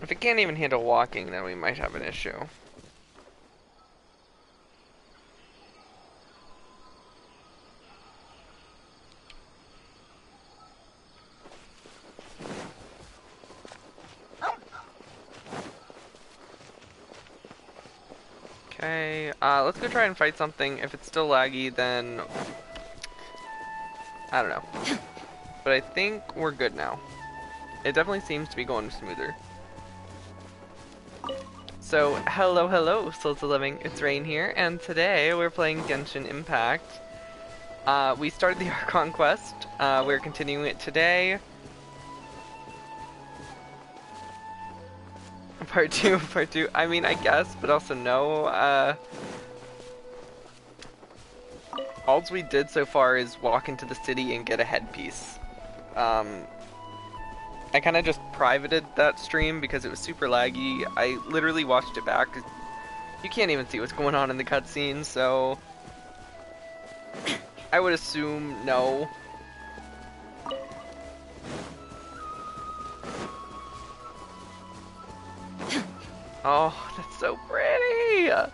If it can't even handle walking, then we might have an issue. Okay, let's go try and fight something. If it's still laggy, then I don't know. But I think we're good now. It definitely seems to be going smoother. So, hello, Souls of Living, it's Rain here, and today we're playing Genshin Impact. We started the Archon quest, we're continuing it today. Part 2, I mean, I guess, but also no. All we did so far is walk into the city and get a headpiece. I kind of just privated that stream because it was super laggy. I literally watched it back. You can't even see what's going on in the cutscene, so I would assume no. Oh, that's so pretty! I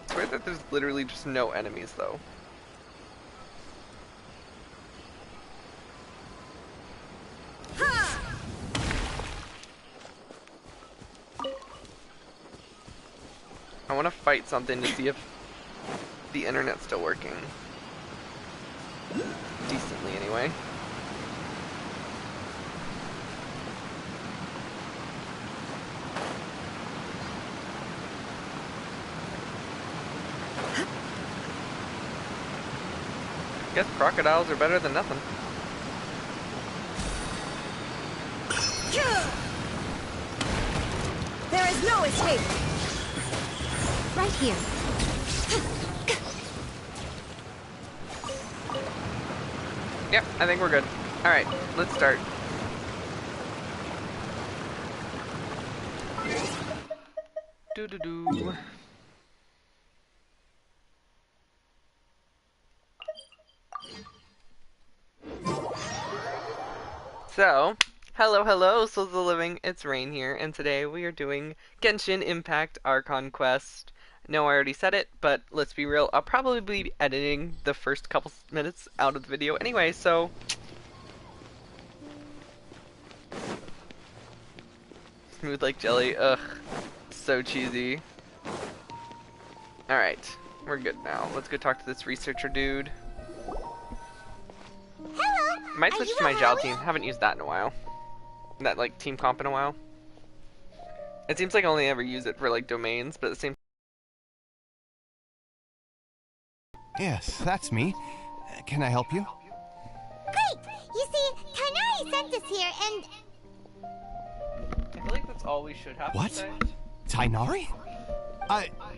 swear that there's literally just no enemies, though. I want to fight something to see if the internet's still working. Decently, anyway. Guess crocodiles are better than nothing. There is no escape! Right here. Yep, I think we're good. Alright, let's start. Doo-doo-doo. So, hello, Souls of the Living, it's Rain here, and today we are doing Genshin Impact Archon Quest. No, I already said it, but let's be real, I'll probably be editing the first couple minutes out of the video anyway, so... Smooth like jelly, ugh, so cheesy. Alright, we're good now. Let's go talk to this researcher dude. Hello! Might switch to my Zhao team, haven't used that in a while. That, like, team comp in a while. It seems like I only ever use it for, like, domains, but at the same Yes, that's me. Can I help you? Great! You see, Kainari sent us here, and... I feel like that's all we should have What? to say. Tainari?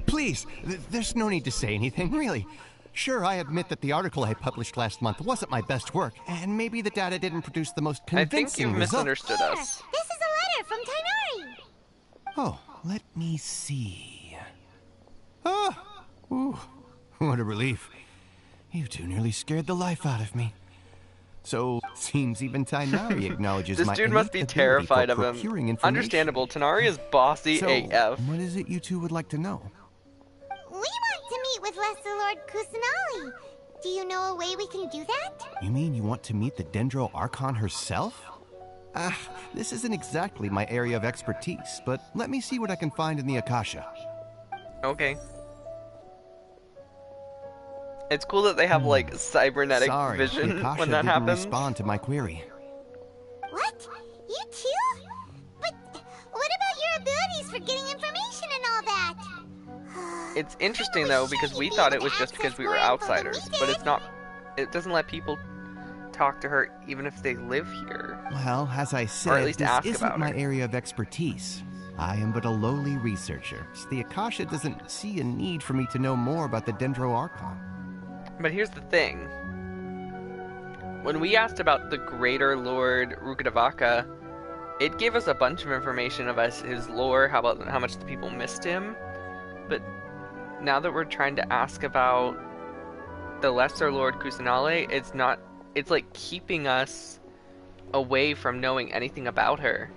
Please, there's no need to say anything, really. Sure, I admit that the article I published last month wasn't my best work, and maybe the data didn't produce the most I think convincing you result. misunderstood Here, us. this is a letter from Kainari! Oh, let me see. Ah! Ooh, what a relief. You two nearly scared the life out of me. So, seems even Tainari acknowledges This my dude must innate be ability terrified for of him. procuring information. Understandable, Tanari is bossy So, AF. what is it you two would like to know? We want to meet with Lesser Lord Kusanali. Do you know a way we can do that? You mean you want to meet the Dendro Archon herself? This isn't exactly my area of expertise, but let me see what I can find in the Akasha. Okay. It's cool that they have, like, cybernetic Sorry, vision the Akasha when that didn't happens. respond to my query. What? You too? But what about your abilities for getting information and all that? It's interesting, though, because we thought it was just because we were outsiders, but it's not. It doesn't let people talk to her even if they live here. Well, as I Or at said, least this ask isn't about my her. area of expertise. I am but a lowly researcher, so the Akasha doesn't see a need for me to know more about the Dendro Archon. But here's the thing. When we asked about the Greater Lord Rukkhadevaka, it gave us a bunch of information about his lore, how much the people missed him. But now that we're trying to ask about the Lesser Lord Kusanale, it's like keeping us away from knowing anything about her.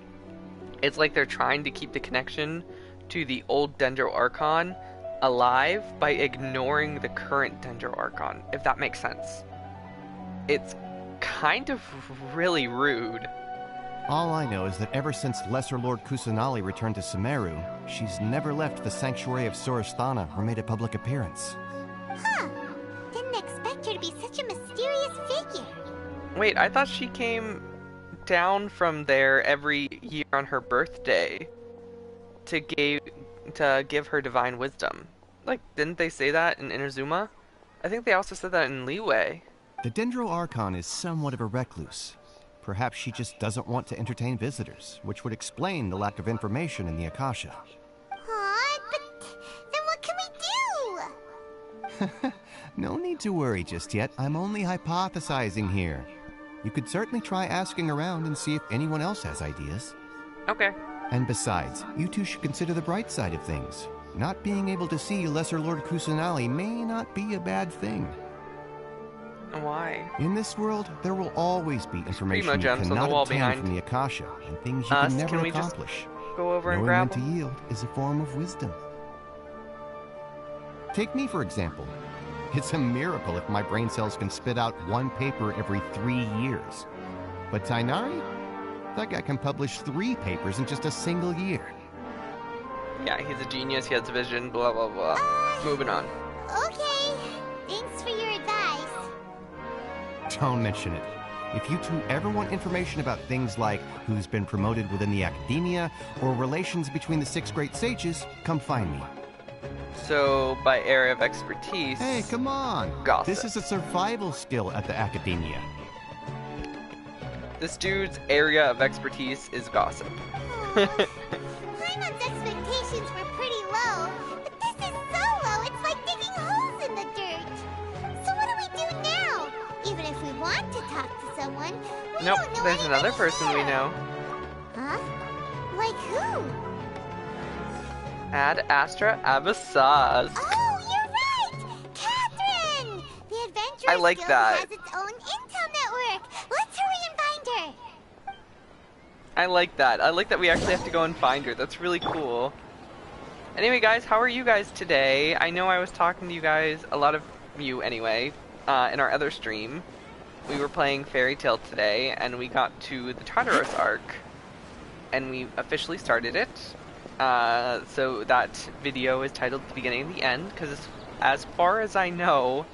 It's like they're trying to keep the connection to the old Dendro Archon alive by ignoring the current Dendro Archon, if that makes sense. It's kind of really rude. All I know is that ever since Lesser Lord Kusanali returned to Sumeru, she's never left the Sanctuary of Sorasthana or made a public appearance. Huh. Didn't expect her to be such a mysterious figure. Wait, I thought she came down from there every year on her birthday to give her divine wisdom. Like, didn't they say that in Inazuma? I think they also said that in Liyue. The Dendro Archon is somewhat of a recluse. Perhaps she just doesn't want to entertain visitors, which would explain the lack of information in the Akasha. Aw, but then what can we do? No need to worry just yet. I'm only hypothesizing here. You could certainly try asking around and see if anyone else has ideas. Okay. And besides, you two should consider the bright side of things. Not being able to see Lesser Lord Kusanali may not be a bad thing. Why? In this world, there will always be information you gems on the cannot wall obtain behind from the Akasha, and things you can never Can we just accomplish. go over and Knowing grab when to them? yield is a form of wisdom. Take me, for example. It's a miracle if my brain cells can spit out one paper every 3 years. But Tainari? That guy can publish 3 papers in just a single year. Yeah, he's a genius, he has vision, blah blah blah. Moving on. Okay. Thanks for your advice. Don't mention it. If you two ever want information about things like who's been promoted within the academia or relations between the 6 great sages, come find me. So, by area of expertise... Hey, come on! Gossip. This is a survival skill at the academia. This dude's area of expertise is gossip. Paimon's expectations were pretty low, but this is so low it's like digging holes in the dirt. So what do we do now? Even if we want to talk to someone, we Nope, don't know there's another anybody person we here. know. Huh? Like who? Ad Astra Abyssas. Oh, you're right! Catherine! The Adventurers I like Guild that. has its own intel network. Let's hurry and find her. I like that. I like that we actually have to go and find her. That's really cool. Anyway, guys, how are you guys today? I know I was talking to you guys, a lot of you anyway, in our other stream. We were playing Fairy Tail today, and we got to the Tartaros arc, and we officially started it. So that video is titled The Beginning and the End, because as far as I know,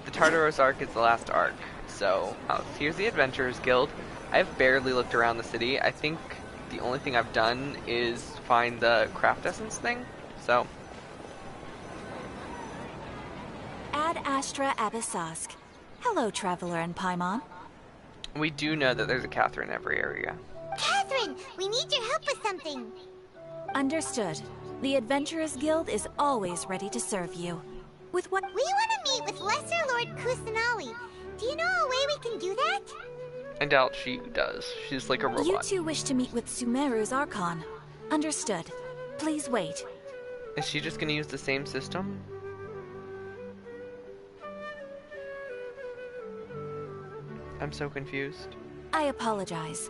the Tartaros arc is the last arc. So, here's the Adventurers Guild. I've barely looked around the city. I think the only thing I've done is find the craft essence thing, so... Ad Astra Abyssask. Hello, Traveler and Paimon. We do know that there's a Catherine in every area. Catherine, we need your help with something. Understood. The Adventurers Guild is always ready to serve you. With what? We want to meet with Lesser Lord Kusanali. Do you know a way we can do that? I doubt she does. She's like a robot. You two wish to meet with Sumeru's Archon. Understood. Please wait. Is she just gonna use the same system? I'm so confused. I apologize,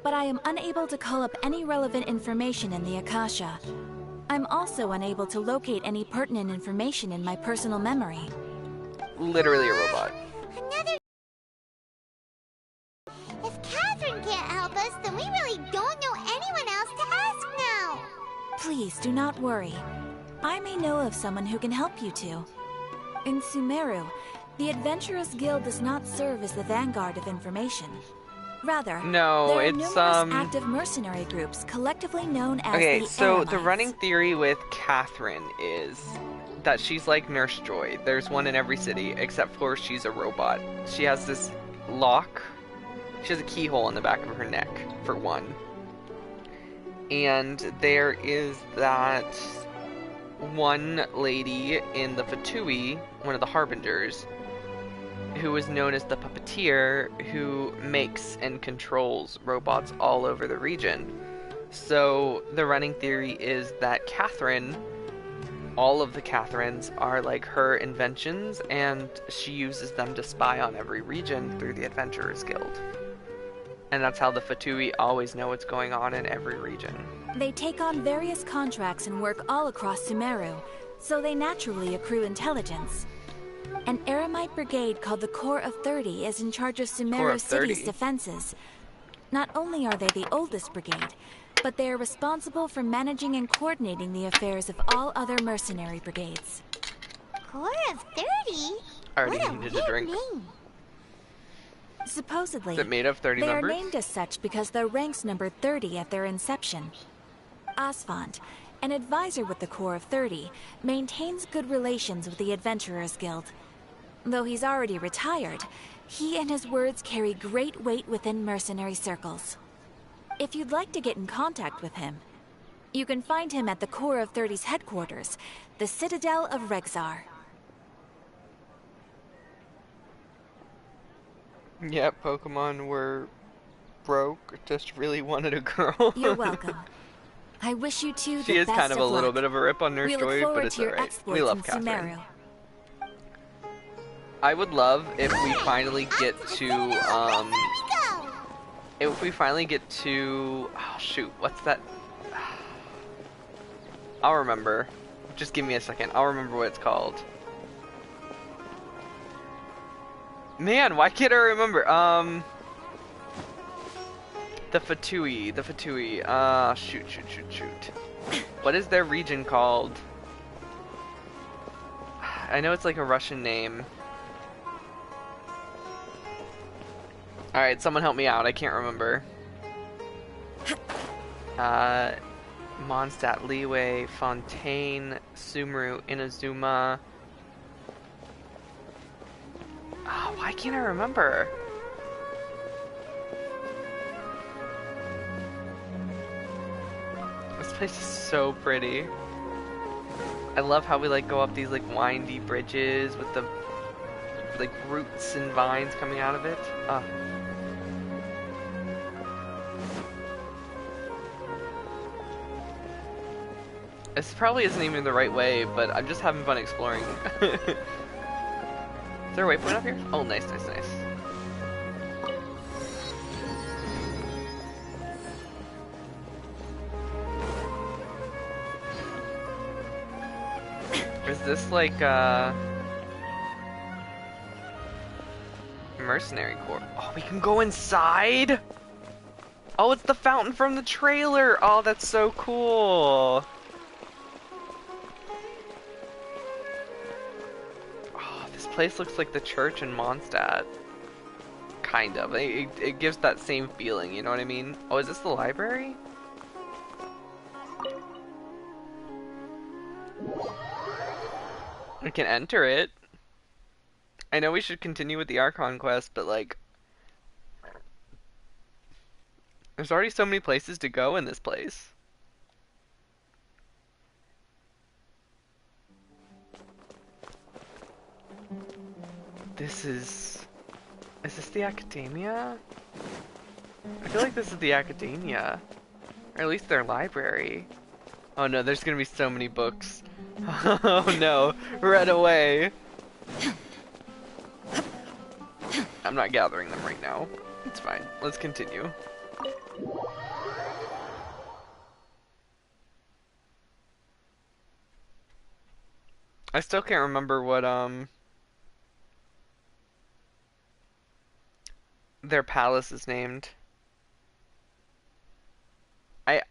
but I am unable to call up any relevant information in the Akasha. I'm also unable to locate any pertinent information in my personal memory. Literally a robot. Another... If Catherine can't help us, then we really don't know anyone else to ask now. Please do not worry. I may know of someone who can help you two. In Sumeru, the Adventurers Guild does not serve as the vanguard of information. Rather, No, there are it's, numerous active mercenary groups collectively known as Okay, the so the Eremites. running theory with Catherine is that she's like Nurse Joy. There's one in every city, except for she's a robot. She has this lock. She has a keyhole in the back of her neck, for one. And there is that one lady in the Fatui, one of the Harbingers, who is known as the Puppeteer, who makes and controls robots all over the region. So the running theory is that Catherine, all of the Catherines are like her inventions, and she uses them to spy on every region through the Adventurers Guild. And that's how the Fatui always know what's going on in every region. They take on various contracts and work all across Sumeru, so they naturally accrue intelligence. An Eremite brigade called the Corps of 30 is in charge of Sumeru City's defenses. Not only are they the oldest brigade, but they are responsible for managing and coordinating the affairs of all other mercenary brigades. Corps of 30? I already What a needed weird a drink. name. Supposedly, Is it made of 30 they members? are named as such because their ranks numbered 30 at their inception. Asfand, an advisor with the Corps of 30, maintains good relations with the Adventurers Guild. Though he's already retired, he and his words carry great weight within mercenary circles. If you'd like to get in contact with him, you can find him at the Corps of 30's headquarters, the Citadel of Rexar. Yeah, Pokemon were broke, just really wanted a girl. You're welcome. I wish you two the She is best kind of a little luck. bit of a rip on Nurse We look Joy, but forward it's to your alright. exploits We love in Catherine. Sumeru. I would love if we finally get to, There we go! if we finally get to, oh shoot, what's that? I'll remember. Just give me a second. I'll remember what it's called. Man, why can't I remember? The Fatui. Shoot. What is their region called? I know it's like a Russian name. Alright, someone help me out. I can't remember. Mondstadt, Liyue, Fontaine, Sumeru, Inazuma. Oh, why can't I remember? This place is so pretty. I love how we like go up these like windy bridges with the like roots and vines coming out of it. This probably isn't even the right way, but I'm just having fun exploring. Is there a waypoint up here? Oh, nice. Is this like mercenary corps? Oh, we can go inside? Oh, it's the fountain from the trailer. Oh, that's so cool. Oh, this place looks like the church in Mondstadt. Kind of. It gives that same feeling, you know what I mean? Oh, is this the library? We can enter it. I know we should continue with the Archon quest, but like... there's already so many places to go in this place. This is... is this the Academia? I feel like this is the Academia. Or at least their library. Oh no, there's gonna be so many books. Oh no, run away. I'm not gathering them right now. It's fine. Let's continue. I still can't remember what their palace is named. I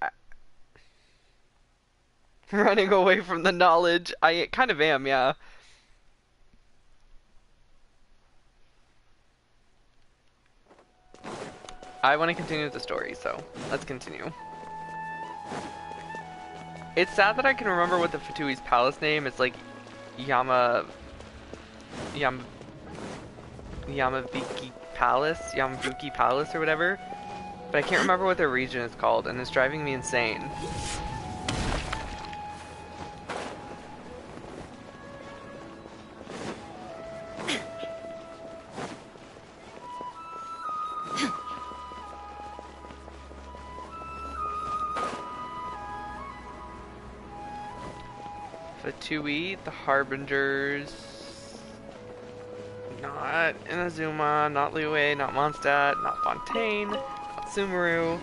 running away from the knowledge. I kind of am, yeah. I want to continue with the story, so let's continue. It's sad that I can remember what the Fatui's palace name is, like Yamaviki Palace or whatever, but I can't remember what their region is called, and it's driving me insane. Fatui, the Harbingers, not Inazuma, not Liyue, not Mondstadt, not Fontaine. Sumeru.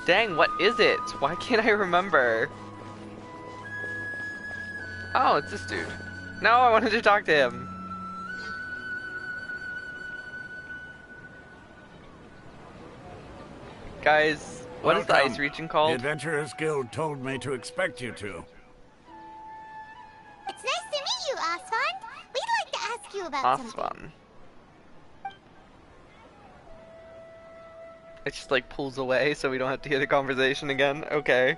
Dang, what is it? Why can't I remember? Oh, it's this dude. No, I wanted to talk to him. Guys, what is the ice region The called? Adventurers Guild told me to expect you to. It's nice to meet you, Asfand. We'd like to ask you about something. Aswan. It just like pulls away so we don't have to hear the conversation again. Okay.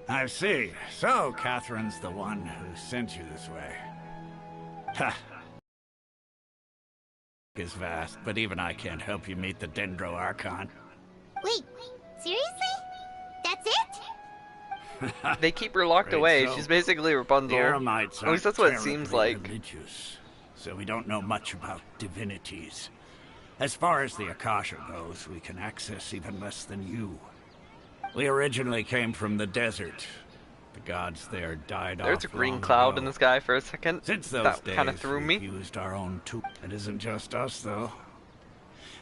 I see. So, Catherine's the one who sent you this way. Ha! Is vast, but even I can't help you meet the Dendro Archon. Wait, seriously? That's it? They keep her locked Afraid away. so. She's basically Rapunzel. The Eremites At least that's what it seems like. Religious, so we don't know much about divinities. As far as the Akasha goes, we can access even less than you. We originally came from the desert. The gods there died off. There's a green long cloud ago. in the sky for a second. Since those That days, kind of threw we've me. used our own tool. It isn't just us, though.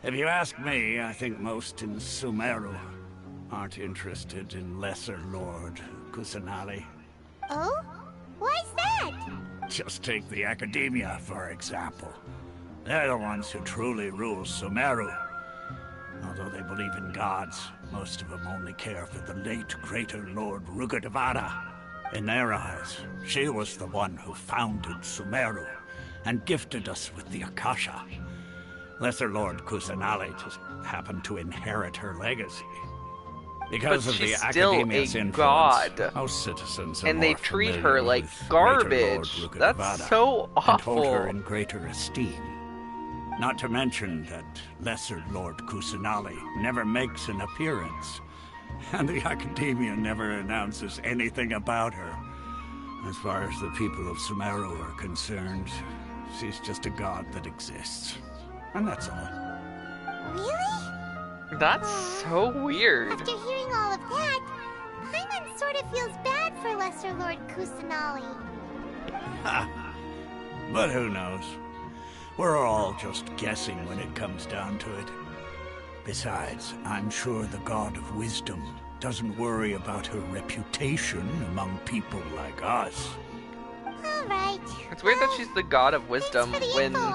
If you ask me, I think most in Sumeru aren't interested in Lesser Lord Kusanali. Oh? Why's that? Just take the Academia, for example. They're the ones who truly rule Sumeru. Although they believe in gods, most of them only care for the late Greater Lord Rugadavada. In their eyes, she was the one who founded Sumeru and gifted us with the Akasha. Lesser Lord Kusanali just happened to inherit her legacy. Because But of the she's still Academia's a influence, god. most citizens are And they more treat familiar her like with garbage. Greater Lord That's Rugadavada so and hold her awful. in greater esteem. Not to mention that Lesser Lord Kusanali never makes an appearance, and the Academia never announces anything about her. As far as the people of Sumeru are concerned, she's just a god that exists. And that's all. Really? That's so weird. After hearing all of that, Paimon sort of feels bad for Lesser Lord Kusanali. But who knows? We're all just guessing when it comes down to it. Besides, I'm sure the God of Wisdom doesn't worry about her reputation among people like us. Alright. It's weird that she's the god of wisdom Thanks for the when info,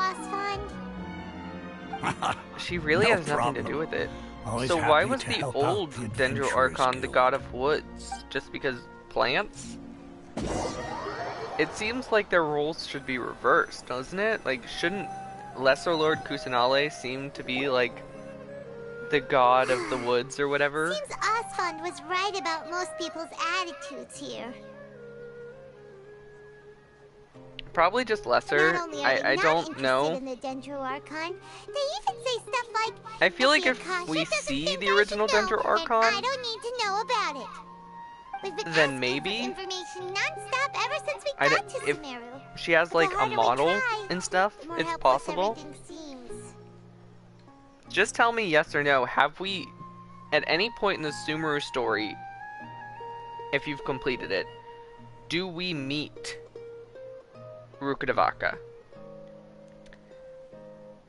Asfand. she really No has nothing to problem. do with it. Always So why happy was to the help out old the Dendro Adventurers Archon the Guild. god of woods? Just because plants? It seems like their roles should be reversed, doesn't it? Like, shouldn't Lesser Lord Kusanale seem to be, like, the god of the woods or whatever? Seems Asfand was right about most people's attitudes here. Probably just lesser. Not only are they I not don't interested know. in the Dendro Archon, they even say stuff like, I feel like the if Akasha we doesn't see think the I original should know, Dendro Archon, then I don't need to know about it. We've been then asking maybe. for information non-stop ever since we I got d- to if Sumeru. she has But like the a harder we model try, and stuff, the more it's helpless possible. everything seems. Just tell me yes or no. Have we, at any point in the Sumeru story, if you've completed it, do we meet Rukkhadevaka?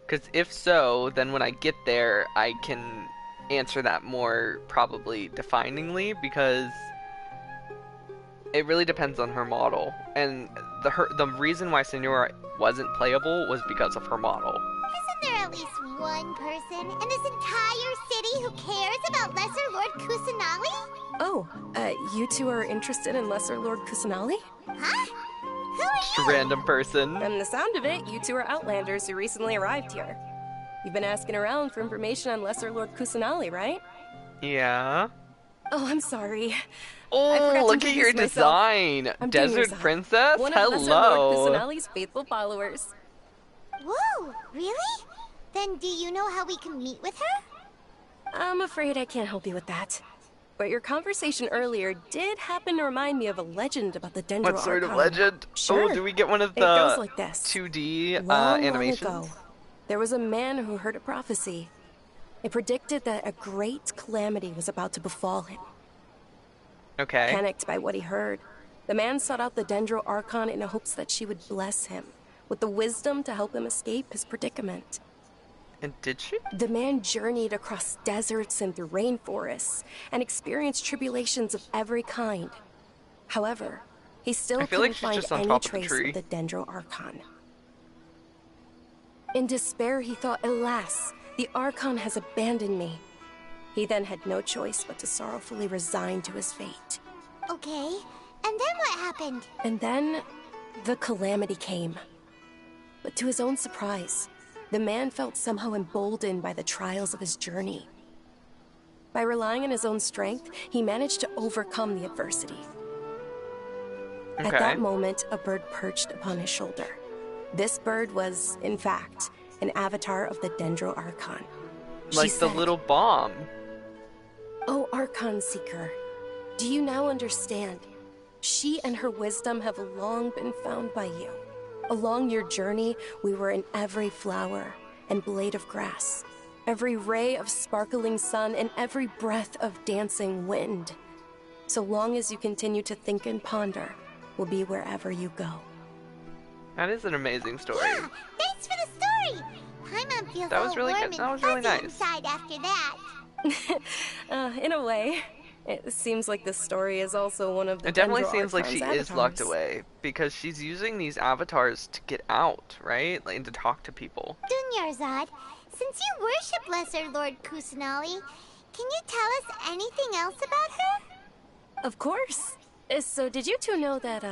Because if so, then when I get there, I can answer that more probably definingly, because it really depends on her model. And the reason why Senora wasn't playable was because of her model. Isn't there at least one person in this entire city who cares about Lesser Lord Kusanali? Oh, you two are interested in Lesser Lord Kusanali? Huh? Who are Just a you? random person. From the sound of it, you two are Outlanders who recently arrived here. You've been asking around for information on Lesser Lord Kusanali, right? Yeah. Oh, I'm sorry. I Oh, forgot to look at your introduce myself. design! I'm doing Desert yourself. Princess? One of Lesser Hello! Lord Kusanali's faithful followers. Whoa, really? Then do you know how we can meet with her? I'm afraid I can't help you with that. But your conversation earlier did happen to remind me of a legend about the Dendro What sort of Archon. legend? Sure. Oh, do we get one of It goes the like this. 2D Long animations? ago, there was a man who heard a prophecy. It predicted that a great calamity was about to befall him. Okay. Panicked by what he heard, the man sought out the Dendro Archon in hopes that she would bless him with the wisdom to help him escape his predicament. And did she? The man journeyed across deserts and through rainforests and experienced tribulations of every kind. However, he still I feel couldn't like she's find just on any top of the trace tree. of the Dendro Archon. In despair, he thought, alas, the Archon has abandoned me. He then had no choice but to sorrowfully resign to his fate. Okay, and then what happened? And then, the calamity came. But to his own surprise, the man felt somehow emboldened by the trials of his journey. By relying on his own strength, he managed to overcome the adversity. Okay. At that moment, a bird perched upon his shoulder. This bird was, in fact, an avatar of the Dendro Archon. She Like the said, little bomb. "O Archon Seeker, do you now understand? She and her wisdom have long been found by you. Along your journey, we were in every flower and blade of grass, every ray of sparkling sun, and every breath of dancing wind. So long as you continue to think and ponder, we'll be wherever you go." That is an amazing story. Yeah, thanks for the story. Paimon feels That was all really warm good. and That was really fuzzy nice. inside after that. In a way. It seems like this story is also one of the It definitely Dendro seems like Archon's she is locked avatars. away because she's using these avatars to get out, right? Like, and to talk to people. Dunyarzad, since you worship Lesser Lord Kusanali, can you tell us anything else about her? Of course. So did you two know that,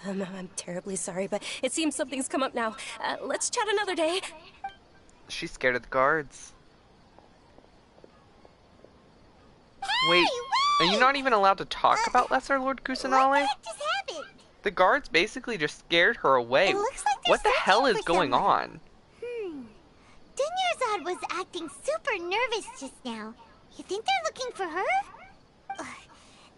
I'm terribly sorry, but it seems something's come up now. Let's chat another day. She's scared of the guards. Wait, are you not even allowed to talk about Lesser Lord What Kusanali? the heck just happened? The guards basically just scared her away. It looks like they're What the hell searching is for going someone. on? Dunyarzad was acting super nervous just now. You think they're looking for her? Ugh,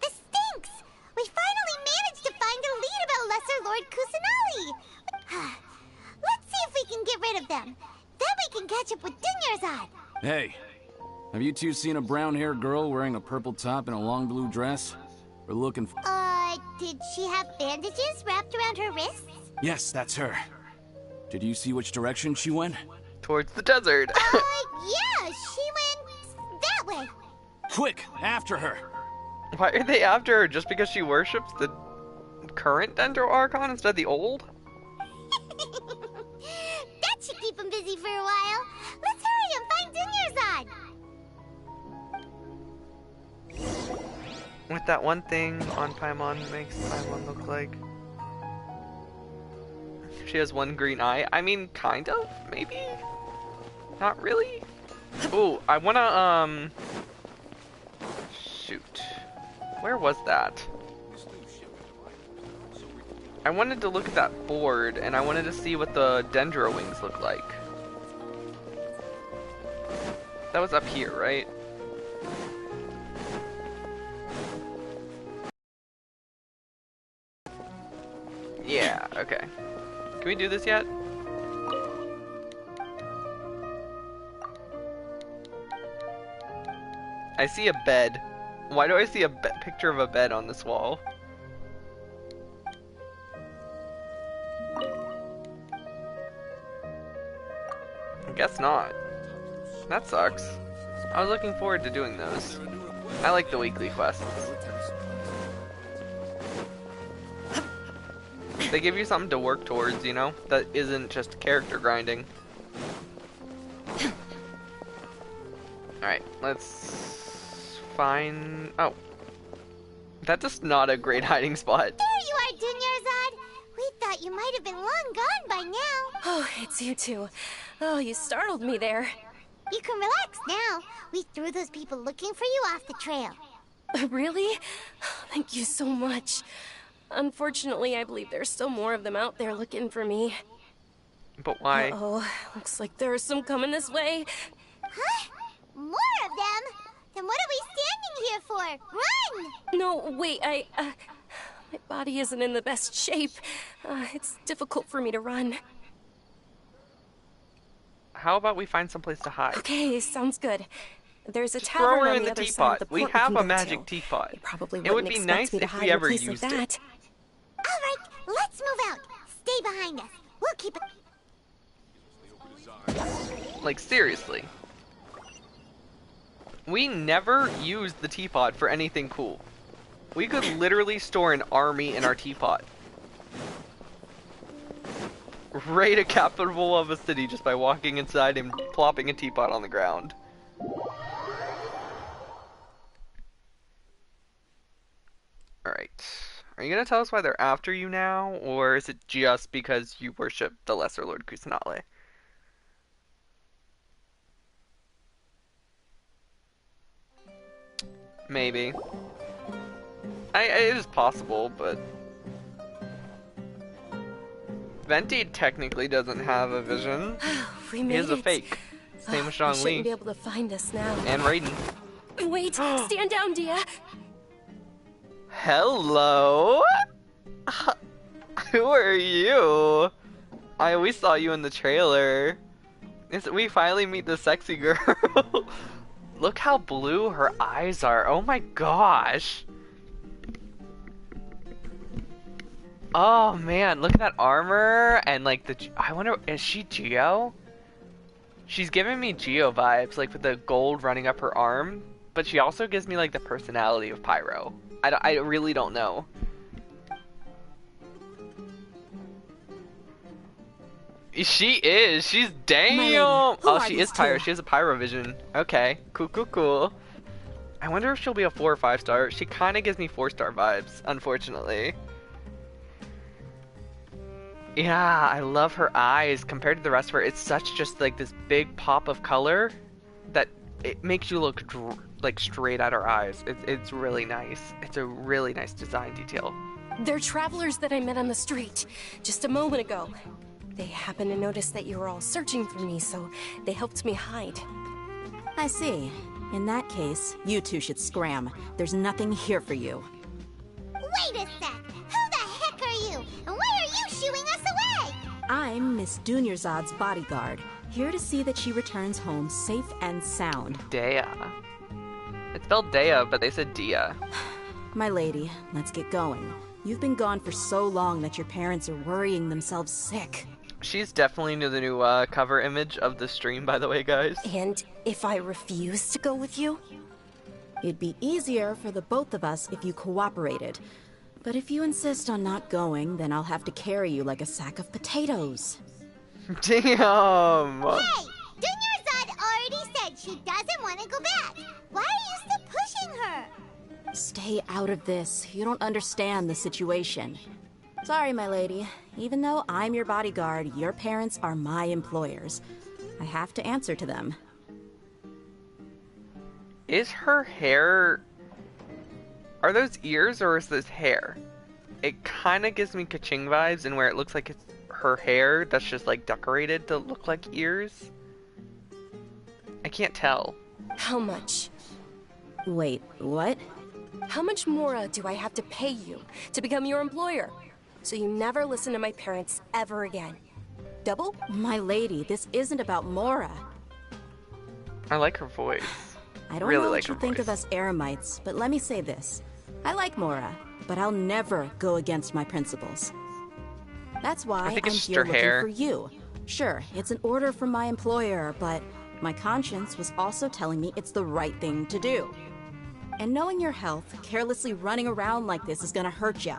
this stinks! We finally managed to find a lead about Lesser Lord Kusanali! Let's see if we can get rid of them. Then we can catch up with Dunyarzad. Hey, have you two seen a brown-haired girl wearing a purple top and a long blue dress? We're looking for... Did she have bandages wrapped around her wrists? Yes, that's her. Did you see which direction she went? Towards the desert. Yeah, she went that way. Quick, after her! Why are they after her? Just because she worships the current Dendro Archon instead of the old? That should keep him busy for a while. Let's hurry and find Dunyarzad. With that one thing on Paimon makes Paimon look like... She has one green eye. I mean, kind of, maybe? Not really? Ooh, I wanna, shoot. Where was that? I wanted to look at that board, and I wanted to see what the Dendro wings look like. That was up here, right? Yeah, okay. Can we do this yet? I see a bed. Why do I see a picture of a bed on this wall? I guess not. That sucks. I was looking forward to doing those. I like the weekly quests. They give you something to work towards, you know? That isn't just character grinding. Alright, let's find... Oh. That's just not a great hiding spot. There you are, Dunyarzad. We thought you might have been long gone by now. Oh, it's you two. Oh, you startled me there. You can relax now. We threw those people looking for you off the trail. Really? Thank you so much. Unfortunately, I believe there's still more of them out there looking for me. But why? Oh, looks like there are some coming this way. Huh? More of them? Then what are we standing here for? Run! No, wait, my body isn't in the best shape. It's difficult for me to run. How about we find someplace to hide? Okay, sounds good. There's a Just tavern throw her on in the the other side teapot. of the We port have can a go magic to. teapot. You probably It would wouldn't be expect nice me to if hide we in a ever place used like it. that. All right, let's move out. Stay behind us. We'll keep it. Like, seriously. We never used the teapot for anything cool. We could literally store an army in our teapot. Raid a capital of a city just by walking inside and plopping a teapot on the ground. Alright. Are you gonna tell us why they're after you now, or is it just because you worship the Lesser Lord Kusanale? Maybe. It is possible, but... Venti technically doesn't have a vision. We made He is a it. fake. Same with Sean You Lee. shouldn't be able to find us now. And Raiden. Wait, stand down, Dia. Hello? Who are you? We saw you in the trailer. We finally meet the sexy girl. Look how blue her eyes are. Oh my gosh. Oh man, look at that armor and like the... I wonder, is she Geo? She's giving me Geo vibes, like with the gold running up her arm. But she also gives me like the personality of Pyro. I really don't know. She is. She's damn. Oh, she is Pyro. She has a Pyro vision. Okay. Cool, cool, cool. I wonder if she'll be a 4 or 5 star. She kind of gives me 4-star vibes, unfortunately. Yeah, I love her eyes. Compared to the rest of her, it's such just like this big pop of color that it makes you look like straight at her eyes. It's really nice. It's a really nice design detail. They're travelers that I met on the street just a moment ago. They happened to notice that you were all searching for me, so they helped me hide. I see. In that case, you two should scram. There's nothing here for you. Wait a sec! Who the heck are you? And why are you shooing us away? I'm Miss Dunyarzad's bodyguard, here to see that she returns home safe and sound. Dea. It's spelled Dea, but they said Dia. My lady, let's get going. You've been gone for so long that your parents are worrying themselves sick. She's definitely the new cover image of the stream, by the way, guys. And if I refuse to go with you? It'd be easier for the both of us if you cooperated. But if you insist on not going, then I'll have to carry you like a sack of potatoes. Damn! Hey! Dunyarzad already said she doesn't want to go back. Why are you still pushing her? Stay out of this. You don't understand the situation. Sorry, my lady. Even though I'm your bodyguard, your parents are my employers. I have to answer to them. Is her hair... Are those ears or is this hair? It kind of gives me Kaching vibes in where it looks like it's her hair that's just like decorated to look like ears. I can't tell. How much? Wait, what? How much more do I have to pay you to become your employer? So you never listen to my parents ever again. Double? My lady, this isn't about Mora. I like her voice. I don't really know like what you her think voice. of us Eremites, but let me say this. I like Mora, but I'll never go against my principles. That's why think I'm it's just here her looking hair. for you. Sure, it's an order from my employer, but my conscience was also telling me it's the right thing to do. And knowing your health, carelessly running around like this is gonna hurt ya.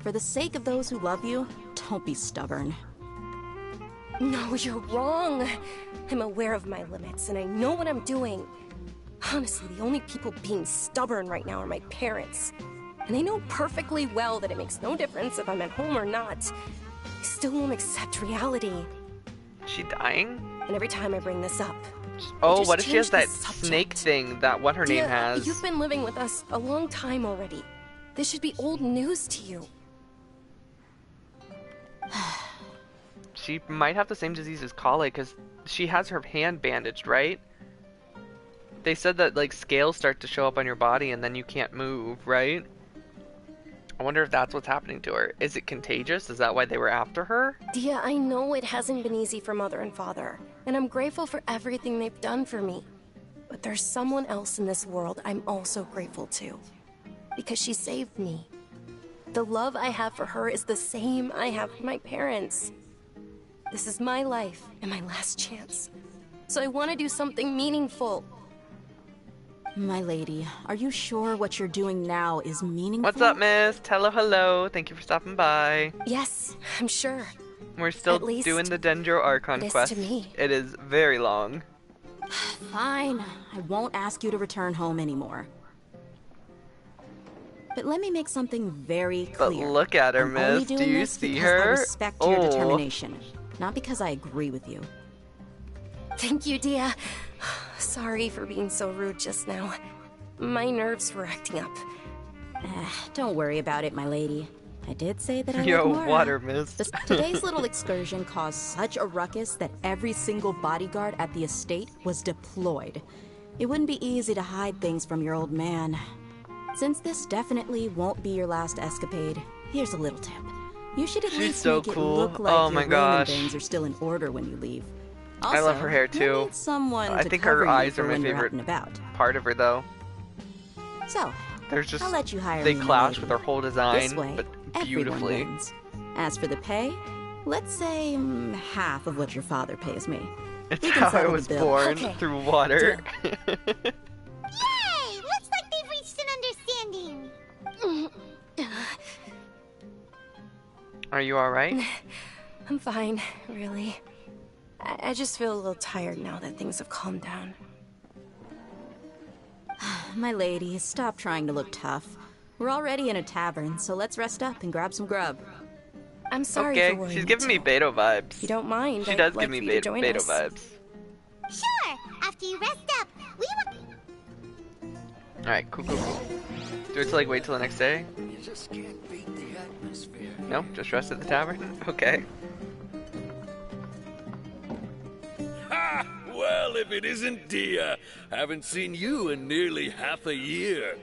For the sake of those who love you, don't be stubborn. No, you're wrong. I'm aware of my limits, and I know what I'm doing. Honestly, the only people being stubborn right now are my parents. And they know perfectly well that it makes no difference if I'm at home or not. They still won't accept reality. Is she dying? And every time I bring this up... Oh, just what if she has change that the subject. snake thing that what her name Dia, has? You've been living with us a long time already. This should be old news to you. She might have the same disease as Kale because she has her hand bandaged, right? They said that like scales start to show up on your body and then you can't move, right? I wonder if that's what's happening to her. Is it contagious? Is that why they were after her? Dia, I know it hasn't been easy for Mother and Father, and I'm grateful for everything they've done for me. But there's someone else in this world I'm also grateful to. Because she saved me. The love I have for her is the same I have for my parents. This is my life and my last chance. So I want to do something meaningful. My lady, are you sure what you're doing now is meaningful? What's up, miss? Hello. Thank you for stopping by. Yes, I'm sure. We're still At least doing the Dendro Archon it is quest. to me. It is very long. Fine. I won't ask you to return home anymore. But let me make something very But clear. look at her, I'm only miss. doing Do you this see because her? I respect your determination, not because I agree with you. Thank you, Dia. Sorry for being so rude just now. My nerves were acting up. Don't worry about it, my lady. I did say that I Yo, like Mora. water, miss. Today's little excursion caused such a ruckus that every single bodyguard at the estate was deployed. It wouldn't be easy to hide things from your old man. Since this definitely won't be your last escapade, here's a little tip. You should at She's least so make cool. it look like Oh your my room gosh. and things are still in order when you leave. I love Also, her hair, you'll too. need someone I to think cover her you eyes for are my when you're out favorite and about. part of her, though. So, There's just I'll let you hire they me, my clash lady. with her whole This design, way, but everyone beautifully. wins. As for the pay, let's say half of what your father pays me. It's We can how I settle the was bill. born, Okay. through water. Yay! Looks like they've reached an understanding. Are you alright? I'm fine, really. I just feel a little tired now that things have calmed down. My lady, stop trying to look tough. We're already in a tavern, so let's rest up and grab some grub. I'm sorry Okay, for worrying she's you giving me too. Beto vibes. If you don't mind, She I'd does like give me for you to join Beto us. vibes. Sure, after you rest up, we will... Alright, cool. Do we have to like wait till the next day? You just can't beat the atmosphere. No, just rest at the tavern? Okay. Ha! Well, if it isn't Dia. Haven't seen you in nearly half a year.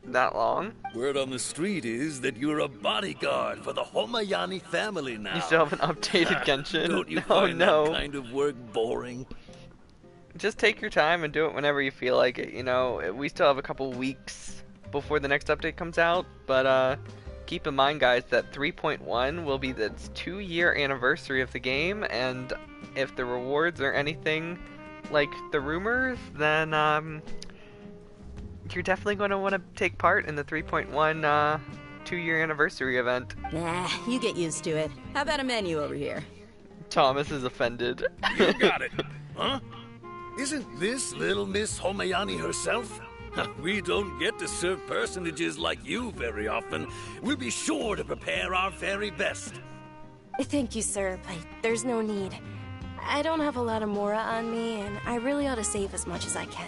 That long? Word on the street is that you're a bodyguard for the Homayani family now. You still haven't updated Genshin? Don't you Oh find no. that kind of work boring? Just take your time and do it whenever you feel like it, you know? We still have a couple weeks before the next update comes out, but keep in mind, guys, that 3.1 will be the 2-year anniversary of the game, and if the rewards are anything like the rumors, then you're definitely going to want to take part in the 3.1 2-year anniversary event. Nah, you get used to it. How about a menu over here? Thomas is offended. You got it. Huh? Isn't this little Miss Homayani herself? We don't get to serve personages like you very often. We'll be sure to prepare our very best. Thank you, sir, but there's no need. I don't have a lot of Mora on me, and I really ought to save as much as I can.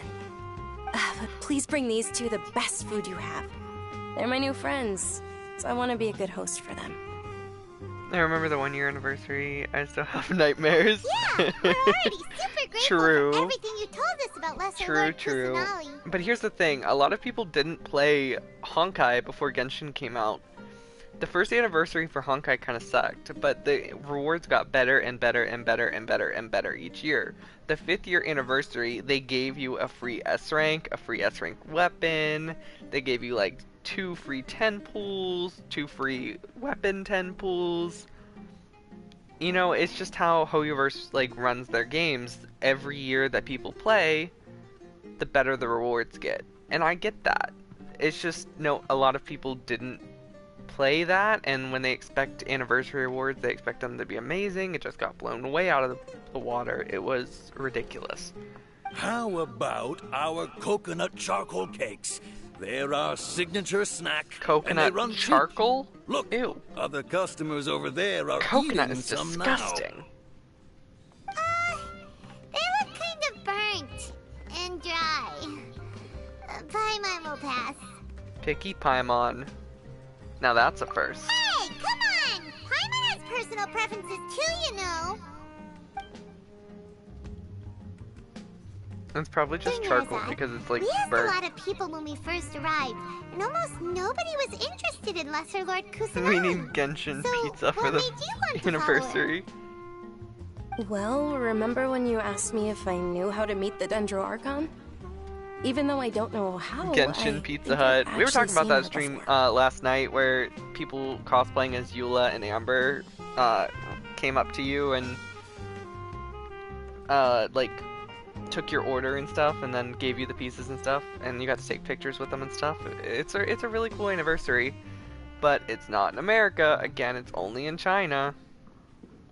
But please bring these two the best food you have. They're my new friends, so I want to be a good host for them. I remember the 1-year anniversary. I still have nightmares. Yeah, we're already super grateful True. for everything you told us about Lesser Lord True. Kusanali. But here's the thing. A lot of people didn't play Honkai before Genshin came out. The first anniversary for Honkai kind of sucked, but the rewards got better and better and better and better and better each year. The 5th year anniversary, they gave you a free S rank, a free S rank weapon. They gave you like 2 free 10 pools, 2 free weapon 10 pools. You know, it's just how Hoyoverse like runs their games. Every year that people play, the better the rewards get. And I get that. It's just, no, a lot of people didn't play that, and when they expect anniversary rewards, they expect them to be amazing. It just got blown way out of the water. It was ridiculous. How about our coconut charcoal cakes? They're our signature snack. and they Coconut run cheap. charcoal? Look, Ew. other customers over there are Coconut eating is some disgusting. They look kind of burnt and dry. Paimon will pass. Picky Paimon. Now that's a first. Hey, come on! Paimon has personal preferences too, you know. It's probably just Thing is, charcoal because it's like we asked burnt. a lot of people when we first arrived, and almost nobody was interested in Lesser Lord Kusanali. We need Genshin So, pizza for what the made you want to follow her? anniversary. Well, remember when you asked me if I knew how to meet the Dendro Archon? Even though I don't know how, Genshin I Pizza think I've Hut. We were actually talking about seen that her stream before. last night where people cosplaying as Eula and Amber came up to you and like took your order and stuff, and then gave you the pieces and stuff, and you got to take pictures with them and stuff. It's a really cool anniversary, but it's not in America. Again, it's only in China.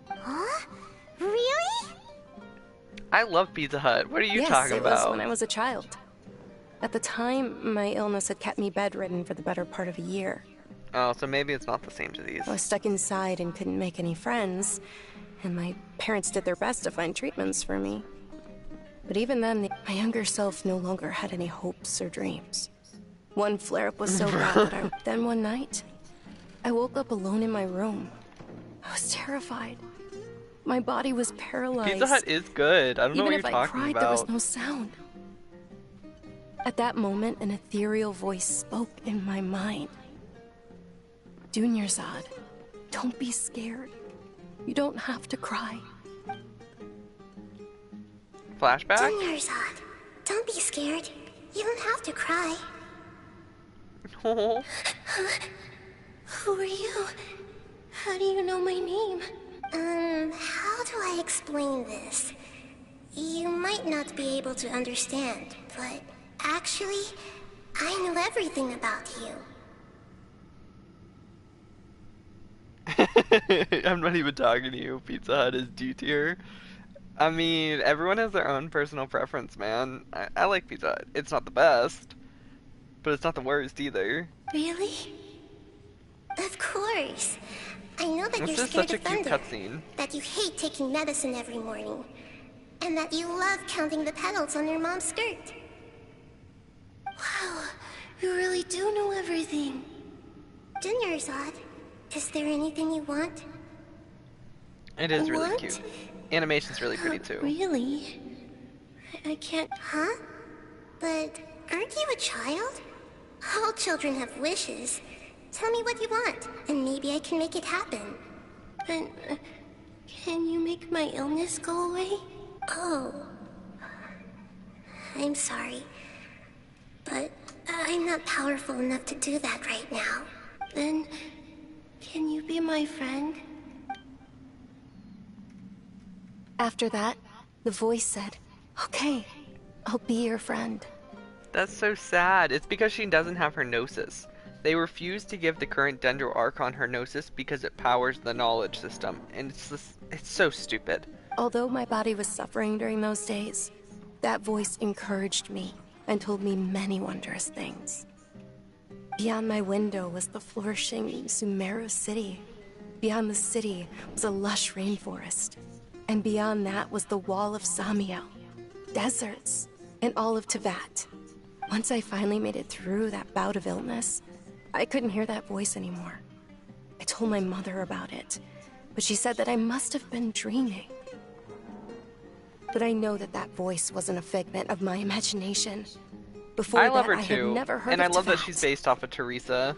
Huh? Really? I love Pizza Hut. What are you talking about? Yes, it was when I was a child. At the time, my illness had kept me bedridden for the better part of a year. Oh, so maybe it's not the same disease. I was stuck inside and couldn't make any friends, and my parents did their best to find treatments for me. But even then, my younger self no longer had any hopes or dreams. One flare-up was so bad that then one night, I woke up alone in my room. I was terrified. My body was paralyzed. Pizza Hut is good. I don't know what you're talking about. Even if I cried, there was no sound. At that moment, an ethereal voice spoke in my mind. Dunyarzad, don't be scared. You don't have to cry. Flashback? Dunyarzad, don't be scared. You don't have to cry. Oh. Who are you? How do you know my name? How do I explain this? You might not be able to understand, but actually, I know everything about you. I'm not even talking to you. Pizza Hut is D tier. I mean, everyone has their own personal preference, man. I like Pizza Hut. It's not the best, but it's not the worst either. Really? Of course. I know that This you're is scared such a of cute thunder, cutscene. that you hate taking medicine every morning, and that you love counting the petals on your mom's skirt. Wow, you really do know everything. Dunyarzad, is there anything you want? It is really What? cute. Animation's really pretty too. Really? I can't... Huh? But aren't you a child? All children have wishes. Tell me what you want, and maybe I can make it happen. But, can you make my illness go away? Oh. I'm sorry. But I'm not powerful enough to do that right now. Then, can you be my friend? After that, the voice said, "Okay, I'll be your friend." That's so sad. It's because she doesn't have her gnosis. They refuse to give the current Dendro Archon her gnosis because it powers the knowledge system, and it's so stupid. Although my body was suffering during those days, that voice encouraged me and told me many wondrous things. Beyond my window was the flourishing Sumeru city. Beyond the city was a lush rainforest. And beyond that was the wall of Samiel, deserts, and all of Teyvat. Once I finally made it through that bout of illness, I couldn't hear that voice anymore. I told my mother about it, but she said that I must have been dreaming. But I know that that voice wasn't a figment of my imagination. Before I love that, her I had too, never heard and of I love that Teyvat. she's based off of Teresa.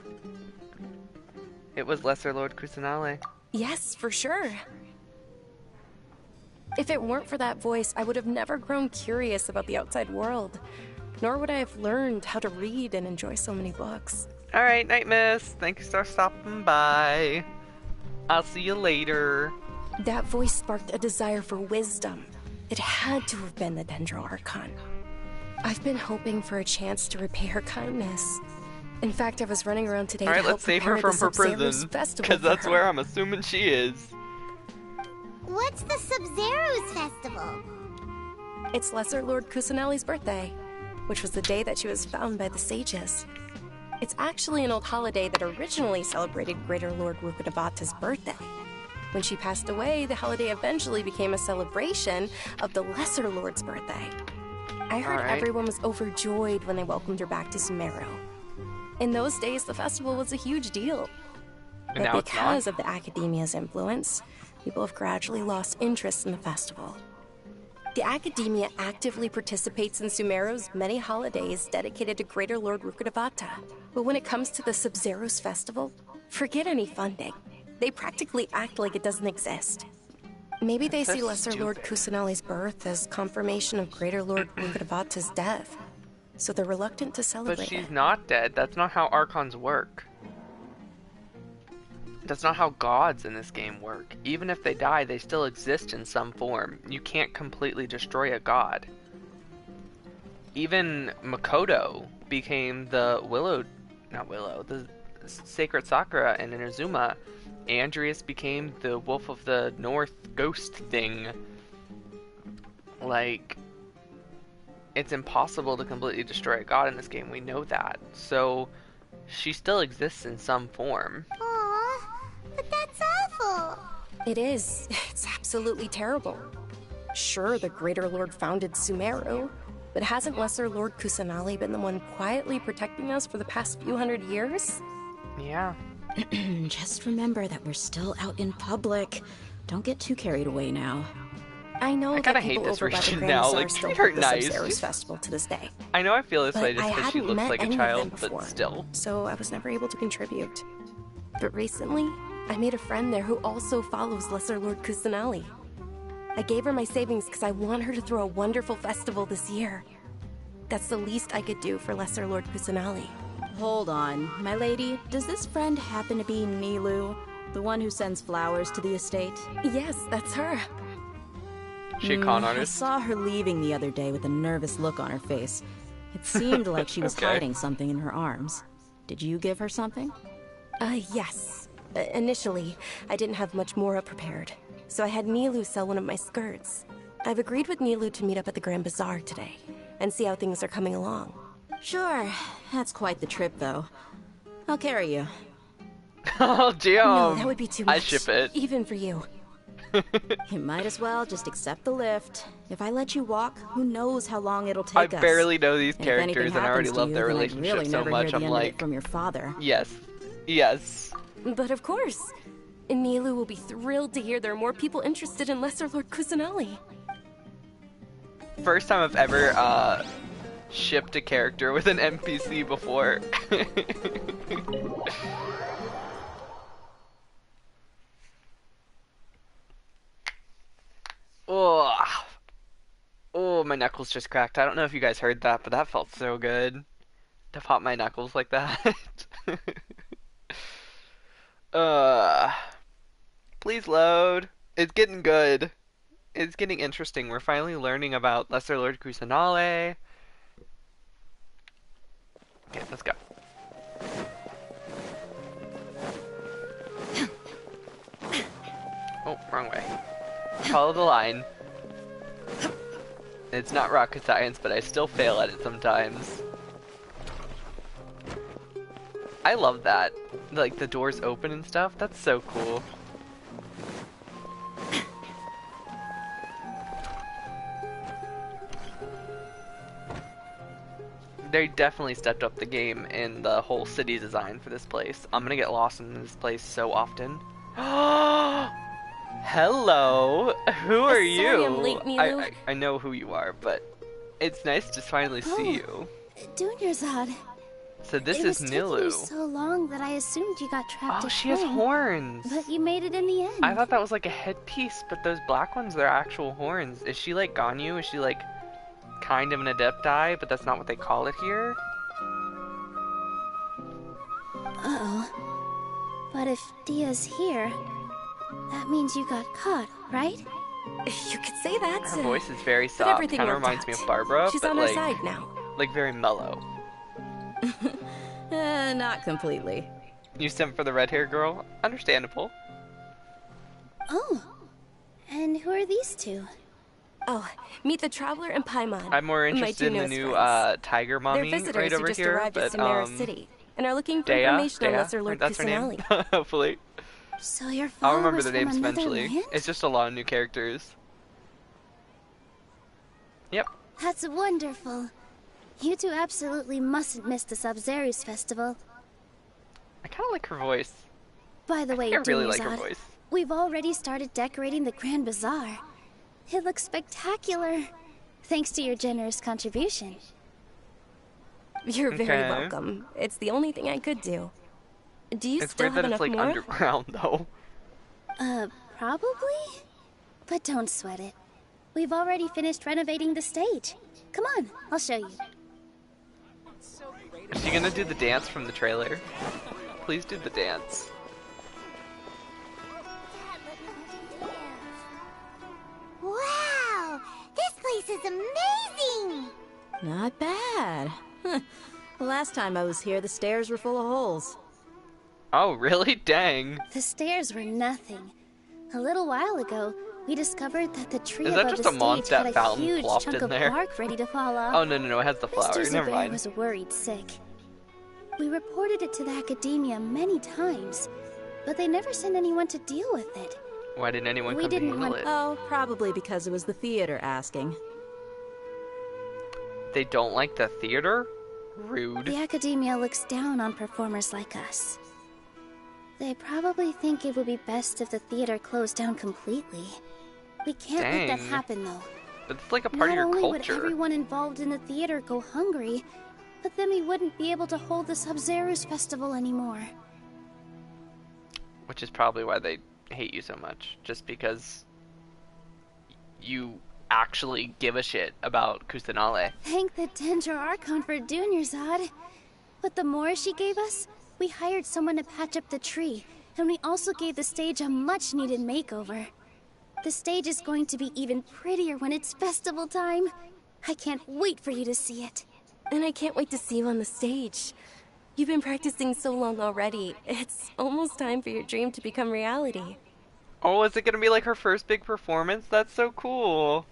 It was Lesser Lord Kusanale. Yes, for sure. If it weren't for that voice, I would have never grown curious about the outside world, nor would I have learned how to read and enjoy so many books. Alright, Night Miss. Thank you for stopping by. I'll see you later. That voice sparked a desire for wisdom. It had to have been the Dendro Archon. I've been hoping for a chance to repay her kindness. In fact, I was running around today Alright, to help let's save her prepare from the her Sub-Zero's prison, festival because for that's her. where I'm assuming she is. What's the Sub-Zero's festival? It's Lesser Lord Kusanali's birthday, which was the day that she was found by the sages. It's actually an old holiday that originally celebrated Greater Lord Rukkhadevata's birthday. When she passed away, the holiday eventually became a celebration of the Lesser Lord's birthday. I heard Alright. everyone was overjoyed when they welcomed her back to Sumeru. In those days, the festival was a huge deal. And But now it's not. because of the Academia's influence, people have gradually lost interest in the festival. The Academia actively participates in Sumeru's many holidays dedicated to Greater Lord Rukkhadevata. But when it comes to the Sub-Zero's festival, forget any funding. They practically act like it doesn't exist. Maybe they That's see Lesser Lord stupid. Kusanali's birth as confirmation of Greater Lord Rukkhadevata's death, so they're reluctant to celebrate But she's it. not dead. That's not how Archons work. That's not how gods in this game work. Even if they die, they still exist in some form. You can't completely destroy a god. Even Makoto became the the Sacred Sakura in Inazuma. Andreas became the Wolf of the North ghost thing. Like, it's impossible to completely destroy a god in this game. We know that. So, she still exists in some form. Aw, but that's awful. It is. It's absolutely terrible. Sure, the Greater Lord founded Sumeru, but hasn't Lesser Lord Kusanali been the one quietly protecting us for the past few hundred years? Yeah. Just remember that we're still out in public. Don't get too carried away now. I know I that kinda people hate this over by the region Grand now, Bazaar like, still treat her hold the nice. Sub-Zero's festival to this day. I know I feel this way But just I because she hadn't looks met like a any of them child, before, but still. so I was never able to contribute. But recently, I made a friend there who also follows Lesser Lord Kusanali. I gave her my savings because I want her to throw a wonderful festival this year. That's the least I could do for Lesser Lord Kusanali. Hold on, my lady. Does this friend happen to be Nilu, the one who sends flowers to the estate? Yes, that's her. She a con I artist? saw her leaving the other day with a nervous look on her face. It seemed like she was Okay. hiding something in her arms. Did you give her something? Yes. Initially, I didn't have much more prepared, so I had Nilu sell one of my skirts. I've agreed with Nilu to meet up at the Grand Bazaar today, and see how things are coming along. Sure. That's quite the trip, though. I'll carry you. Oh, damn. No, that would be too much. I ship it. Even for you. You might as well just accept the lift. If I let you walk, who knows how long it'll take us. I barely know these And if anything characters, and I already happens to love you, their then I'd relationship really so never much. hear the I'm end of it like, from your father. yes. Yes. But of course. Nilu will be thrilled to hear there are more people interested in Lesser Lord Kusanali. First time I've ever shipped a character with an NPC before. Oh, oh, my knuckles just cracked. I don't know if you guys heard that, but that felt so good to pop my knuckles like that. Please load. It's getting good. It's getting interesting. We're finally learning about Lesser Lord Kusanale. Okay, let's go. Oh, wrong way. Follow the line. It's not rocket science, but I still fail at it sometimes. I love that. Like, the doors open and stuff. That's so cool. They definitely stepped up the game in the whole city design for this place. I'm gonna get lost in this place so often. Hello! Who are Sorry you? I'm late, Nilu. I know who you are, but it's nice to finally see you. Dunyarzad. So this It is was taking you Nilu. so long that I assumed you got trapped Oh, at she has home, horns! But you made it in the end. I thought that was like a headpiece, but those black ones, they're actual horns. Is she like Ganyu? Is she like kind of an adepti, but that's not what they call it here? Uh-oh. But if Dia's here, that means you got caught, right? You could say that. Her voice is very But soft. everything Kind of worked reminds me out. of Barbara, She's but on our like, side now. like very mellow. Not completely. You sent for the red hair girl? Understandable. Oh. And who are these two? Oh, meet the Traveler and Paimon. I'm more my interested in two the newest new friends. tiger They're mommy visitors right who over just here, arrived at but Sumeru City and are looking for Dea, information on Lesser Lord that's her name. Kusanali. Hopefully. So your I'll followers remember their from names another eventually. land? It's just a lot of new characters. Yep. That's wonderful. You two absolutely mustn't miss the Sub-Zero's festival. I kind of like her voice. By the way, I really like her Dunyarzad, voice. we've already started decorating the Grand Bazaar. It looks spectacular, thanks to your generous contribution. You're very Okay. welcome. It's the only thing I could do. Do you It's still weird have that enough it's like more? underground though. Probably? But don't sweat it. We've already finished renovating the stage. Come on, I'll show you. Is she gonna do the dance from the trailer? Please do the dance. This is amazing! Not bad. The last time I was here, the stairs were full of holes. Oh, really? Dang. The stairs were nothing. A little while ago, we discovered that the tree Is that above just the a stage Mondstadt had a fountain huge plopped chunk in of there? bark ready to fall off. Oh, no, it has the flower. Mr. Never Sumeru mind. was worried sick. We reported it to the academia many times, but they never sent anyone to deal with it. Why didn't anyone We come to didn't handle want- it? Oh, probably because it was the theater asking. They don't like the theater? Rude. The academia looks down on performers like us. They probably think it would be best if the theater closed down completely. We can't let that Dang. happen, though. But it's like a part of Not your only would culture. everyone involved in the theater go hungry, but then we wouldn't be able to hold the Sub-Zero's festival anymore. Which is probably why they hate you so much. Just because you actually give a shit about Kusanale. Thank the Dendro Archon for Dunyarzad. But the more she gave us, we hired someone to patch up the tree, and we also gave the stage a much-needed makeover. The stage is going to be even prettier when it's festival time. I can't wait for you to see it. And I can't wait to see you on the stage. You've been practicing so long already. It's almost time for your dream to become reality. Oh, is it gonna be like her first big performance? That's so cool.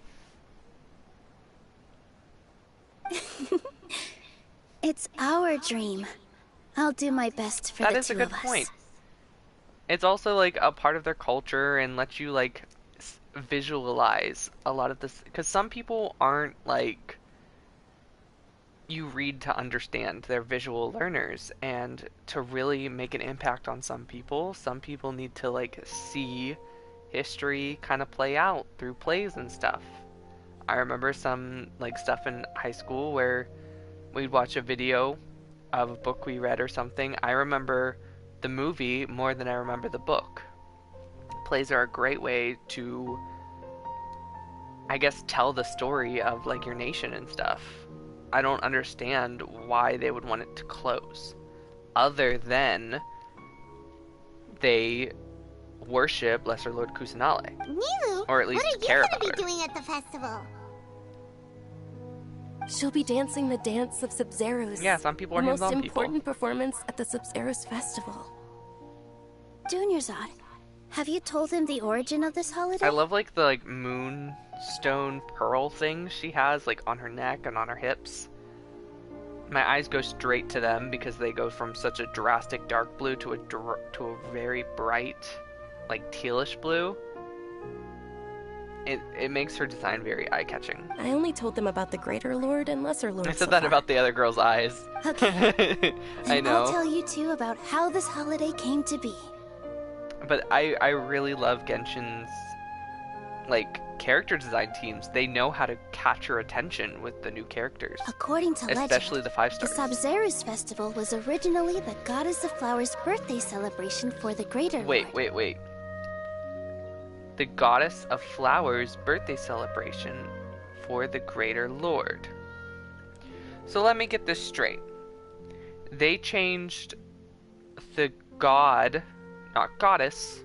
It's our dream. I'll do my best for That the is a two good of us. point. It's also like a part of their culture and lets you like visualize a lot of this, because some people aren't like you read to understand. They're visual learners, and to really make an impact on some people need to like see history kind of play out through plays and stuff. I remember some like stuff in high school where we'd watch a video of a book we read or something. I remember the movie more than I remember the book. Plays are a great way to, I guess, tell the story of like your nation and stuff. I don't understand why they would want it to close, other than they worship Lesser Lord Kusanale, Nilu, or at least what are you care gonna about be her. doing at the festival? She'll be dancing the dance of Sub-Zeros. Yeah, some people are the most hands-on people. important performance at the Sub-Zeros festival. Dunyarzad, have you told him the origin of this holiday? I love like the like moonstone pearl thing she has like on her neck and on her hips. My eyes go straight to them because they go from such a drastic dark blue to a very bright like tealish blue. It makes her design very eye-catching. I only told them about the Greater Lord and Lesser Lord. I so said that far. about the other girl's eyes. Okay. I know. I'll tell you too about how this holiday came to be. But I really love Genshin's like character design teams. They know how to catch your attention with the new characters. According to Especially legend, the 5 the stars. Sub-Zero's festival was originally the Goddess of Flowers' birthday celebration for the Greater Lord. Wait. The Goddess of Flowers birthday celebration for the Greater Lord. So let me get this straight. They changed the god, not goddess.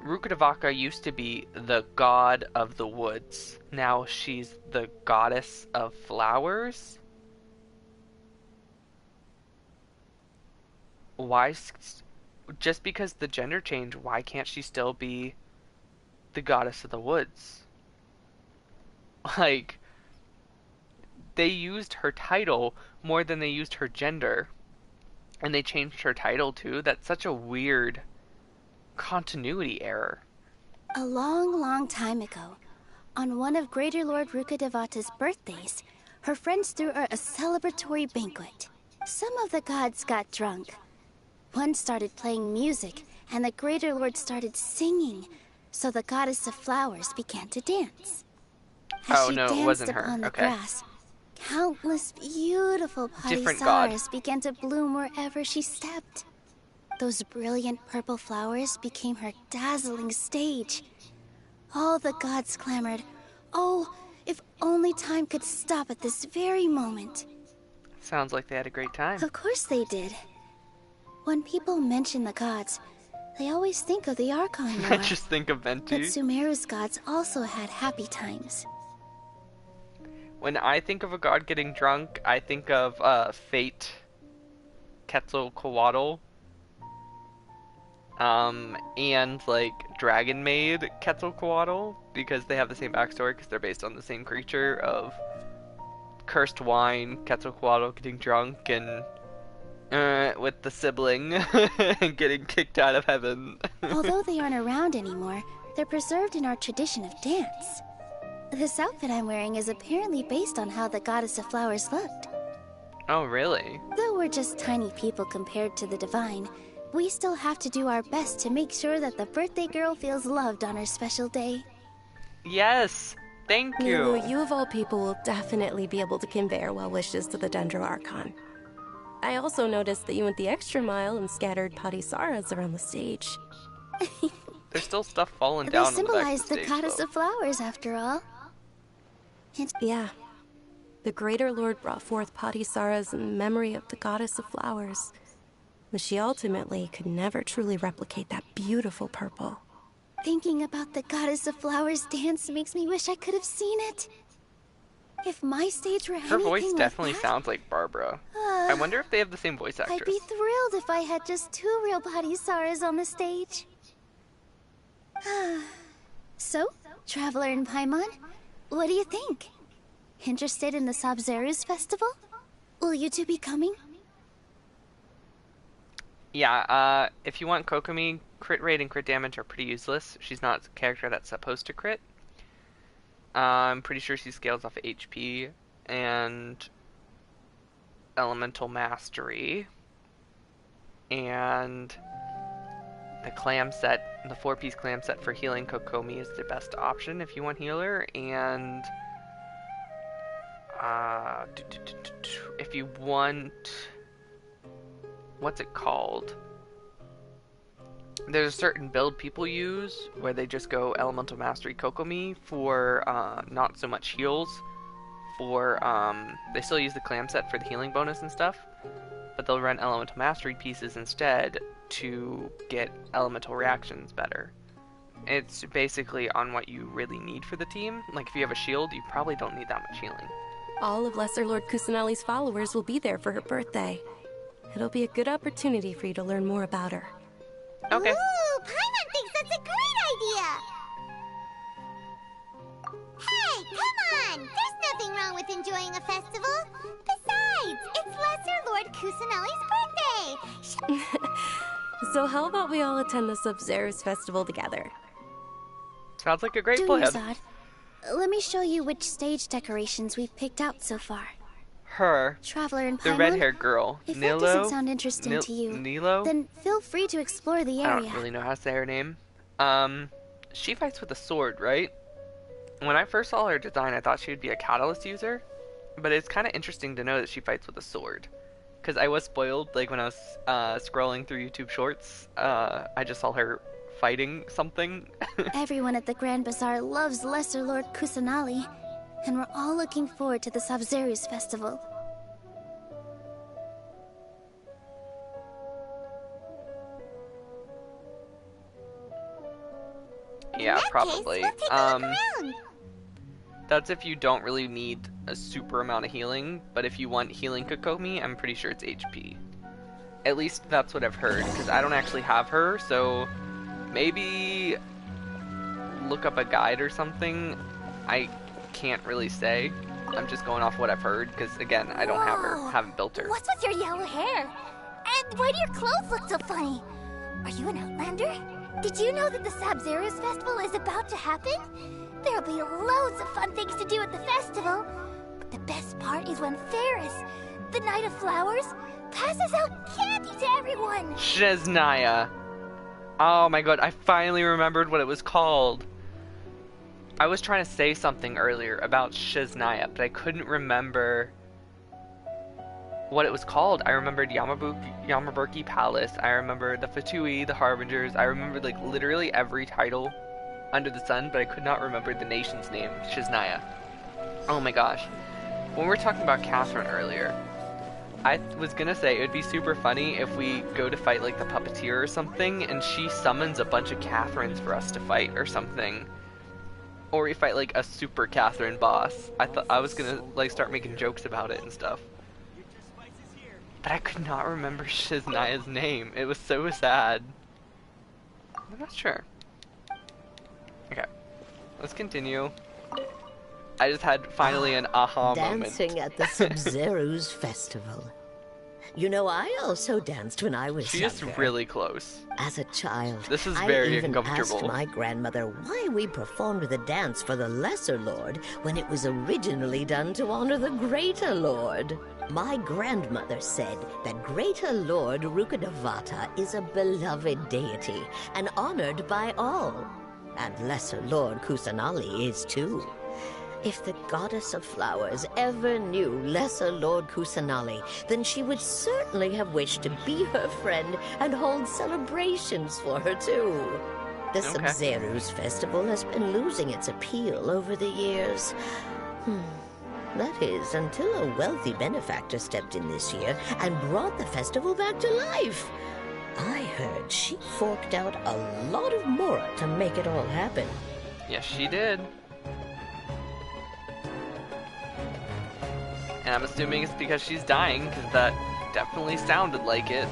Rukkhadevaka used to be the god of the woods. Now she's the goddess of flowers? Why? Just because the gender change, why can't she still be the goddess of the woods? Like, they used her title more than they used her gender. And they changed her title too. That's such a weird continuity error. A long, long time ago, on one of Greater Lord Rukkhadevata's birthdays, her friends threw her a celebratory banquet. Some of the gods got drunk. One started playing music, and the Greater Lord started singing, so the Goddess of Flowers began to dance. As Oh, she no, it danced wasn't her. upon the Okay. grass, countless beautiful Different god. Palisars began to bloom wherever she stepped. Those brilliant purple flowers became her dazzling stage. All the gods clamored, "Oh, if only time could stop at this very moment." Sounds like they had a great time. Of course they did. When people mention the gods, I always think of the Archon I War, just think of but Venti. Sumeru's gods also had happy times. When I think of a god getting drunk, I think of Fate, Quetzalcoatl, and like Dragon Maid Quetzalcoatl, because they have the same backstory because they're based on the same creature of cursed wine, Quetzalcoatl getting drunk and with the sibling and getting kicked out of heaven. Although they aren't around anymore, they're preserved in our tradition of dance. This outfit I'm wearing is apparently based on how the goddess of flowers looked. Oh, really? Though we're just tiny people compared to the divine, we still have to do our best to make sure that the birthday girl feels loved on her special day. Yes! Thank you! Milu, you of all people will definitely be able to convey our well wishes to the Dendro Archon. I also noticed that you went the extra mile and scattered Patisaras around the stage. There's still stuff falling They down on the back symbolize of the the stage, goddess though. of flowers, after all. Yeah. The Greater Lord brought forth Patisaras in memory of the goddess of flowers, but she ultimately could never truly replicate that beautiful purple. Thinking about the goddess of flowers dance makes me wish I could have seen it. If my stage were Her anything voice like definitely that, sounds like Barbara. I wonder if they have the same voice actress. I'd be thrilled if I had just 2 real Patisaras on the stage. So, Traveler and Paimon, what do you think? Interested in the Sabzeruz festival? Will you two be coming? Yeah, if you want Kokomi, crit rate and crit damage are pretty useless. She's not a character that's supposed to crit. I'm pretty sure she scales off HP and Elemental Mastery. And the clam set, the 4-piece clam set for healing Kokomi is the best option if you want healer. And if you want, what's it called? There's a certain build people use where they just go Elemental Mastery Kokomi for not so much heals. For they still use the clam set for the healing bonus and stuff, but they'll run Elemental Mastery pieces instead to get elemental reactions better. It's basically on what you really need for the team. Like if you have a shield, you probably don't need that much healing. All of Lesser Lord Kusanali's followers will be there for her birthday. It'll be a good opportunity for you to learn more about her. Okay. Ooh, Paimon thinks that's a great idea! Hey, come on! There's nothing wrong with enjoying a festival. Besides, it's Lesser Lord Kusanali's birthday! So how about we all attend the Sub-Zero's festival together? Sounds like a great Do plan. Zod. Let me show you which stage decorations we've picked out so far. Her. Traveler and The Paimon, red-haired girl. if Nilo? that doesn't sound interesting to you, Nilo? then feel free to explore the I area. don't really know how to say her name. She fights with a sword, right? When I first saw her design, I thought she would be a catalyst user, but it's kind of interesting to know that she fights with a sword. Because I was spoiled, like when I was scrolling through YouTube Shorts, I just saw her fighting something. Everyone at the Grand Bazaar loves Lesser Lord Kusanali, and we're all looking forward to the Sabzeruz festival. Yeah, In that probably. Case, we'll take a look around. That's if you don't really need a super amount of healing, but if you want healing Kokomi, I'm pretty sure it's HP. At least that's what I've heard, because I don't actually have her, so maybe look up a guide or something. I can't really say. I'm just going off what I've heard, because again, I don't have her, Whoa. haven't built her. What's with your yellow hair? And why do your clothes look so funny? Are you an Outlander? Did you know that the Sabzeruz festival is about to happen? There'll be loads of fun things to do at the festival. But the best part is when Ferris, the Knight of Flowers, passes out candy to everyone. Shesnaya. Oh my god, I finally remembered what it was called. I was trying to say something earlier about Shesnaya, but I couldn't remember what it was called. I remembered Yamaburki Palace. I remember the Fatui, the Harbingers. I remembered like literally every title under the sun, but I could not remember the nation's name, Shesnaya. Oh my gosh. When we were talking about Catherine earlier, I was gonna say it would be super funny if we go to fight like the puppeteer or something, and she summons a bunch of Catherines for us to fight or something, or we fight like a super Catherine boss. I was gonna like start making jokes about it and stuff, but I could not remember Shiznaya's name. It was so sad. I'm not sure. Okay, let's continue. I just had finally an aha moment. Dancing at the Sub-Zero's festival. You know, I also danced when I was She younger. is really close. As a child, This is very I even uncomfortable. asked my grandmother why we performed the dance for the Lesser Lord when it was originally done to honor the Greater Lord. My grandmother said that Greater Lord Rukkhadevata is a beloved deity and honored by all. And Lesser Lord Kusanali is too. If the goddess of flowers ever knew Lesser Lord Kusanali, then she would certainly have wished to be her friend and hold celebrations for her too. The Sub-Zero's festival has been losing its appeal over the years. That is, until a wealthy benefactor stepped in this year and brought the festival back to life. I heard she forked out a lot of mora to make it all happen. Yes, she did. And I'm assuming it's because she's dying, because that definitely sounded like it.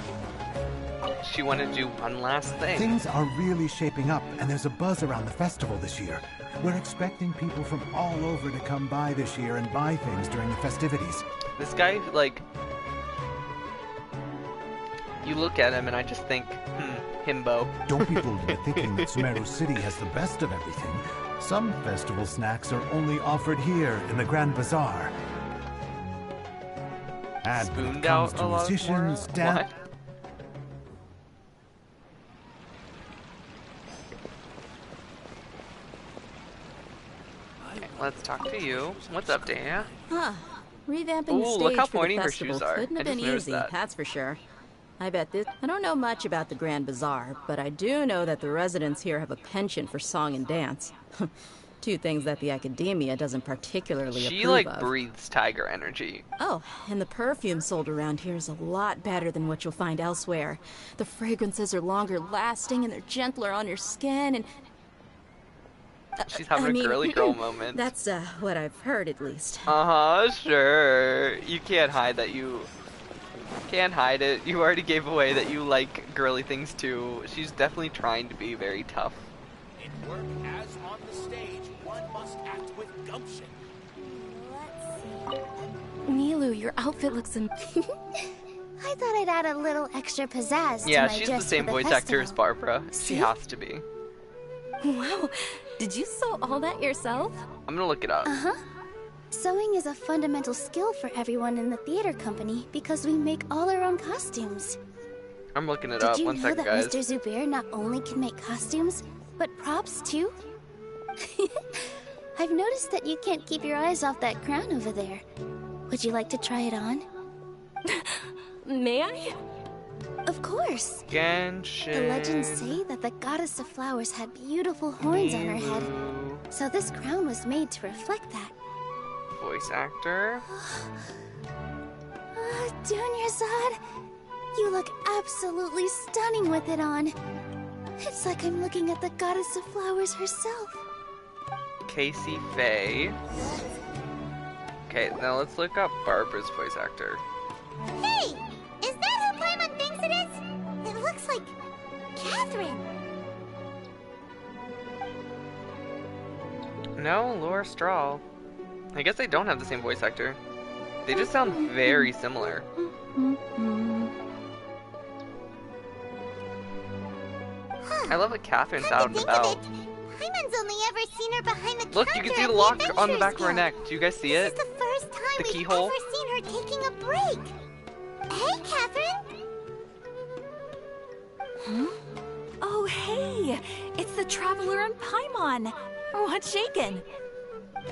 She wanted to do one last thing. Things are really shaping up, and there's a buzz around the festival this year. We're expecting people from all over to come by this year and buy things during the festivities. This guy, like, you look at him and I just think, himbo. Don't be fooled into thinking that Sumeru City has the best of everything. Some festival snacks are only offered here in the Grand Bazaar. And when it Spooned comes out to a lot musicians, more? What? Okay, let's talk to you. What's up, Dana? Huh. Revamping Ooh, the stage look how for the pointy her festival shoes are. couldn't I have just been noticed easy, that. that's for sure. I bet this... I don't know much about the Grand Bazaar, but I do know that the residents here have a penchant for song and dance. Two things that the academia doesn't particularly She, approve like, of. breathes tiger energy. Oh, and the perfume sold around here is a lot better than what you'll find elsewhere. The fragrances are longer lasting and they're gentler on your skin and... She's having a girly girl moment. That's what I've heard, at least. Uh-huh, sure. You can't hide that you... Can't hide it. You already gave away that you like girly things too. She's definitely trying to be very tough. In work as on the stage, one must act with gumption. Nilu, your outfit looks I thought I'd add a little extra pizzazz Yeah, to my she's dress the same for the voice actor as festival. Barbara. She See? has to be. Wow, did you sew all that yourself? I'm gonna look it up. Sewing is a fundamental skill for everyone in the theater company because we make all our own costumes. I'm looking it Did up. you One know second, that guys. Mr. Zubair not only can make costumes, but props too? I've noticed that you can't keep your eyes off that crown over there. Would you like to try it on? May I? Of course. Genshin. The legends say that the goddess of flowers had beautiful horns on her head. So this crown was made to reflect that. Voice actor. Dunyarzad, you look absolutely stunning with it on. It's like I'm looking at the goddess of flowers herself. Casey Faye. Okay, now let's look up Barbara's voice actor. Hey! Is that who Paimon thinks it is? It looks like Catherine. No, Laura Strahl. I guess they don't have the same voice actor. They just sound very similar. I love what Catherine's out and about. Paimon's only ever seen her behind the Look, counter you can see at the lock on the Adventurers back of her Guild. neck. Do you guys see This it? is the first time The we've keyhole? ever seen her taking a break. Hey, Catherine. Oh, hey! It's the Traveler and Paimon! What's shaken?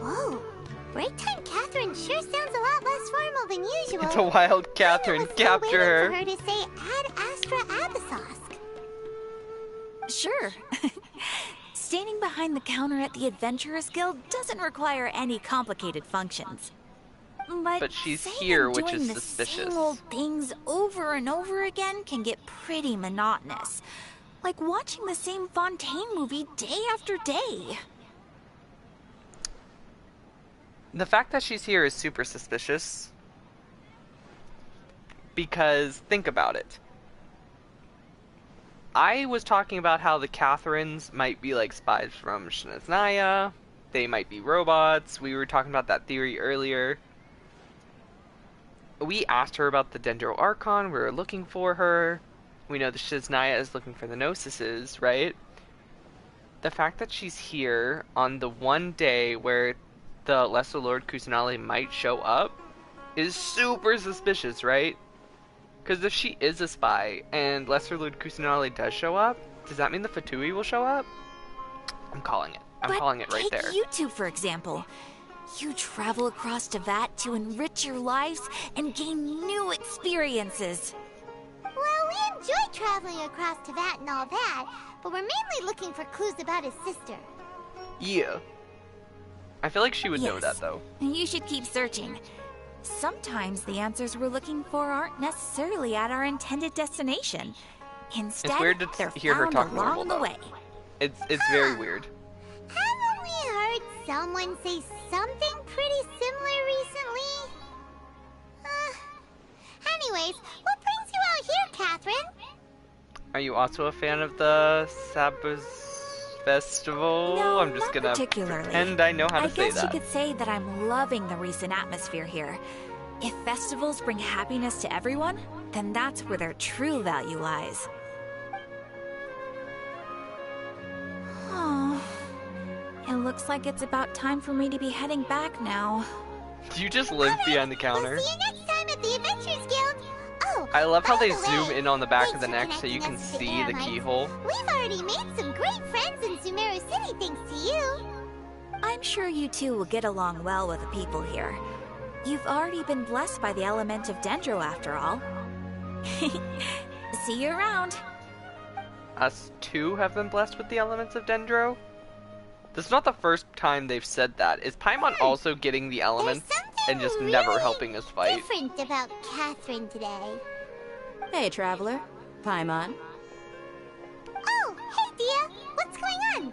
Whoa. Break time Catherine sure sounds a lot less formal than usual. It's a wild Catherine. I was still Capture her. waiting for her to say Ad Astra Abyssosque. Sure. Standing behind the counter at the Adventurers Guild doesn't require any complicated functions. But she's saying here, and which doing is the suspicious. same old things over and over again can get pretty monotonous. Like watching the same Fontaine movie day after day. The fact that she's here is super suspicious. Because, think about it. I was talking about how the Catherines might be like spies from Snezhnaya. They might be robots. We were talking about that theory earlier. We asked her about the Dendro Archon. We were looking for her. We know the Snezhnaya is looking for the Gnosises, right? The fact that she's here on the one day where the Lesser Lord Kusanali might show up is super suspicious, right? Because if she is a spy and Lesser Lord Kusanali does show up, does that mean the Fatui will show up? I'm calling it. I'm calling it right there. Take you two, for example. You travel across Tevat to enrich your lives and gain new experiences. Well, we enjoy traveling across Tevat and all that, but we're mainly looking for clues about his sister. Yeah. I feel like she would know Yes. that, though. You should keep searching. Sometimes the answers we're looking for aren't necessarily at our intended destination. Instead, It's weird to they're hear her found talk along normal, the though. way. It's very weird. Haven't we heard someone say something pretty similar recently? Anyways, what brings you out here, Catherine? Are you also a fan of the Sabbath Festival? No, I'm just not gonna particularly. pretend I know how to say I guess that. you could say that I'm loving the recent atmosphere here. If festivals bring happiness to everyone, then that's where their true value lies. Oh, it looks like it's about time for me to be heading back now. Do you just live behind the counter? See you next time at the Adventures Guild. Oh, I love how by they the zoom way, in on the back of thanks the for neck so you can connecting us to see the Eremites. keyhole. We've already made some great friends in Sumeru City thanks to you. I'm sure you two will get along well with the people here. You've already been blessed by the element of Dendro after all. See you around. Us two have been blessed with the elements of Dendro? This is not the first time they've said that. Is Paimon also getting the elements and just never helping us fight? Different about Catherine today. Hey, traveler. Paimon. Oh, hey, Dia. What's going on?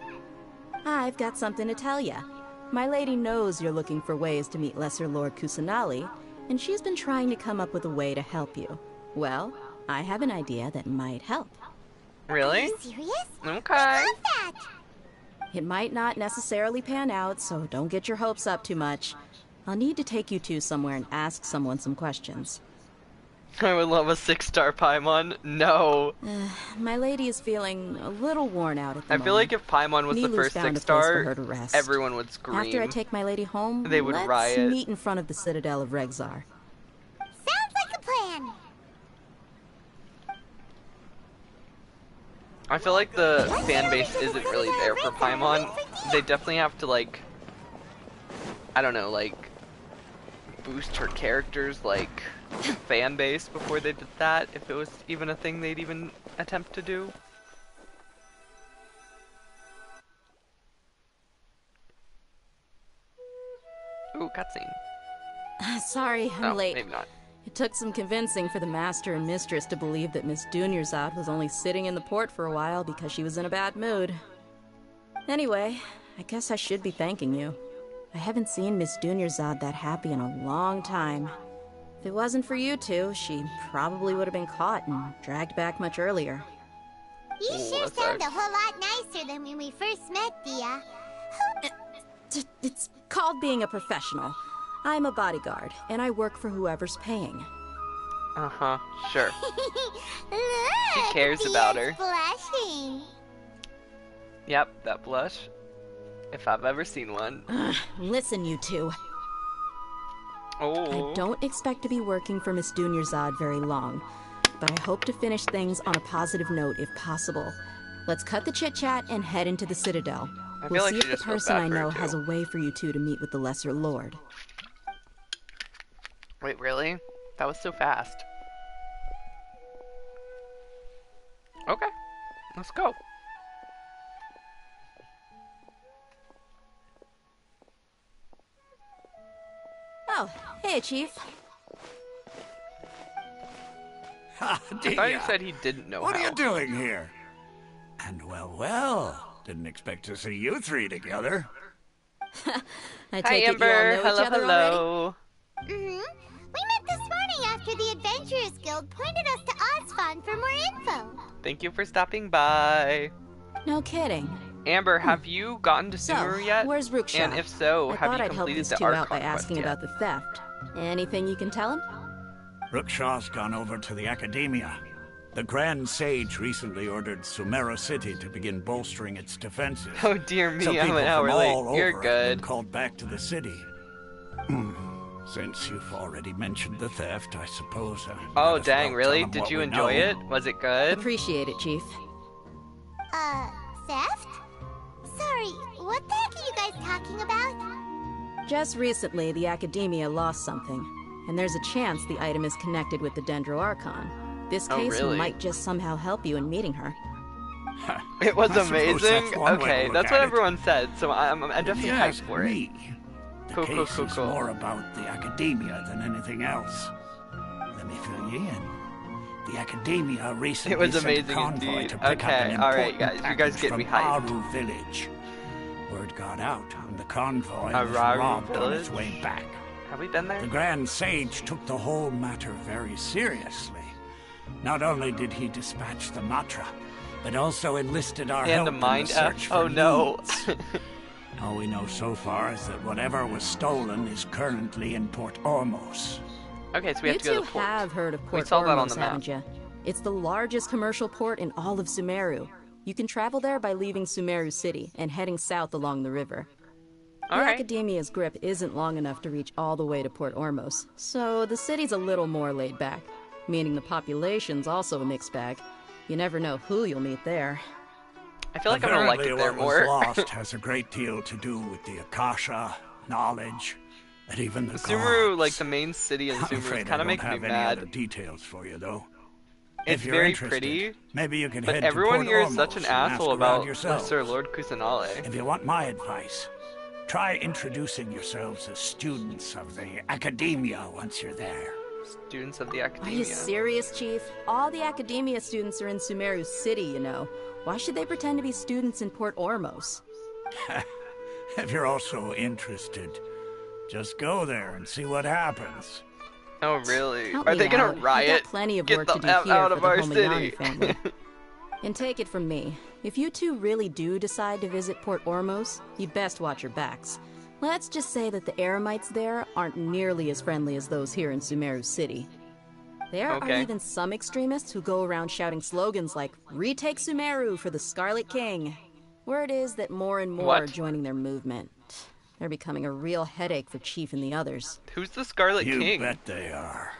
I've got something to tell ya. My lady knows you're looking for ways to meet Lesser Lord Kusanali, and she's been trying to come up with a way to help you. Well, I have an idea that might help. Really? Are you serious? Okay. I love that. It might not necessarily pan out, so don't get your hopes up too much. I'll need to take you two somewhere and ask someone some questions. I would love a 6-star Paimon. No. My lady is feeling a little worn out at the I moment. feel like if Paimon was the Nilu's first found a place 6-star, for her to rest. everyone would scream. After I take my lady home, They would let's riot. meet in front of the Citadel of Regzar. Sounds like a plan. I feel like the fan base isn't really there for Paimon. They definitely have to, like, I don't know, like, boost her character's, like, fan base before they did that, if it was even a thing they'd even attempt to do. Ooh, cutscene. Sorry, I'm Oh, late. maybe not. It took some convincing for the master and mistress to believe that Miss Dunyarzad was only sitting in the port for a while because she was in a bad mood. Anyway, I guess I should be thanking you. I haven't seen Miss Dunyarzad that happy in a long time. If it wasn't for you two, she probably would have been caught and dragged back much earlier. You Oh, sure that sound a sucks. whole lot nicer than when we first met, Dia. It's called being a professional. I'm a bodyguard, and I work for whoever's paying. Uh-huh, sure. Look, cares about Dia's her. blushing. Yep, that blush. If I've ever seen one. Listen, you two. Oh. I don't expect to be working for Miss Dunyarzad very long, but I hope to finish things on a positive note if possible. Let's cut the chit-chat and head into the Citadel. I feel We'll like see she if the just feels person bad I for her, know too. has a way for you two to meet with the Lesser Lord. Wait, really? That was so fast. Okay, let's go. Oh, Hey, Chief. I thought you said he didn't know What how. are you doing here? And well, didn't expect to see you three together. I Hi, take it you all Amber. know Hello, each other hello. Mm-hmm. We met this morning after the Adventurers Guild pointed us to Ozfon for more info. Thank you for stopping by. No kidding. Amber, have you gotten to So, Sumeru yet? where's Rookshaw? And if so, I have thought you I'd help completed these the two Archon out by quest asking yet? about the theft. Anything you can tell him? Rookshaw's gone over to the Academia. The Grand Sage recently ordered Sumeru City to begin bolstering its defenses. Oh dear me, So I'm people an hour from late. all You're over have been good. called back to the city. Since you've already mentioned the theft, I suppose. Oh might as dang, well really? tell 'em Did what you we enjoy know. it? Was it good? Appreciate it, Chief. Theft? Sorry, what the heck are you guys talking about? Just recently, the Academia lost something, and there's a chance the item is connected with the Dendro Archon. This Oh, case really? might just somehow help you in meeting her. It was I suppose amazing. that's one way to Okay, look that's at what it. everyone said, so I'm definitely If you hyped ask for it. me, the Cool, case cool, is cool. more about the Academia than anything else. Let me fill you in. The Academia recently It was sent a amazing convoy indeed. to pick up Okay, an alright, important guys, you guys package get me from hyped. Aru Village. Word got out, and the convoy was Araru robbed on its Village? way back. Have we been there? The Grand Sage took the whole matter very seriously. Not only did he dispatch the Matra, but also enlisted our And help the in Mind the search F? for Oh no. leads. All we know so far is that whatever was stolen is currently in Port Ormos. Okay, so we have You to go to two the port. have heard of Port We saw that on Ormos, the map. haven't you? It's the largest commercial port in all of Sumeru. You can travel there by leaving Sumeru City and heading south along the river. The Alright. Academia's grip isn't long enough to reach all the way to Port Ormos, so the city's a little more laid back, meaning the population's also a mixed bag. You never know who you'll meet there. I feel like I'm gonna like it Apparently there what was more. lost has a great deal to do with the Akasha, knowledge, and even the Sumeru, gods. like the main city in I'm Sumeru, afraid I kind of don't makes me have any mad. other details for you, though. It's If you're very interested, pretty, maybe you can but head everyone to Port here is such an Ormos and ask asshole around about yourselves. Lesser Lord Kusanale. If you want my advice, try introducing yourselves as students of the Academia once you're there. Students of the Are Academia. you serious, Chief? All the Academia students are in Sumeru City, you know. Why should they pretend to be students in Port Ormos? If you're also interested, just go there and see what happens. Oh really? Help Are me they gonna out. We've riot? got plenty of Get work the to do F here out for of the our Homayani city. family. And take it from me, if you two really do decide to visit Port Ormos, you'd best watch your backs. Let's just say that the Eremites there aren't nearly as friendly as those here in Sumeru City. There Okay. are even some extremists who go around shouting slogans like, "Retake Sumeru for the Scarlet King." Word is that more and more What? are joining their movement. They're becoming a real headache for Chief and the others. Who's the Scarlet You King? bet they are.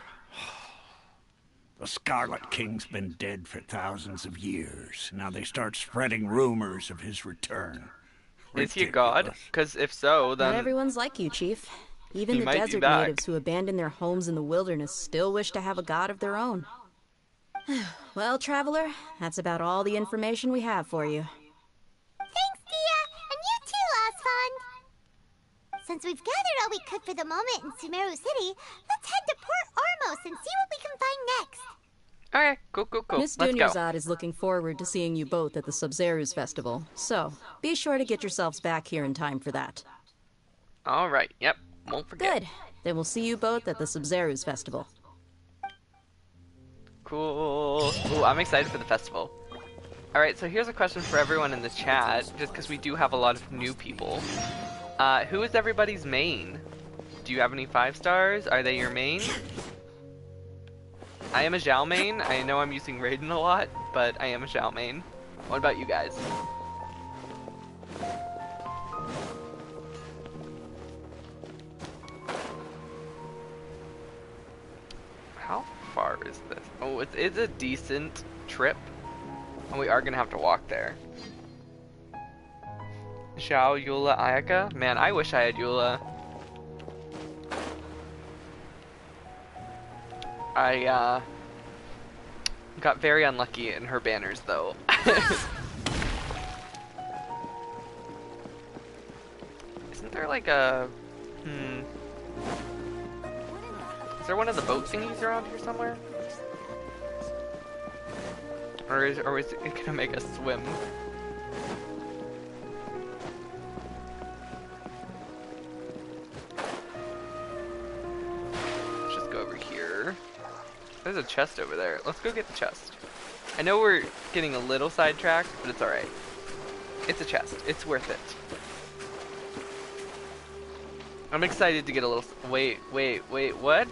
The Scarlet King's been dead for thousands of years. Now they start spreading rumors of his return. Is he a god? Because if so, Not then everyone's like you, Chief. Even He the might be desert back. natives who abandoned their homes in the wilderness still wish to have a god of their own. Well, Traveler, that's about all the information we have for you. Thanks, Dia! And you too, Osfond! Since we've gathered all we could for the moment in Sumeru City, let's head to Port Ormos and see what we can find next. okay, cool. Miss Let's go. Dunyarzad is looking forward to seeing you both at the Sub-Zerus Festival, so be sure to get yourselves back here in time for that. All right. Yep. Won't forget. Good. Then we'll see you both at the Sub-Zerus Festival. Cool. Ooh, I'm excited for the festival. Alright, so here's a question for everyone in the chat, just because we do have a lot of new people. Who is everybody's main? Do you have any 5 stars? Are they your main? I am a Zhao main. I know I'm using Raiden a lot, but I am a Zhao main. What about you guys? How far is this? Oh, it's a decent trip. And we are gonna have to walk there. Xiao, Eula, Ayaka? Man, I wish I had Eula. I, got very unlucky in her banners, though. Isn't there like a... Is there one of the boat thingies around here somewhere? Or is it gonna make us swim? Let's just go over here. There's a chest over there. Let's go get the chest. I know we're getting a little sidetracked, but it's alright. It's a chest. It's worth it. I'm excited to get a little... Wait, what?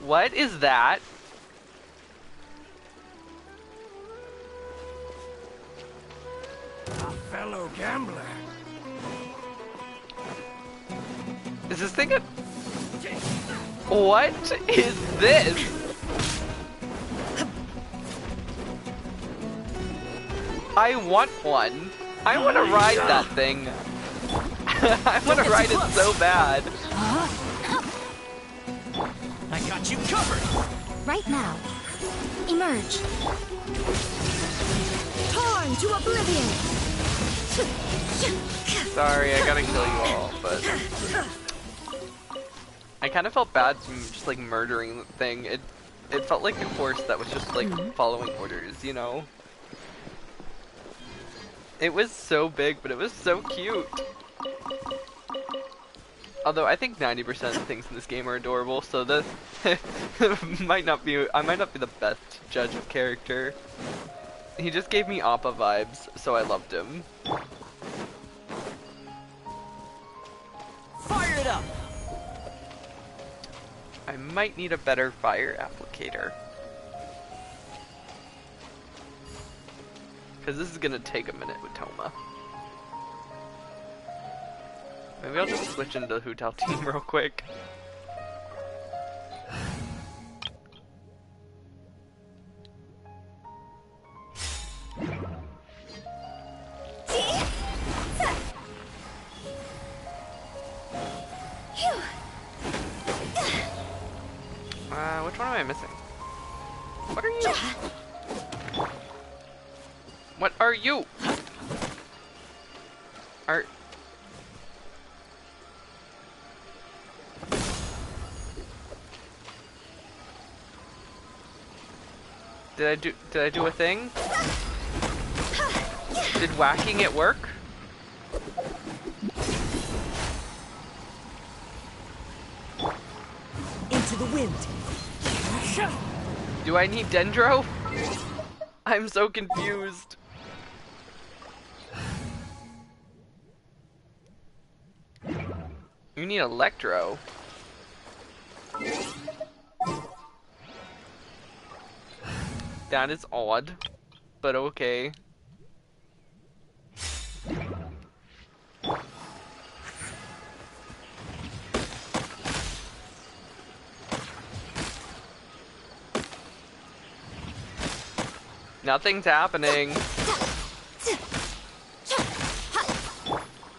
What is that? A fellow gambler. Is this thing a... What is this? I want one. I want to ride that thing. I want to ride it so bad. I got you covered. Right now. Emerge. Torn to oblivion. Sorry, I gotta kill you all, but I kind of felt bad just like murdering the thing. It felt like a horse that was just like following orders, you know? It was so big, but it was so cute. Although I think 90% of the things in this game are adorable, so the I might not be the best judge of character. He just gave me Appa vibes, so I loved him. Fire it up. I might need a better fire applicator. Because this is gonna take a minute with Toma. Maybe I'll just switch into the Hu Tao team real quick. Which one am I missing? What are you? What are you? Did I do a thing? Did whacking it work? Into the wind. Do I need Dendro? I'm so confused. You need Electro. That is odd, but okay. Nothing's happening.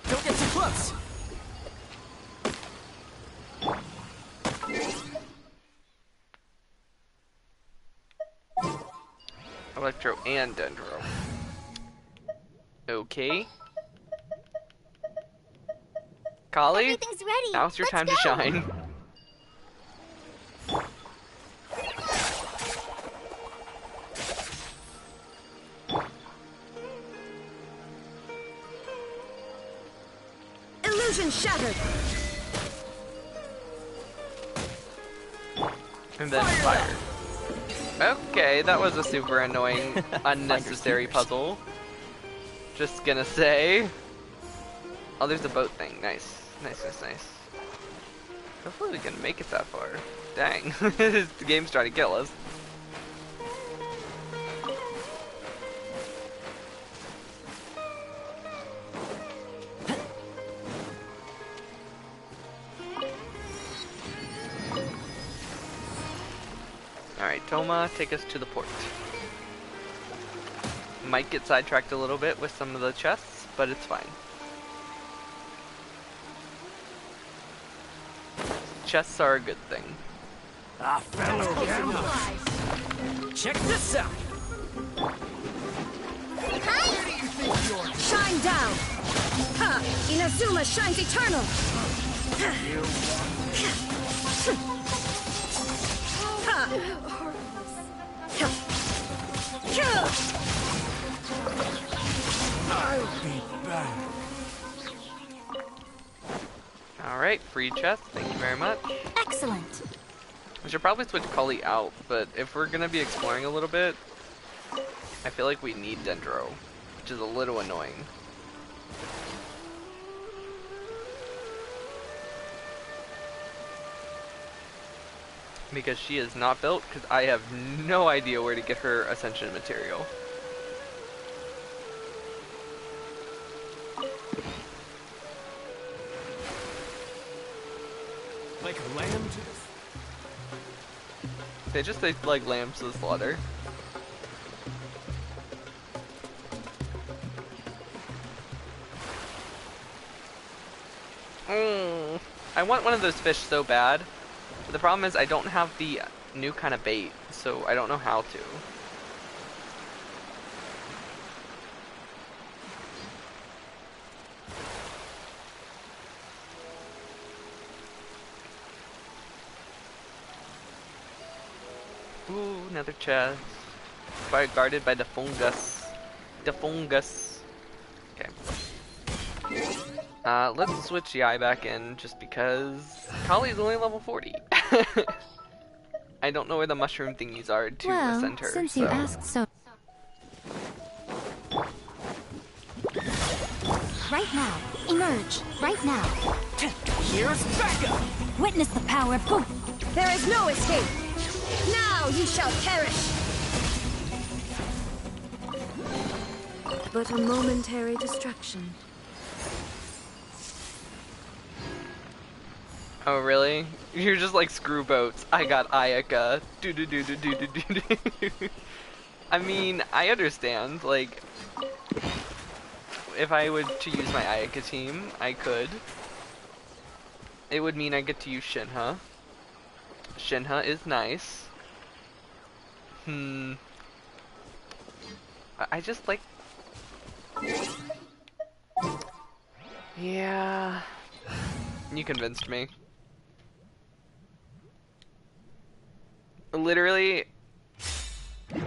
Don't get too close. Electro and Dendro. Okay. Kali, Everything's ready. now's your time to shine. Illusion shattered. And then fire. Okay, that was a super annoying, unnecessary puzzle. Just gonna say. Oh, there's a boat thing. Nice. Nice. Hopefully we can make it that far. Dang. The game's trying to kill us. Alright, Toma, take us to the port. Might get sidetracked a little bit with some of the chests, but it's fine. Chests are a good thing. A fellow gambler. Check this out. Shine down. Ha! Inazuma shines eternal. I'll be back. Alright, free chest, thank you very much. Excellent. I should probably switch Kali out, but if we're gonna be exploring a little bit, I feel like we need Dendro, which is a little annoying. Because she is not built, because I have no idea where to get her ascension material. Like a lamb to They just taste like lambs to the slaughter. I want one of those fish so bad. But the problem is I don't have the new kind of bait, so I don't know how to. Ooh, another chest. Guarded by the fungus. The fungus. Okay. Let's switch the eye back in just because Kali's only level 40. I don't know where the mushroom thingies are to ascend her. Since you asked so. Right now. Emerge. Right now. Here's backup! Witness the power of Poof. There is no escape. Now you shall perish. But a momentary distraction. Oh really? You're just like screw boats. I got Ayaka. Do do do do do do do do. I mean, I understand. Like, if I were to use my Ayaka team, I could. It would mean I get to use Shinha. Shinha is nice. I just like. Yeah. You convinced me. Literally,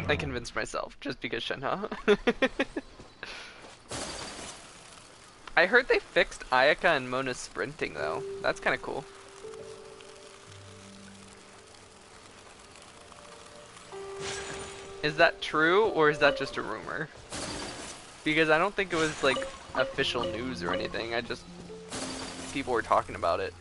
I convinced myself just because Shinha. I heard they fixed Ayaka and Mona's sprinting though. That's kind of cool. Is that true or is that just a rumor? Because I don't think it was like official news or anything. I just people were talking about it.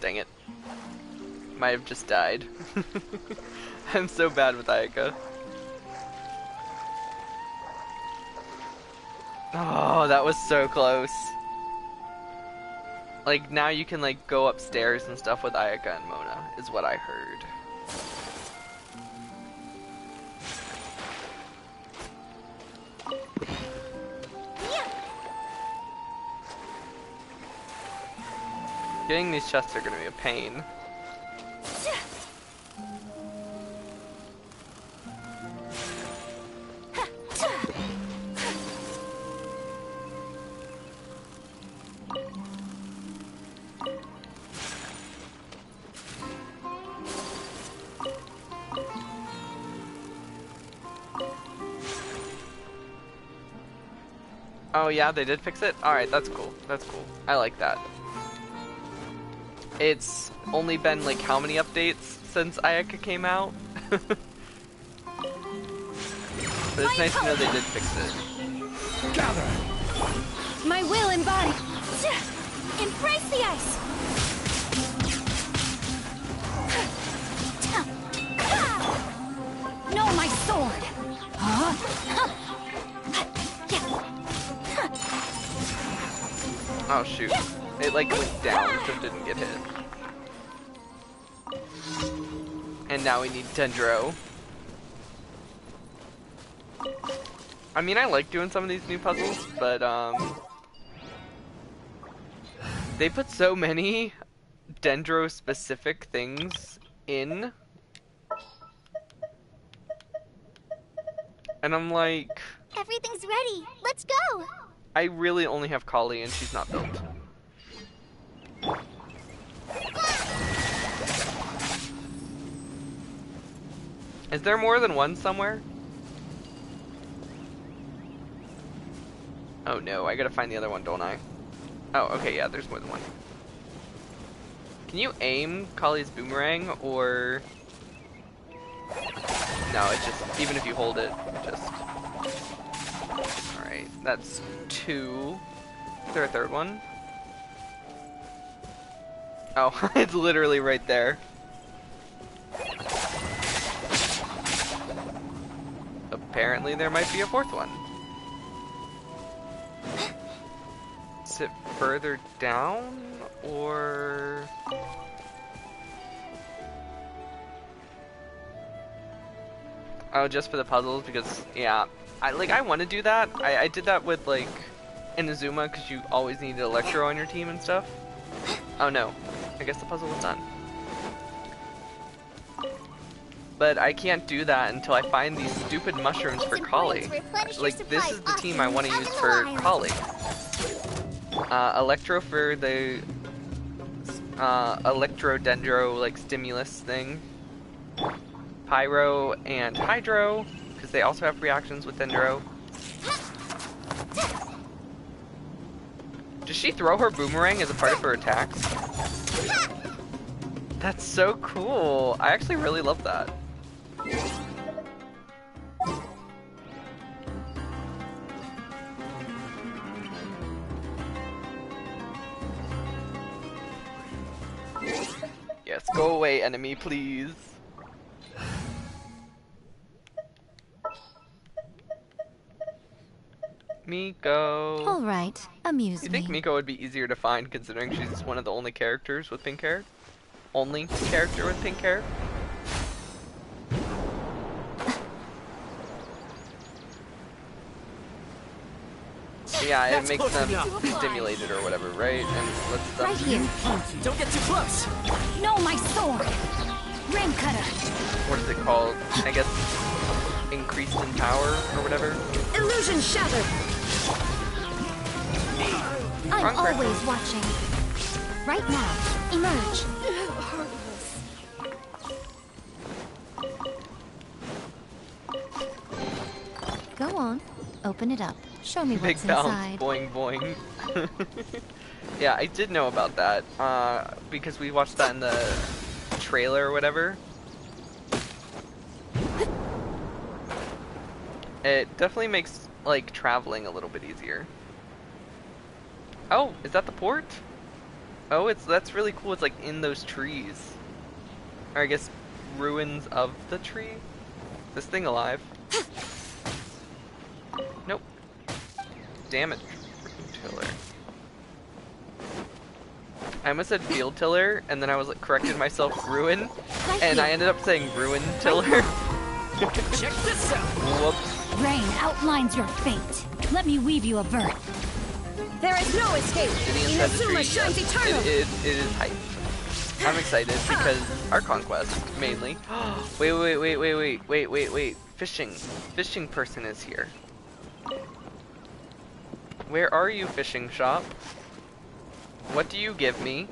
Dang it. Might have just died. I'm so bad with Ayaka. Oh, that was so close. Like, now you can, like, go upstairs and stuff with Ayaka and Mona, is what I heard. Getting these chests are gonna be a pain. Oh yeah, they did fix it? Alright, that's cool. That's cool. I like that. It's only been like how many updates since Ayaka came out? But it's nice to know they did fix it. gather. My will embodied. Embrace the ice. Know my sword. Oh shoot. It like went down, so it didn't get hit. And now we need Dendro. I mean, I like doing some of these new puzzles, but they put so many Dendro specific things in And I'm like... Everything's ready. Let's go! I really only have Kali and she's not built. Is there more than one somewhere? Oh no, I gotta find the other one, don't I? Oh, okay, yeah, there's more than one. Can you aim Kali's boomerang, or... No, it's just, even if you hold it, just... Alright, that's 2. Is there a third one? Oh, it's literally right there. Apparently there might be a fourth one. Is it further down, or... Oh, just for the puzzles, because, yeah, I want to do that. I did that with, like, Inazuma, because you always needed Electro on your team and stuff. Oh no, I guess the puzzle was done. But I can't do that until I find these stupid mushrooms for Kali. Like, this is the team I want to use for Kali. Electro for the Electro-Dendro, like, stimulus thing. Pyro and Hydro, because they also have reactions with Dendro. Does she throw her boomerang as a part of her attacks? That's so cool. I actually really love that. Yes, go away, enemy, please. Miko. All right, amuse me. You think Miko would be easier to find considering she's one of the only characters with pink hair? Only character with pink hair? Yeah, it makes them stimulated or whatever, right? And lets them... Right here. Don't get too close. No, my sword. Ring cutter. What is it called? I guess increased in power or whatever. Illusion shattered. I'm always watching. Right now, emerge. Go on, open it up. Show me Big what's bounce, inside. boing boing. Yeah, I did know about that because we watched that in the trailer or whatever. It definitely makes like traveling a little bit easier. Oh, is that the port? Oh, that's really cool. It's like in those trees, or I guess ruins of the tree. Is this thing alive? Nope. Damn it, tiller. I almost said field tiller, and then I was like corrected myself, ruin, and I ended up saying ruin tiller. Check this out. Whoops. Rain outlines your fate. Let me weave you a vert. There is no escape. Sitting inside the tree, Inazuma shines yes. eternal. It is hype. I'm excited because our conquest mainly. Wait. Fishing person is here. Where are you, fishing shop? What do you give me?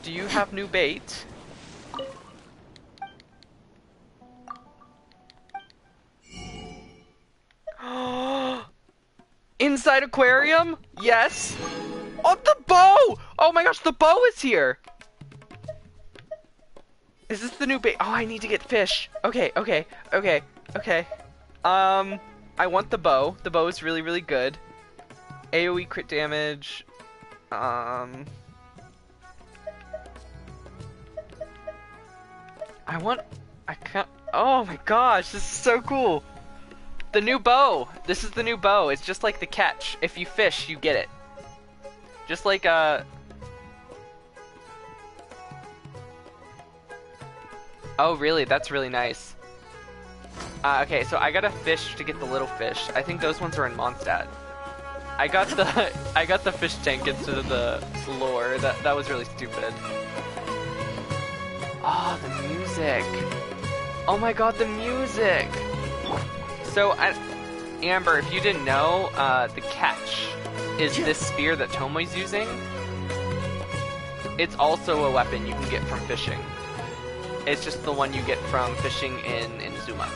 Do you have new bait? Inside aquarium? Yes. Oh, the bow! Oh my gosh, the bow is here! Is this the new bait? Oh, I need to get fish. Okay. I want the bow. The bow is really, really good. AoE crit damage. I can't. Oh my gosh, this is so cool. The new bow. This is the new bow. It's just like the catch. If you fish, you get it. Just like Oh really? That's really nice. Okay, so I got a fish to get the little fish. I think those ones are in Mondstadt. I got the fish tank instead of the lure. That was really stupid. Oh, the music. Oh my god, the music. So, Amber, if you didn't know, the catch is this spear that Tomoe's using. It's also a weapon you can get from fishing. It's just the one you get from fishing in Inazuma.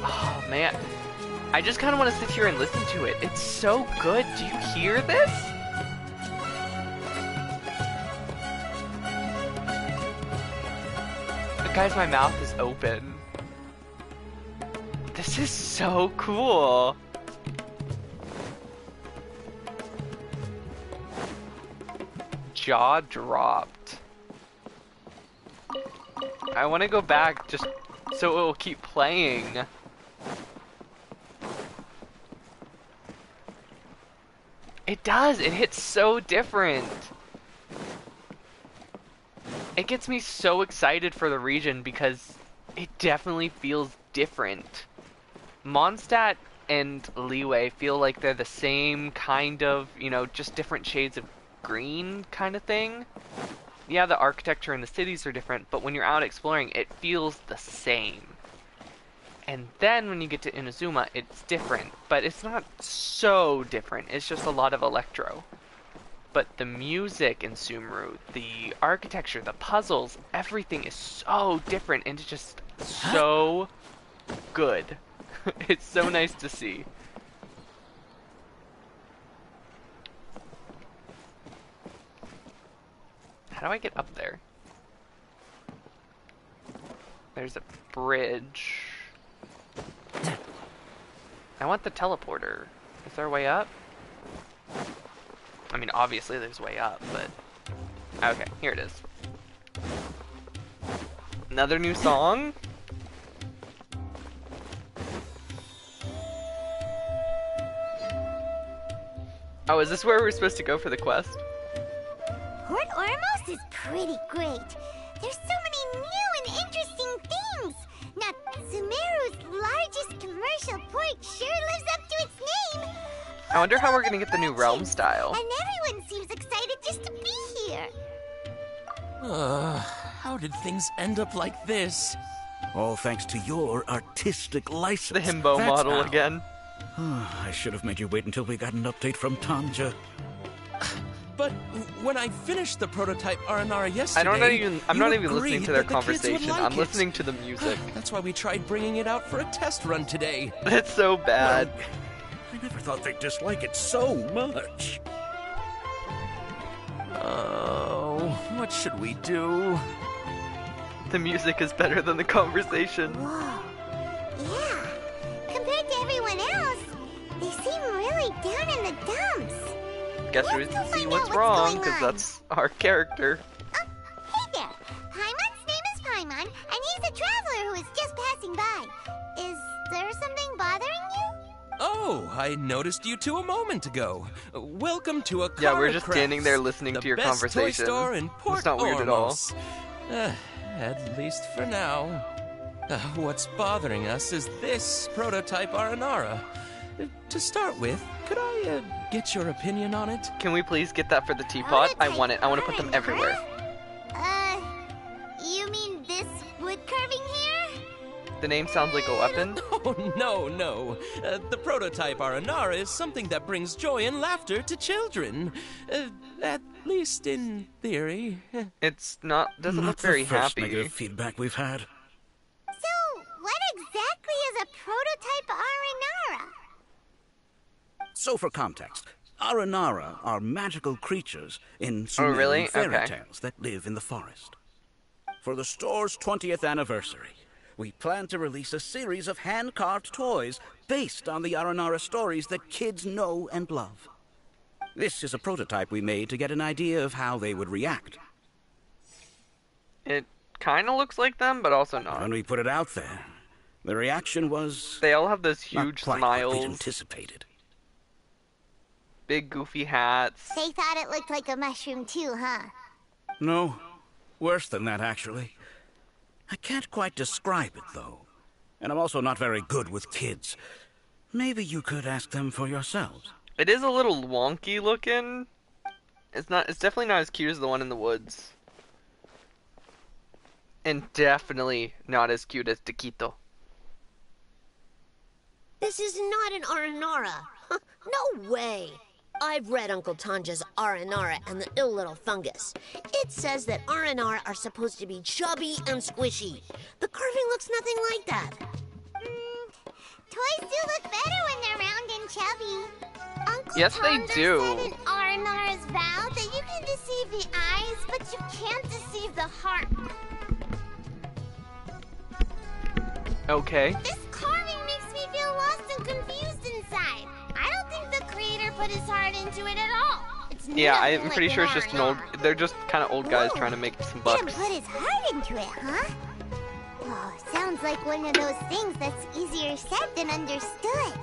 Oh man, I just kind of want to sit here and listen to it. It's so good. Do you hear this? Guys, my mouth is open. This is so cool. Jaw dropped. I want to go back just so it will keep playing. It does. It hits so different. It gets me so excited for the region because it definitely feels different. Mondstadt and Liyue feel like they're the same kind of, you know, just different shades of green kind of thing. Yeah, the architecture and the cities are different, but when you're out exploring, it feels the same. And then when you get to Inazuma, it's different, but it's not so different. It's just a lot of electro. But the music in Sumeru, the architecture, the puzzles, everything is so different and it's just so good. It's so nice to see. How do I get up there? There's a bridge. I want the teleporter. Is there a way up? I mean, obviously there's a way up, but... Okay, here it is. Another new song? Oh, is this where we're supposed to go for the quest? Port Ormos is pretty great. There's so many new and interesting things. Now, Sumeru's largest commercial port sure lives up to its name. I wonder how we're gonna get the new realm style. And everyone seems excited just to be here. How did things end up like this? All thanks to your artistic license. The himbo That's model how. again. I should have made you wait until we got an update from Tanja. But when I finished the prototype Aranara yesterday, I'm not even agreed listening to their that the kids would conversation. like I'm it. listening to the music. That's why we tried bringing it out for a test run today. It's so bad. I never thought they'd dislike it so much. Oh, what should we do? The music is better than the conversation. Whoa. Yeah. Compared to everyone else, they seem really down in the dumps. Guess we can see what's wrong, because that's our character. Hey there. Paimon's name is Paimon, and he's a traveler who is just passing by. Is there something bothering you? Oh, I noticed you two a moment ago. Welcome to a Yeah, we're just standing there listening to your conversation. Toy store in Port It's not weird at all. Ormos. At least for now. What's bothering us is this prototype Aranara. To start with, could I get your opinion on it? Can we please get that for the teapot? I want it. I want to put them everywhere. You mean this wood carving here? The name sounds like a weapon. Oh, no. The prototype Aranara is something that brings joy and laughter to children. At least in theory. It's not, doesn't look Not very the first happy. negative feedback we've had. So, what exactly is a prototype Aranara? So for context, Aranara are magical creatures in Sumeru really? fairy Okay. tales that live in the forest. For the store's 20th anniversary, we plan to release a series of hand-carved toys based on the Aranara stories that kids know and love. This is a prototype we made to get an idea of how they would react. It kind of looks like them, but also not. When we put it out there, the reaction was... They all have those not huge quite what we'd smiles, anticipated. big goofy hats. They thought it looked like a mushroom too, huh? No, worse than that, actually. I can't quite describe it, though. And I'm also not very good with kids. Maybe you could ask them for yourselves. It is a little wonky looking. It's definitely not as cute as the one in the woods. And definitely not as cute as Taquito. This is not an Aranara. No way. I've read Uncle Tanja's Aranara and the Ill Little Fungus. It says that Aranara are supposed to be chubby and squishy. The carving looks nothing like that. Toys do look better when they're round and chubby. Uncle Yes, they Tonder do. said in Aranara's vow that you can deceive the eyes, but you can't deceive the heart. Okay. This carving makes me feel lost and confused inside. I don't think the creator put his heart into it at all. It's Yeah, nothing I'm like pretty an sure it's just an old. Aranara. They're just kind of old guys Whoa. trying to make some Didn't bucks. put his heart into it, huh? Oh, sounds like one of those things that's easier said than understood.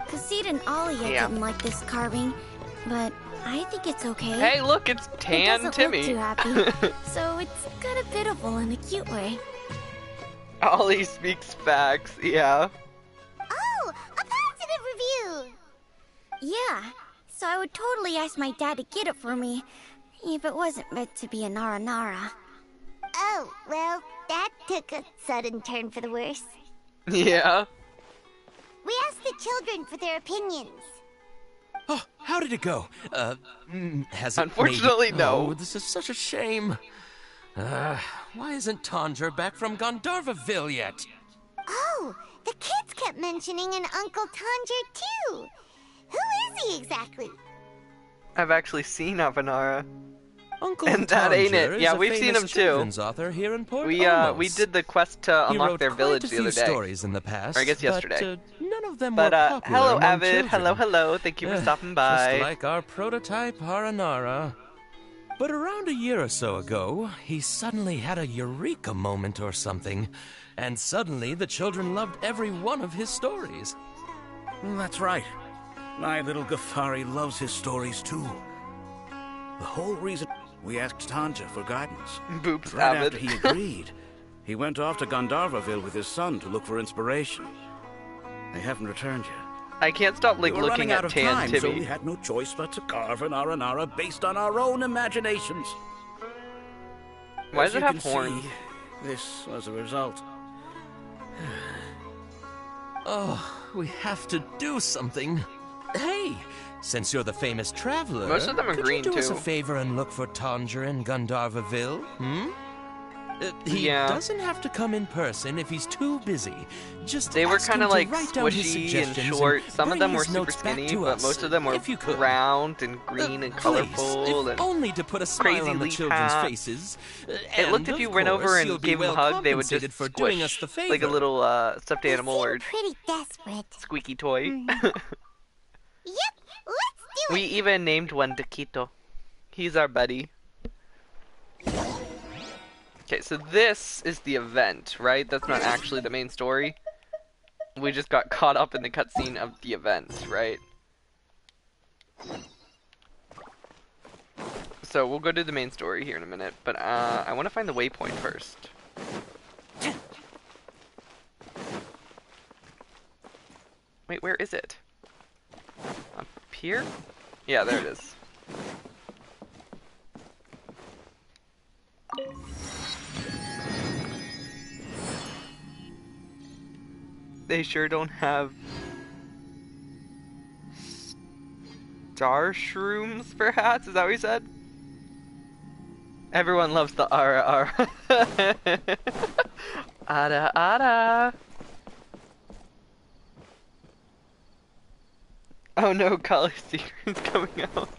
Cassid and Alia Yeah. didn't like this carving, but I think it's okay. Hey, look, it's It Tan doesn't Timmy. look too happy, so it's kind of pitiful in a cute way. Ollie speaks facts. Yeah. Oh, a positive review! Yeah, so I would totally ask my dad to get it for me, if it wasn't meant to be an Aranara. Oh, well, that took a sudden turn for the worse. Yeah. We asked the children for their opinions. Oh, how did it go? Has it Unfortunately, made... no. Oh, this is such a shame. Why isn't Tondra back from Gandharvaville yet? Oh, the kids kept mentioning an Uncle Tanger, too. Who is he exactly? I've actually seen Avanara. Uncle And that ain't Tanger it. Yeah, is a we've seen famous him too. children's author here in Port We Alamos. did the quest to He unlock wrote their quite village a the few other day. stories in the past, Or I guess yesterday. But none of them But were popular hello, among Avid. children. Hello. Thank you for stopping by. Just like our prototype Aranara. But around a year or so ago, he suddenly had a eureka moment or something, and suddenly the children loved every one of his stories. That's right. My little Ghaffari loves his stories too. The whole reason we asked Tanja for guidance. Boop's Right Avid. after he agreed, he went off to Gandharvaville with his son to look for inspiration. They haven't returned yet. I can't stop We were looking running at out of Tan time, so Timmy. we had no choice but to carve an Aranara based on our own imaginations. Why As does it you have can horns? see, this was a result. Oh, we have to do something. Hey, since you're the famous traveler, Most of them are could green, you do us too. a favor and look for Tondra in Gandharvaville? He Yeah. doesn't have to come in person if he's too busy. Just They were ask kind him of to like write down his squishy and suggestions short. Some of bring them were his super notes back skinny, to but us, most of them were if you could. round and green and Please, colorful if and only to put a smile crazy on the leaf children's hats. faces. It looked And if you of went over course, you'll and be gave them a well hug, they would just compensated for squish doing us the favor. like a little stuffed animal or Pretty desperate. squeaky toy. Yep, let's do We even named one Taquito. He's our buddy. Okay, so this is the event, right? That's not actually the main story. We just got caught up in the cutscene of the event, right? So we'll go to the main story here in a minute, but I want to find the waypoint first. Wait, where is it? Up here? Yeah, there it is. They sure don't have star shrooms, perhaps? Is that what you said? Everyone loves the ara ara. Ara ara. Oh no, College Secret's coming out.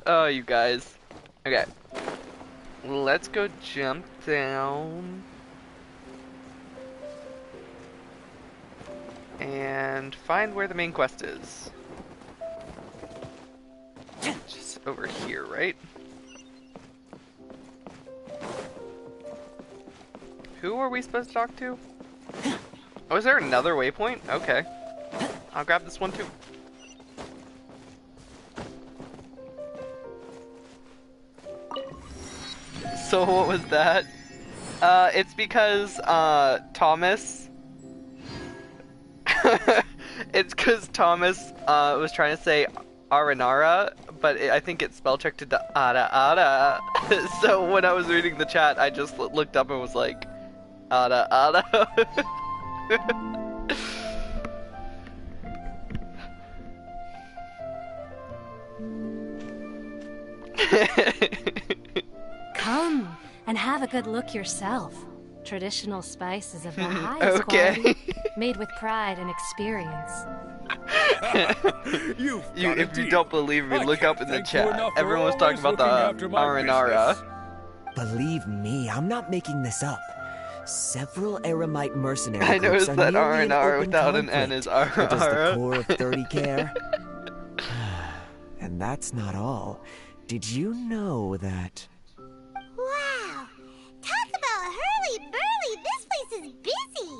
Oh, you guys. Okay. Let's go jump down. And find where the main quest is. Just over here, right? Who are we supposed to talk to? Oh, is there another waypoint? Okay. I'll grab this one too. So what was that? It's because, Thomas... It's because Thomas, was trying to say Aranara, but I think it spell checked it to Ada Ada. So when I was reading the chat, I just looked up and was like, Ada Ada. Come and have a good look yourself. Traditional spices of the highest Okay. quality, made with pride and experience. If you don't believe me, look up in the chat. Everyone was talking about the Aranara. Believe me, I'm not making this up. Several Eremite mercenary I groups noticed are that nearly in Aranara open without an N conflict. is But does the Arara. core of 30 care? And that's not all. Did you know that... Wow! Talk about hurly-burly! This place is busy!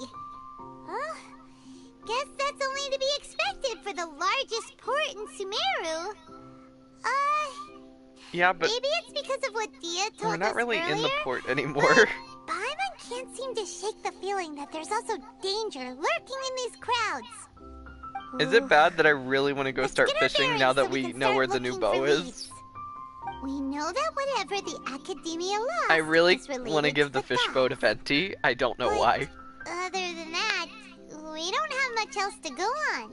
Guess that's only to be expected for the largest port in Sumeru. Yeah, but Maybe it's because of what Dia told us we're not really earlier, in the port anymore. Paimon can't seem to shake the feeling that there's also danger lurking in these crowds. Is it bad that I really want to go start fishing now that we know where the new bow is? We know that whatever the Academia lost I really is related want to give the the fish bow to Fenty. I don't know why. Other than that, we don't have much else to go on.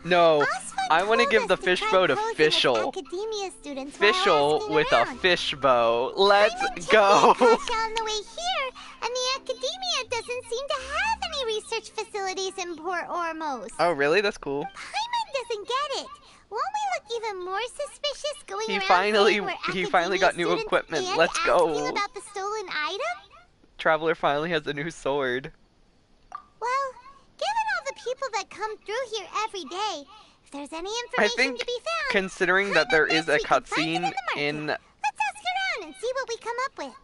No, I want to give the fish bow to Fischl. Academia students Fischl with a fish bow. Let's go. on the way here, and the Academia doesn't seem to have any research facilities in Port Ormos. Oh, really? That's cool. Paimon doesn't get it. Won't we look even more suspicious going He around finally saying we're he finally got new Academia equipment. students Let's and go. asking about the stolen item? Traveler finally has a new sword. Well, given all the people that come through here every day, if there's any I information think, to be found, considering that there is a cutscene in let's ask around and see what we come up with.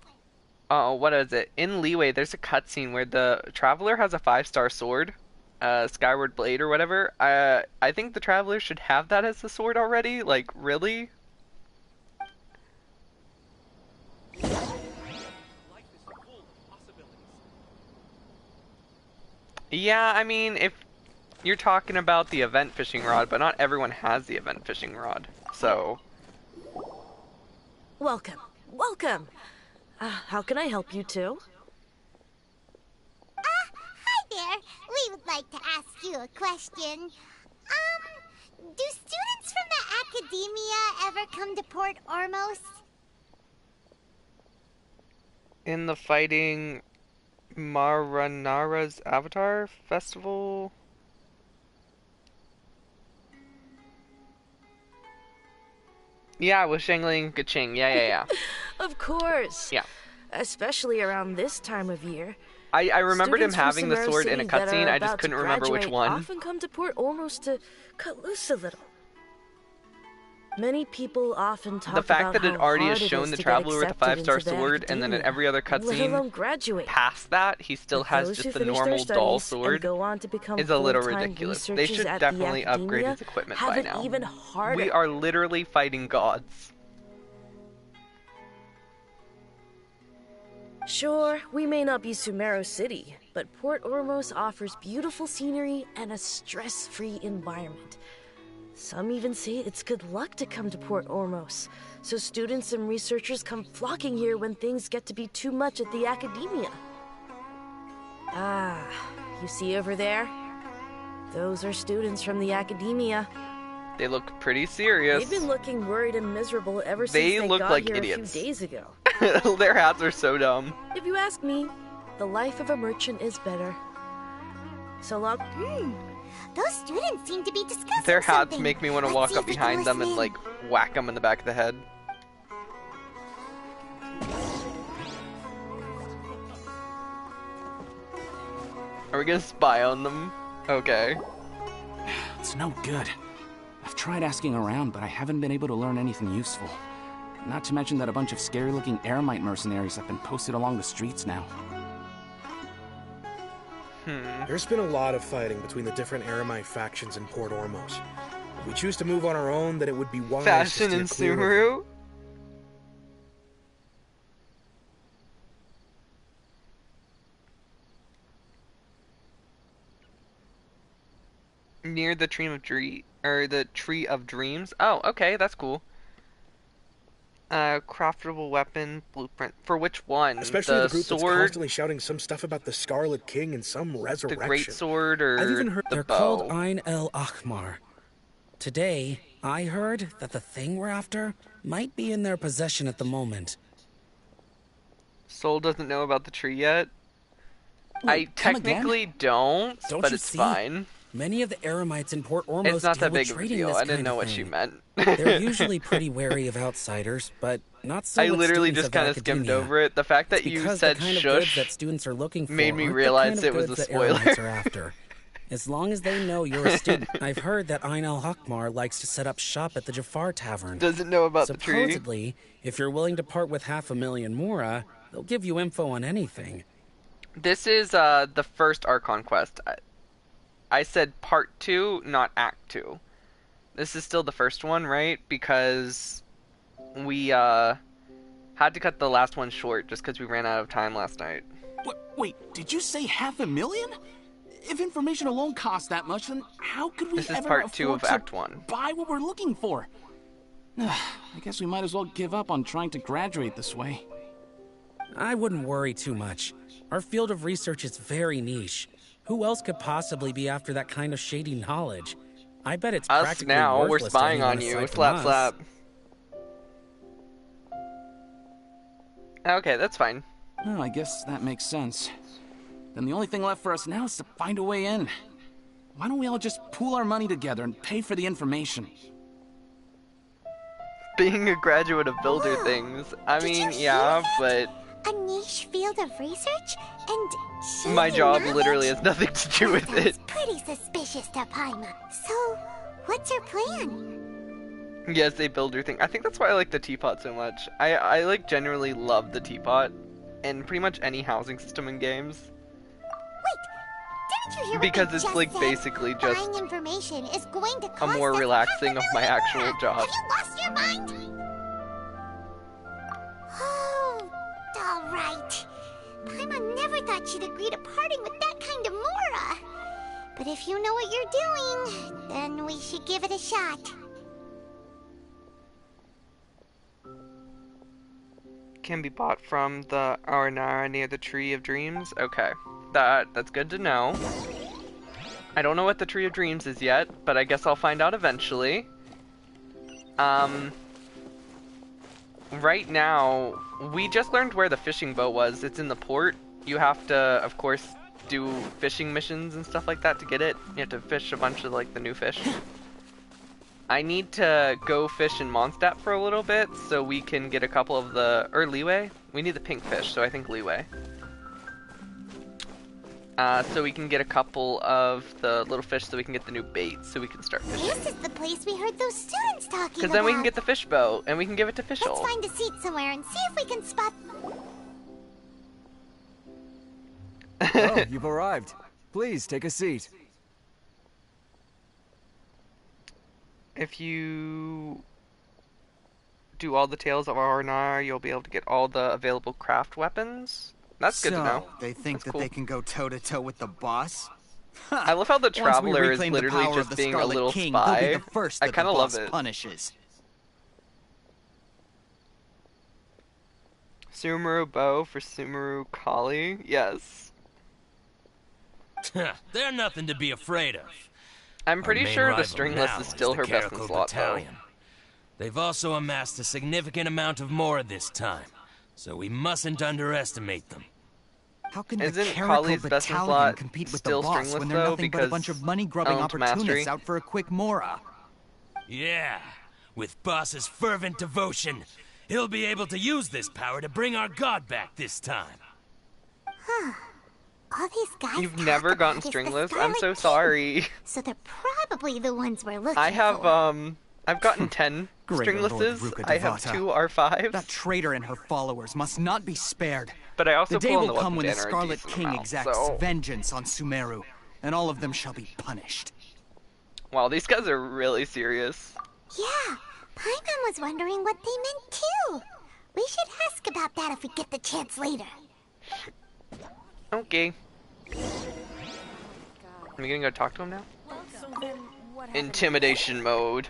what is it? In Leeway, there's a cutscene where the Traveler has a 5-star sword, Skyward Blade or whatever. I think the Traveler should have that as the sword already. Like, really? Yeah, I mean, if you're talking about the event fishing rod, but not everyone has the event fishing rod, so... Welcome. Welcome. How can I help you too? Hi there. We would like to ask you a question. Do students from the Academia ever come to Port Ormos? In the fighting Maranara's Avatar Festival? Yeah, with Shangling and Kaching. Yeah. Of course. Yeah. Especially around this time of year. I remembered him Students from having the Sumeru sword in a City that cutscene, are I just about to couldn't remember which graduate one. Often come to Port Ormos to cut loose a little. Many people often talk The fact about that it how already hard has it shown is the to get Traveler with a accepted 5-star into the sword, and then in every other let alone cutscene graduate. past that, he still has Those who just the finish their normal doll studies and sword, go on to become is a little full-time ridiculous. They researchers should at the definitely upgrade Academia his equipment have by it now. even harder. We are literally fighting gods. Sure, we may not be Sumeru City, but Port Ormos offers beautiful scenery and a stress-free environment. Some even say it's good luck to come to Port Ormos, so students and researchers come flocking here when things get to be too much at the Academia. Ah, you see over there? Those are students from the Academia. They look pretty serious. They've been looking worried and miserable ever since They they look got like here idiots. a few days ago. Their hats are so dumb. If you ask me, the life of a merchant is better. So long. Those students seem to be discussing Their hats something. make me want to Let's walk see up if we can behind them and listen like whack them in the back of the head. Are we gonna spy on them? Okay. It's no good. I've tried asking around, but I haven't been able to learn anything useful. Not to mention that a bunch of scary-looking Eremite mercenaries have been posted along the streets now. There's been a lot of fighting between the different Eremite factions in Port Ormos. If we choose to move on our own, then it would be wise Fashion to in steer clear of them. Sumeru? Near the Tree of Dreams. Oh, okay, that's cool. Craftable weapon blueprint. For which one? Especially the group sword, that's constantly shouting some stuff about the Scarlet King and some resurrection. The great sword, or I've even heard the they're bow? called Ein El Achmar. Today, I heard that the thing we're after might be in their possession at the moment. Soul doesn't know about the tree yet? Wait, I technically don't, but you it's see? fine. Many of the Eremites in Port Ormos It's not deal that with big of a trading deal. this I didn't kind know of what thing. she meant. They're usually pretty wary of outsiders, but not so I with literally students just of kind of skimmed academia. over it. The fact that It's you because said the kind of goods shush that students are looking for made me aren't realize the kind it of was a goods that spoiler. Eremites are after. As long as they know you're a student, I've heard that Ein El Hakmar likes to set up shop at the Jafar Tavern. Doesn't know about the tree. Supposedly, if you're willing to part with 500,000 mora, they'll give you info on anything. This is the first Archon quest. I said part 2, not act 2. This is still the first one, right? Because we had to cut the last one short just because we ran out of time last night. Wait, did you say 500,000? If information alone costs that much, then how could we This is ever part 2 afford of to Act 1. buy what we're looking for? I guess we might as well give up on trying to graduate this way. I wouldn't worry too much. Our field of research is very niche. Who else could possibly be after that kind of shady knowledge? I bet it's Us practically now, we're worthless to spying anyone on you. aside from Slap, us. slap. Okay, that's fine. Oh, I guess that makes sense. Then the only thing left for us now is to find a way in. Why don't we all just pool our money together and pay for the information? Being a graduate of builder things, I mean, yeah, but A niche field of research? And shady my job knowledge? literally has nothing to do with it. Pretty suspicious to Paimon. So, what's your plan? Yes, a builder thing. I think that's why I like the teapot so much. I like generally love the teapot in pretty much any housing system in games. Didn't you hear what Because they it's just like said? basically just Buying information is going to a cost more us relaxing of my actual job. Have you lost your mind? Oh, alright. Paimon never thought she'd agree to parting with that kind of Mora. But if you know what you're doing, then we should give it a shot. Can be bought from the Aranara near the Tree of Dreams. Okay, that's good to know. I don't know what the Tree of Dreams is yet, but I guess I'll find out eventually. Right now, we just learned where the fishing boat was. It's in the port. You have to, of course, do fishing missions and stuff like that to get it. You have to fish a bunch of, like, the new fish. I need to go fish in Mondstadt for a little bit so we can get a couple of the... Or Leeway? We need the pink fish, so I think Leeway. So we can get a couple of the little fish so we can get the new bait so we can start fishing. This is the place we heard those students talking about. Because then we can get the fish boat and we can give it to Fishel. Let's find a seat somewhere and see if we can spot... Oh, you've arrived. Please, take a seat. If you do all the tales of Arnar, you'll be able to get all the available craft weapons. That's good to know. They think That's that cool. they can go toe-to-toe with the boss? I love how the Once we Traveler is reclaim the literally power just of the being a Scarlet little King, spy. he'll be the first I that kind the of love boss it. punishes. Sumeru bow for Sumeru Kali. Yes. They're nothing to be afraid of. I'm pretty Our main sure the rival stringless now is still the her best in Karakul slot, though. Battalion. They've also amassed a significant amount of Mora this time, so we mustn't underestimate them. How can Isn't the Kali's Karakul best in Battalion slot compete with still the boss stringless, when they're though, nothing but a because bunch of money-grubbing owned opportunists mastery? out for a quick Mora? Yeah, with Boss's fervent devotion, he'll be able to use this power to bring our god back this time. Huh. All these guys You've talk never about gotten is the stringless? I'm Scarlet so King. sorry. So they're probably the ones we're looking I have, for. I've gotten 10 Greater Lord stringlesses. Ruka I have Devata. 2 R5s. That traitor and her followers must not be spared. But I also the day pull in will the come weapon when the banner a Scarlet decent King amount, exacts so- vengeance on Sumeru, and all of them shall be punished. Wow, these guys are really serious. Yeah, Paimon was wondering what they meant too. We should ask about that if we get the chance later. Okay. Are we gonna go talk to him now? Intimidation mode.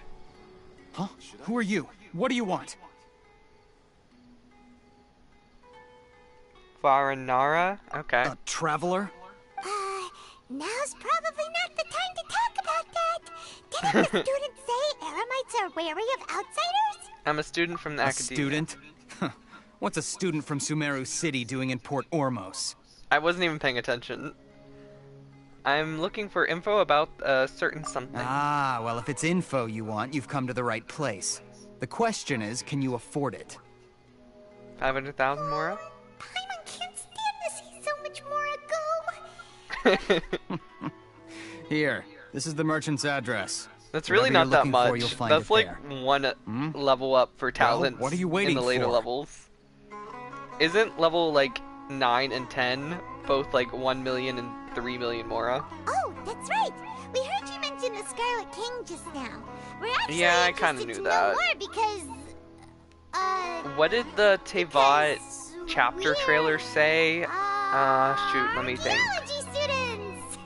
Huh? Who are you? What do you want? Farinara? Okay. A traveler? Now's probably not the time to talk about that. Didn't the students say Eremites are wary of outsiders? I'm a student from the academia. Student? What's a student from Sumeru City doing in Port Ormos? I wasn't even paying attention. I'm looking for info about a certain something. Ah, well, if it's info you want, you've come to the right place. The question is, can you afford it? 500,000 Mora? Paimon can't stand to see so much Mora go. Here, this is the merchant's address. That's really Whatever not you're that looking much. for, That's like there. one level up for talents what are you waiting in the later for? levels. Isn't level like 9 and 10 both like 1 million and 3 million Mora? Oh, that's right. We heard you mention the Scarlet King just now. We're actually Yeah, I kinda interested knew to that. know more because, What did the Tevat chapter trailer say? Shoot, let me think. Geology students.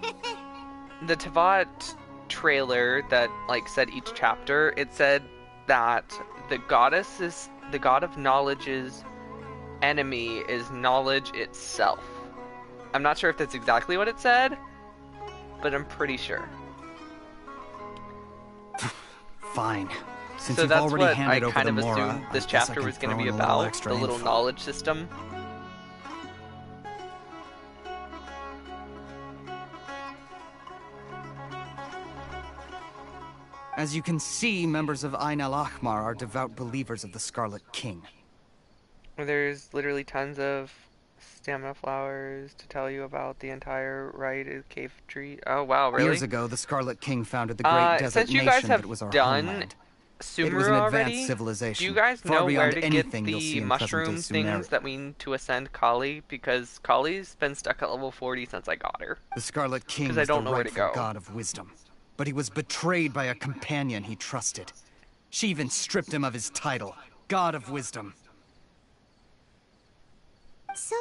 The Tevat trailer that like said each chapter, it said that the goddess is the god of knowledge's enemy is knowledge itself. I'm not sure if that's exactly what it said, but I'm pretty sure. Fine. Since So you've that's already what I handed over kind the of Mora, assumed this I guess I chapter can was going to throw be in a little about, extra the little info. knowledge system. As you can see, members of Ain al-Ahmar are devout believers of the Scarlet King. There's literally tons of stamina flowers to tell you about the entire right of cave tree. Oh wow, really? Years ago, the Scarlet King founded the great desert since you nation guys have that was our done homeland. Sumeru It was an advanced already, civilization, do you guys far know where beyond to get anything you'll the see in mushroom present-day Sumeru. things that we need to ascend Kali? Because Kali's been stuck at level 40 since I got her. The Scarlet King I was don't the know where to rightful go. god of wisdom, but he was betrayed by a companion he trusted. She even stripped him of his title, God of Wisdom. So,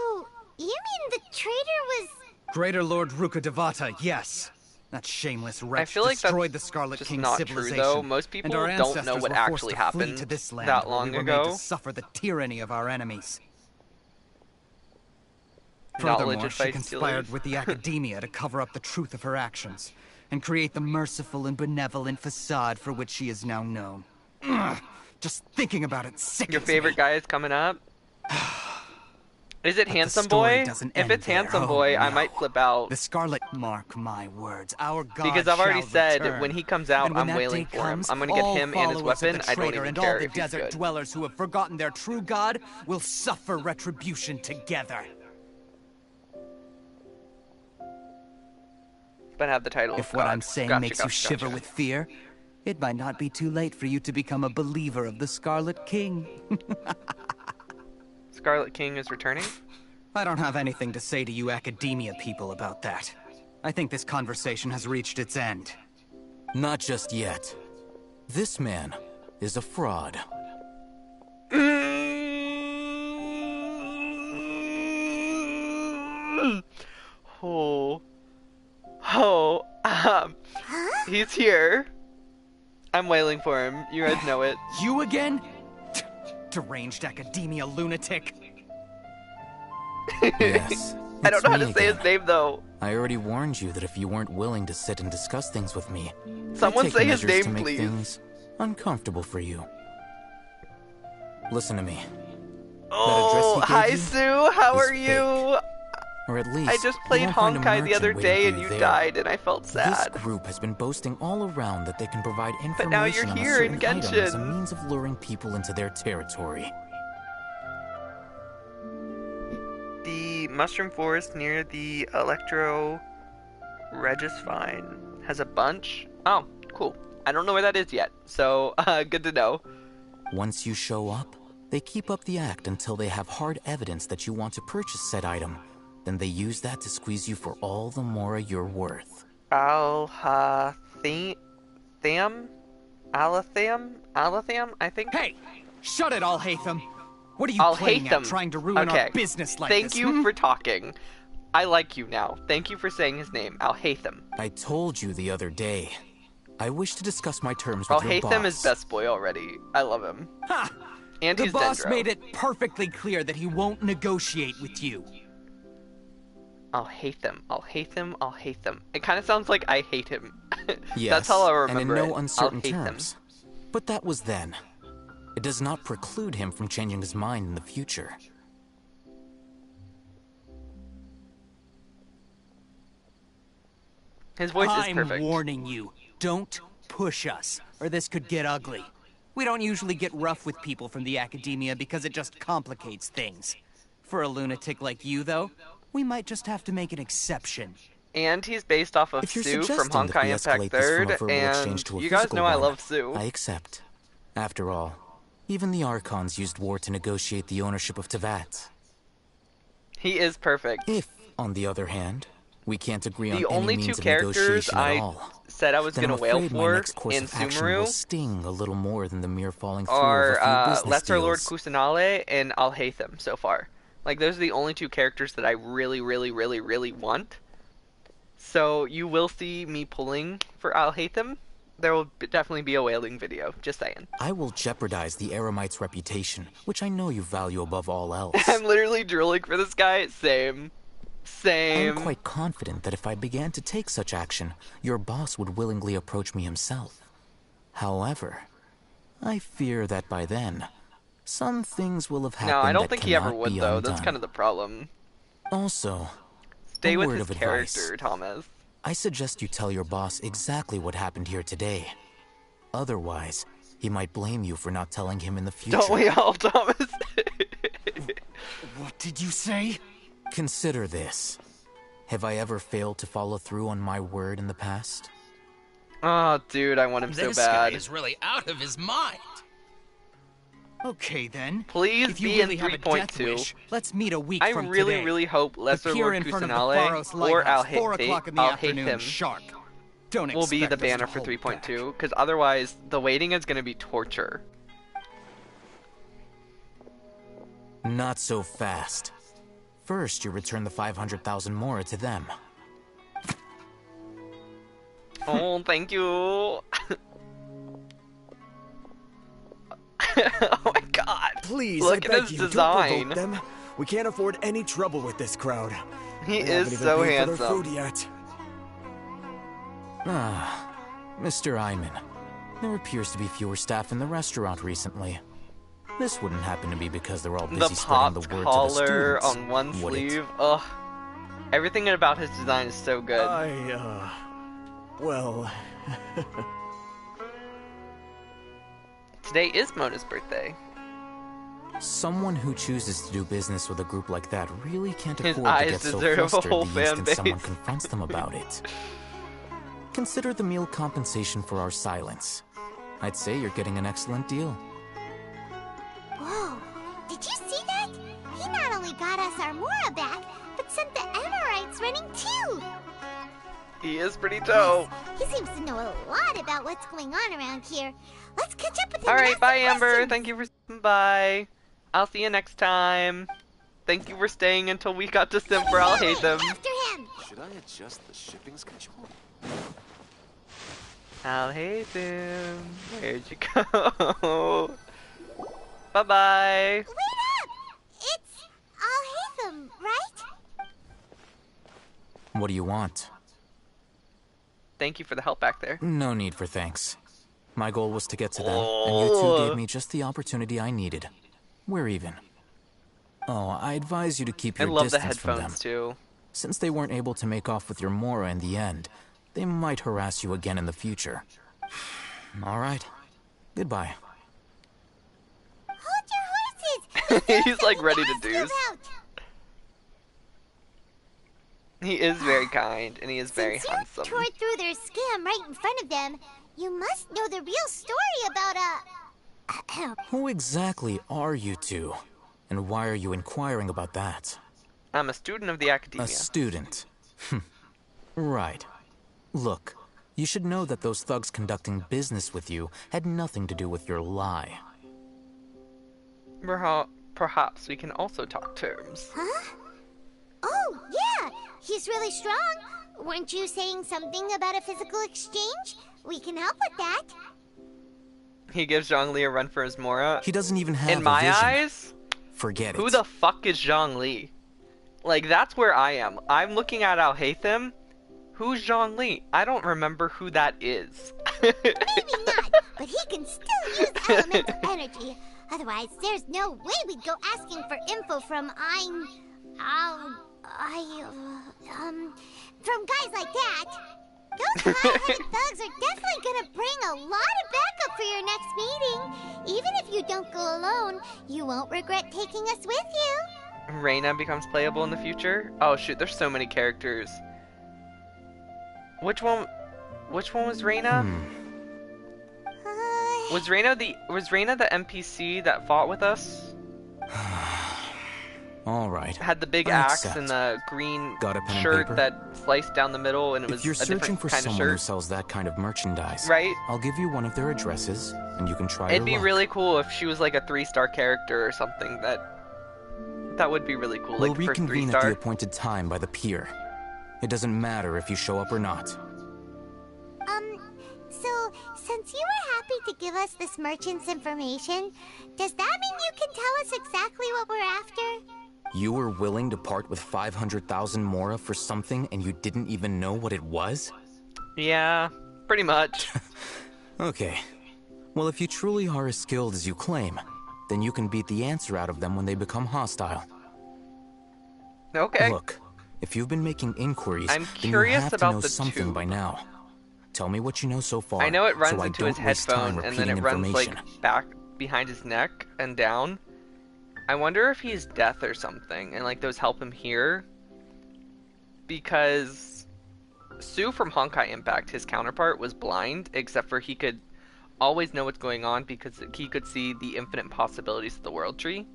you mean the traitor was... Greater Lord Rukkhadevata, yes. That shameless wretch feel like destroyed that's the Scarlet just King's not true, civilization. though. Most people and our don't know ancestors what were actually forced to flee happened to this land that where long we were made ago. to suffer the tyranny of our enemies. Knowledge Furthermore, advice she conspired dealers. with the academia to cover up the truth of her actions and create the merciful and benevolent facade for which she is now known. Ugh, just thinking about it sickens Your favorite guy is coming up? Is it But the Handsome story Boy? doesn't If end it's there. Handsome Oh, Boy, I no. might flip out. The Scarlet, mark my words, our God Because I've already shall said return. when he comes out, And when I'm that wailing day for him. comes, I'm gonna get all him and his followers of weapon. the I don't traitor even and care all the if he's desert good. dwellers who have forgotten their true God will suffer retribution together. But have the title If of what God. I'm saying Gotcha, makes gotcha, you shiver gotcha. with fear, it might not be too late for you to become a believer of the Scarlet King. Scarlet King is returning? I don't have anything to say to you academia people about that. I think this conversation has reached its end. Not just yet. This man is a fraud. He's here. I'm wailing for him. You guys know it. You again? Deranged academia lunatic. Yes. I don't know how it's to me say again. his name though. I already warned you that if you weren't willing to sit and discuss things with me, Someone I'd take say his measures to name, make please. things uncomfortable for you. Listen to me. Oh, That hi address he gave Sue. How is are you? Or at least I just you played won't find a Honkai the other merchant day waiting and for you there. died and I felt sad. This group has been boasting all around that they can provide information But now you're on here a in certain item as a Genshin. means of luring people into their territory. The mushroom forest near the Electro Regisvine has a bunch. Oh, cool. I don't know where that is yet, so good to know. Once you show up, they keep up the act until they have hard evidence that you want to purchase said item. Then they use that to squeeze you for all the Mora you're worth. Alatham, I think. Hey, shut it, Alhaitham. What are you I'll playing hate at, them. trying to ruin Okay. our business like Thank this? you for talking. I like you now. Thank you for saying his name. I'll hate them. I told you the other day. I wish to discuss my terms with I'll your hate boss. them as best boy already. I love him. Ha! And The he's boss Dendro. made it perfectly clear that he won't negotiate with you. I'll hate them. I'll hate them. I'll hate them. It kind of sounds like I hate him. Yes, That's how I'll and in remember no it. uncertain I'll hate terms. But that was then. It does not preclude him from changing his mind in the future. His voice is I'm perfect. warning you. Don't push us, or this could get ugly. We don't usually get rough with people from the academia because it just complicates things. For a lunatic like you, though, we might just have to make an exception. And he's based off of If you're Sue from suggesting that Honkai we Impact escalate this from a 3rd, verbal and exchange to a you guys physical know I one, love Sue. I accept. After all, even the Archons used war to negotiate the ownership of Teyvat. He is perfect. If, on the other hand, we can't agree on The any only means two of characters negotiation at I all, said I was then gonna I'm wail afraid my for next course in of action will Sumeru sting a little more than the mere falling through of are a few business Lesser Lord deals. Kusanale and I'll hate them so far. Like, those are the only two characters that I really, really, really, really want. So you will see me pulling for I'll hate them. There will definitely be a wailing video, just saying. I will jeopardize the Eremite's reputation, which I know you value above all else. I'm literally drooling for this guy. Same. I Same. am quite confident that if I began to take such action, your boss would willingly approach me himself. However, I fear that by then, some things will have happened. No, I don't that think he ever cannot would, be though. undone. That's kind of the problem. Also, Stay a with word his of character, advice. Thomas. I suggest you tell your boss exactly what happened here today. Otherwise, he might blame you for not telling him in the future. Don't we all, Thomas? What did you say? Consider this. Have I ever failed to follow through on my word in the past? Oh, dude, I want him so This bad. guy is really out of his mind. Okay then. Please if you be really in have a death 3.2. wish, let's meet a week I from really, today. really hope Lesser Appear Lord in front of the Kusanale Pharos or Lighthouse, I'll 4 hate, o'clock in the I'll hate afternoon, him sharp. Don't will be the expect us banner to for hold 3.2, because otherwise the waiting is going to be torture. Not so fast. First, you return the 500,000 mora to them. Oh, thank you. Oh my god. Please, Look I at beg his you, design. don't provoke them. We can't afford any trouble with this crowd. He They haven't is even so paid for their handsome. food yet. Ah, Mr. Iman. There appears to be fewer staff in the restaurant recently. This wouldn't happen to be because they're all The busy spreading popped the word collar to the students, on one would it? sleeve. Ugh. Everything about his design is so good. Well... Today is Mona's birthday. Someone who chooses to do business with a group like that really can't His afford to eyes get so deserve a flustered whole the fan instant someone base. confronts them about it. Consider the meal compensation for our silence. I'd say you're getting an excellent deal. Whoa, did you see that? He not only got us our Mora back, but sent the Amorites running too. He is pretty dope. He seems to know a lot about what's going on around here. Let's catch up with him. Alright, bye Amber. Thank you for stopping by. I'll see you next time. Thank you for staying until we got to sim for I'll hate them. After him. Should I adjust the shipping schedule? I'll hate them. Where'd you go? Bye-bye. Wait up! It's I'll hate them, right? What do you want? Thank you for the help back there. No need for thanks. My goal was to get to them, and you two gave me just the opportunity I needed. We're even. Oh, I advise you to keep I your love the distance from them. headphones too. Since they weren't able to make off with your Mora in the end, they might harass you again in the future. All right. Goodbye. Hold your horses. He's like ready to deuce. He is very kind, and he is very handsome. Tore through their scam right in front of them. You must know the real story about Who exactly are you two? And why are you inquiring about that? I'm a student of the academia. A student. Right. Look, you should know that those thugs conducting business with you had nothing to do with your lie. Perhaps we can also talk terms. Huh? Oh, yeah. He's really strong. Weren't you saying something about a physical exchange? We can help with that. He gives Zhongli a run for his Mora. He doesn't even have In a my vision. eyes, Forget who it. the fuck is Zhongli? Like, that's where I am. I'm looking at Al-Haytham. Who's Zhongli? I don't remember who that is. Maybe not, but he can still use elemental energy. Otherwise, there's no way we'd go asking for info from from guys like that. Those hot-headed thugs are definitely gonna bring a lot of backup for your next meeting. Even if you don't go alone, you won't regret taking us with you. Reina becomes playable in the future? Oh shoot, there's so many characters. Which one was Reina? Was Reina the NPC that fought with us? All right. Had the big I axe accept. and the green Got a pen and shirt paper? that sliced down the middle, and it was If you're a searching different for kind of someone who shirt. sells that kind of merchandise, Right? I'll give you one of their addresses, and you can try It'd your be luck. really cool if she was like a 3-star character or something. That would be really cool. We'll Like the first reconvene at 3-star. the appointed time by the pier. It doesn't matter if you show up or not. So, since you were happy to give us this merchant's information, does that mean you can tell us exactly what we're after? You were willing to part with 500,000 Mora for something and you didn't even know what it was? Yeah, pretty much. Okay. Well, if you truly are as skilled as you claim, then you can beat the answer out of them when they become hostile. Okay. Look, if you've been making inquiries, I'm then you curious have to about know the something tube. by now. Tell me what you know so far. I know it runs so I into his don't waste time headphone and then it repeating runs information. like back behind his neck and down. I wonder if he's deaf or something and like those help him hear. Because Sue from Honkai Impact, his counterpart, was blind, except for he could always know what's going on because he could see the infinite possibilities of the world tree.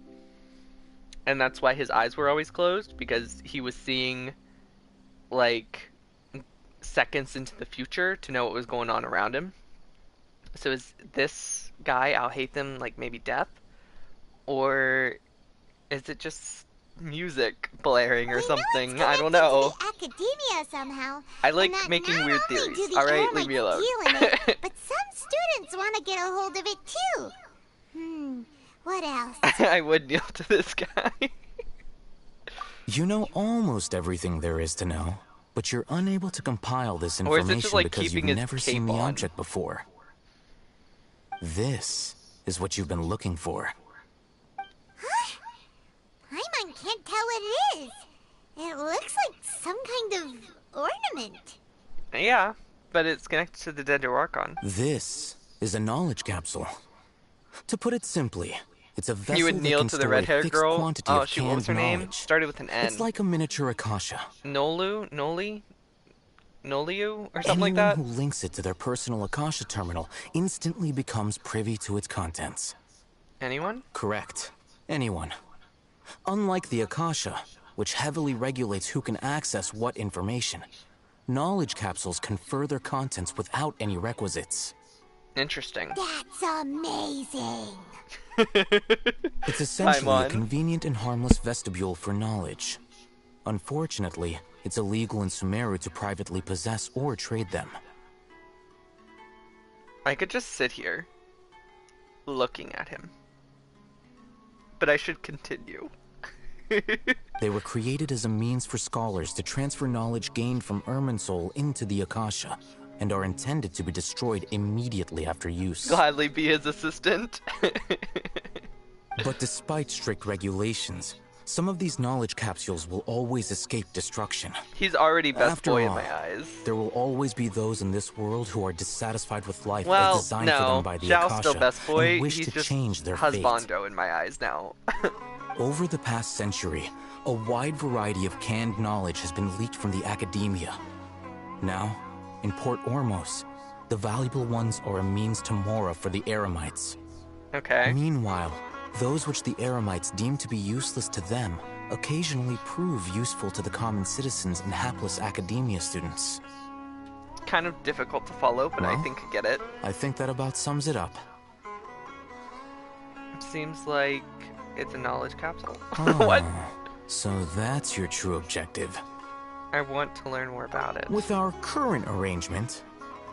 And that's why his eyes were always closed, because he was seeing like seconds into the future to know what was going on around him. So is this guy, Al-Haytham, like maybe deaf? Or is it just music blaring or something? I don't know. Academia somehow. I like and that making not weird only do theories. the Alright, Eremites leave me alone. deal in it, but some students want to get a hold of it too. What else? I would kneel to this guy. You know almost everything there is to know, but you're unable to compile this Or is information it just like because you've keeping his never cape seen the on? object before. This is what you've been looking for. Paimon can't tell what it is. It looks like some kind of ornament. Yeah, but it's connected to the Dendro Archon. This is a knowledge capsule. To put it simply, it's a vessel You would that kneel can to the store a red-haired fixed girl. quantity Oh of shoot, what was her canned name? knowledge. Started with an N. It's like a miniature Akasha. Noliu or something Anyone like that? who links it to their personal Akasha terminal instantly becomes privy to its contents. Anyone? Correct. Anyone. Unlike the Akasha, which heavily regulates who can access what information, knowledge capsules confer their contents without any requisites. Interesting. That's amazing. It's essentially a Paimon. convenient and harmless vestibule for knowledge. Unfortunately, it's illegal in Sumeru to privately possess or trade them. I could just sit here, looking at him. But I should continue. They were created as a means for scholars to transfer knowledge gained from Irminsul into the Akasha, and are intended to be destroyed immediately after use. Gladly be his assistant. But despite strict regulations, some of these knowledge capsules will always escape destruction. He's already best After boy in all, my eyes. There will always be those in this world who are dissatisfied with life Well, as designed for no. them by the Zhao's Akasha still best boy. and wish He's to just change their fate. husbando in my eyes now. Over the past century, a wide variety of canned knowledge has been leaked from the academia. Now, in Port Ormos, the valuable ones are a means to Mora for the Eremites. Okay. Meanwhile, those which the Eremites deem to be useless to them occasionally prove useful to the common citizens and hapless academia students. Kind of difficult to follow, but I Well, think I get it. I think that about sums it up. Seems like it's a knowledge capsule. Oh, What? So that's your true objective. I want to learn more about it. With our current arrangement,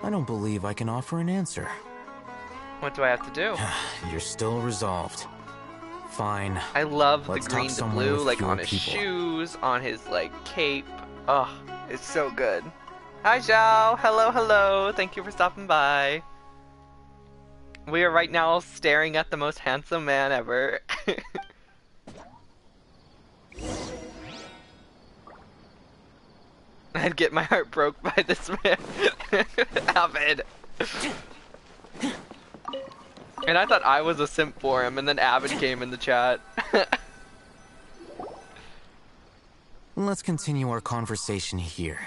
I don't believe I can offer an answer. What do I have to do? You're still resolved. Fine. I love the Let's green talk to somewhere blue, with like fewer on his people. shoes, on his like cape. Oh, it's so good. Hi Zhao, hello, hello. Thank you for stopping by. We are right now staring at the most handsome man ever. I'd get my heart broke by this man. Avid. And I thought I was a simp for him, and then Avid came in the chat. Let's continue our conversation here.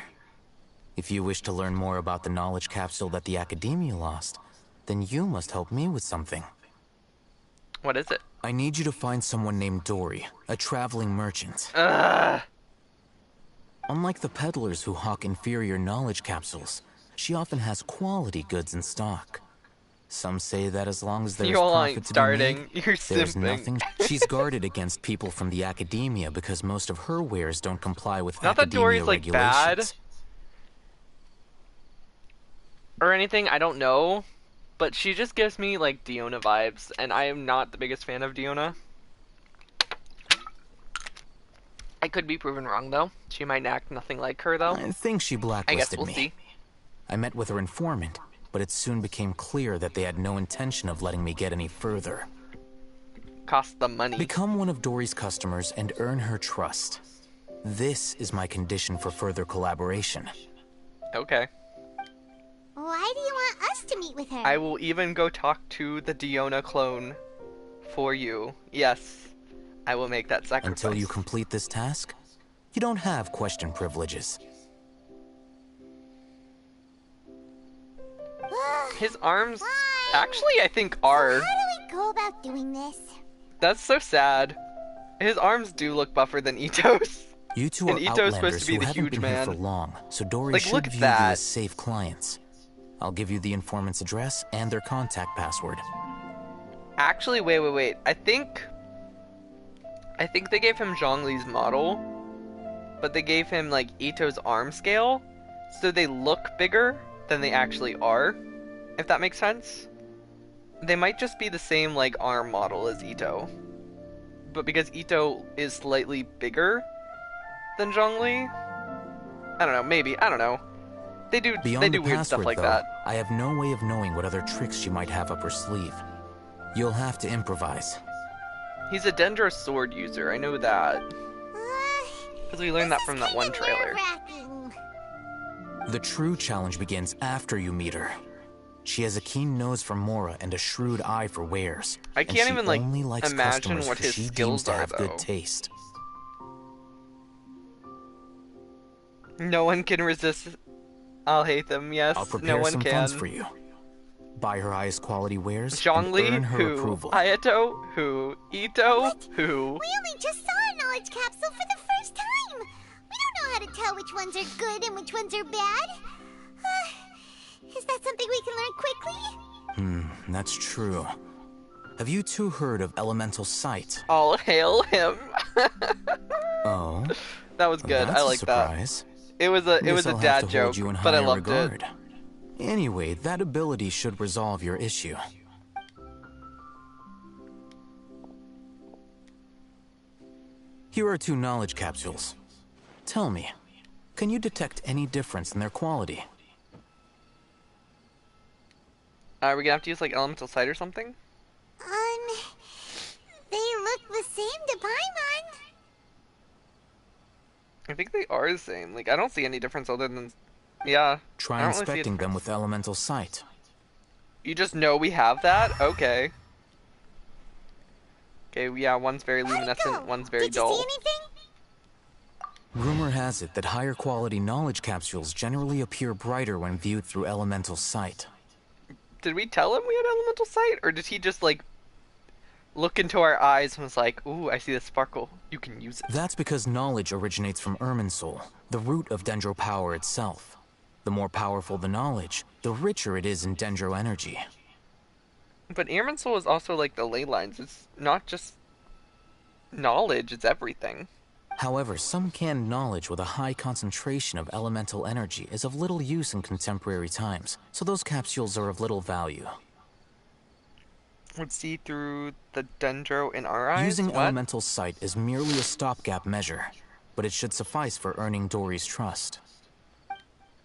If you wish to learn more about the knowledge capsule that the Academia lost, then you must help me with something. What is it? I need you to find someone named Dory, a traveling merchant. Unlike the peddlers who hawk inferior knowledge capsules, she often has quality goods in stock. Some say that as long as there's profit to be made, You're there's simping. nothing. She's guarded against people from the Academia because most of her wares don't comply with Not that Academia Dory's like regulations. bad or anything, I don't know, but she just gives me like Diona vibes, and I am not the biggest fan of Diona. I could be proven wrong though. She might act nothing like her though. I think she I guess blacklisted we'll me. see. I met with her informant, but it soon became clear that they had no intention of letting me get any further. Cost them money. Become one of Dory's customers and earn her trust. This is my condition for further collaboration. Okay. Why do you want us to meet with her? I will even go talk to the Diona clone for you. Yes, I will make that sacrifice. Until you complete this task, you don't have question privileges. His arms actually I think are. How do we go about doing this? That's so sad. His arms do look buffer than Ito's. You two are And Ito's supposed outlanders to be who the haven't huge been man. here for long, so Dory Like, should look at view you that. as safe clients. I'll give you the informant's address and their contact password. Actually, wait. I think they gave him Zhongli's model, but they gave him like Ito's arm scale, so they look bigger than they actually are. If that makes sense. They might just be the same like arm model as Ito, but because Ito is slightly bigger than Zhongli, I don't know. Maybe I don't know. They do Beyond the weird stuff password, like though, that. I have no way of knowing what other tricks she might have up her sleeve. You'll have to improvise. He's a Dendro sword user. I know that because we learned that from that one trailer. The true challenge begins after you meet her. She has a keen nose for Mora and a shrewd eye for wares. I and can't she even like only likes imagine customers what who his she skills deems to are have though. good taste. No one can resist. I'll hate them. Yes, I'll prepare no one some can. funds for you. Buy her highest quality wares and Zhongli, earn her who? approval. Ayato, who? Ito, who? We only just saw a knowledge capsule for the first time. We don't know how to tell which ones are good and which ones are bad. Is that something we can learn quickly? That's true. Have you two heard of elemental sight? All hail him. Oh, That was good. that's I a like that. surprise. It was a Guess I'll have dad to hold joke, you in but I higher loved regard. it. Anyway, that ability should resolve your issue. Here are 2 knowledge capsules. Tell me, can you detect any difference in their quality? Are we gonna have to use like elemental sight or something? They look the same to Paimon. I think they are the same. Like I don't see any difference other than, yeah. Try I don't really see a inspecting them difference. with elemental sight. You just know we have that? Okay. Okay, yeah, one's very luminescent, one's very dull. See anything? Rumor has it that higher quality knowledge capsules generally appear brighter when viewed through elemental sight. Did we tell him we had elemental sight, or did he just like look into our eyes and was like, "Ooh, I see the sparkle. You can use it." That's because knowledge originates from Irminsul, the root of Dendro power itself. The more powerful the knowledge, the richer it is in Dendro energy. But Irminsul is also like the ley lines. It's not just knowledge; it's everything. However, some canned knowledge with a high concentration of elemental energy is of little use in contemporary times, so those capsules are of little value. Would see through the dendro in our eyes? Using What? elemental sight is merely a stopgap measure, but it should suffice for earning Dory's trust.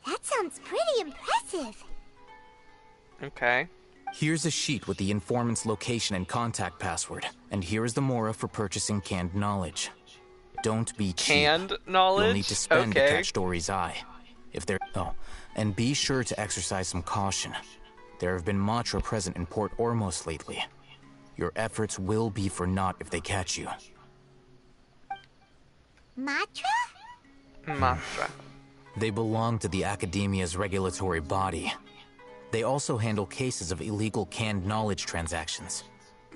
That sounds pretty impressive. Okay. Here's a sheet with the informant's location and contact password, and here is the mora for purchasing canned knowledge. Don't be cheap. Canned knowledge? You'll need to spend okay. to catch Dory's eye. If there... Oh, and be sure to exercise some caution. There have been Matra present in Port Ormos lately. Your efforts will be for naught if they catch you. Matra? Matra. They belong to the Academia's regulatory body. They also handle cases of illegal canned knowledge transactions.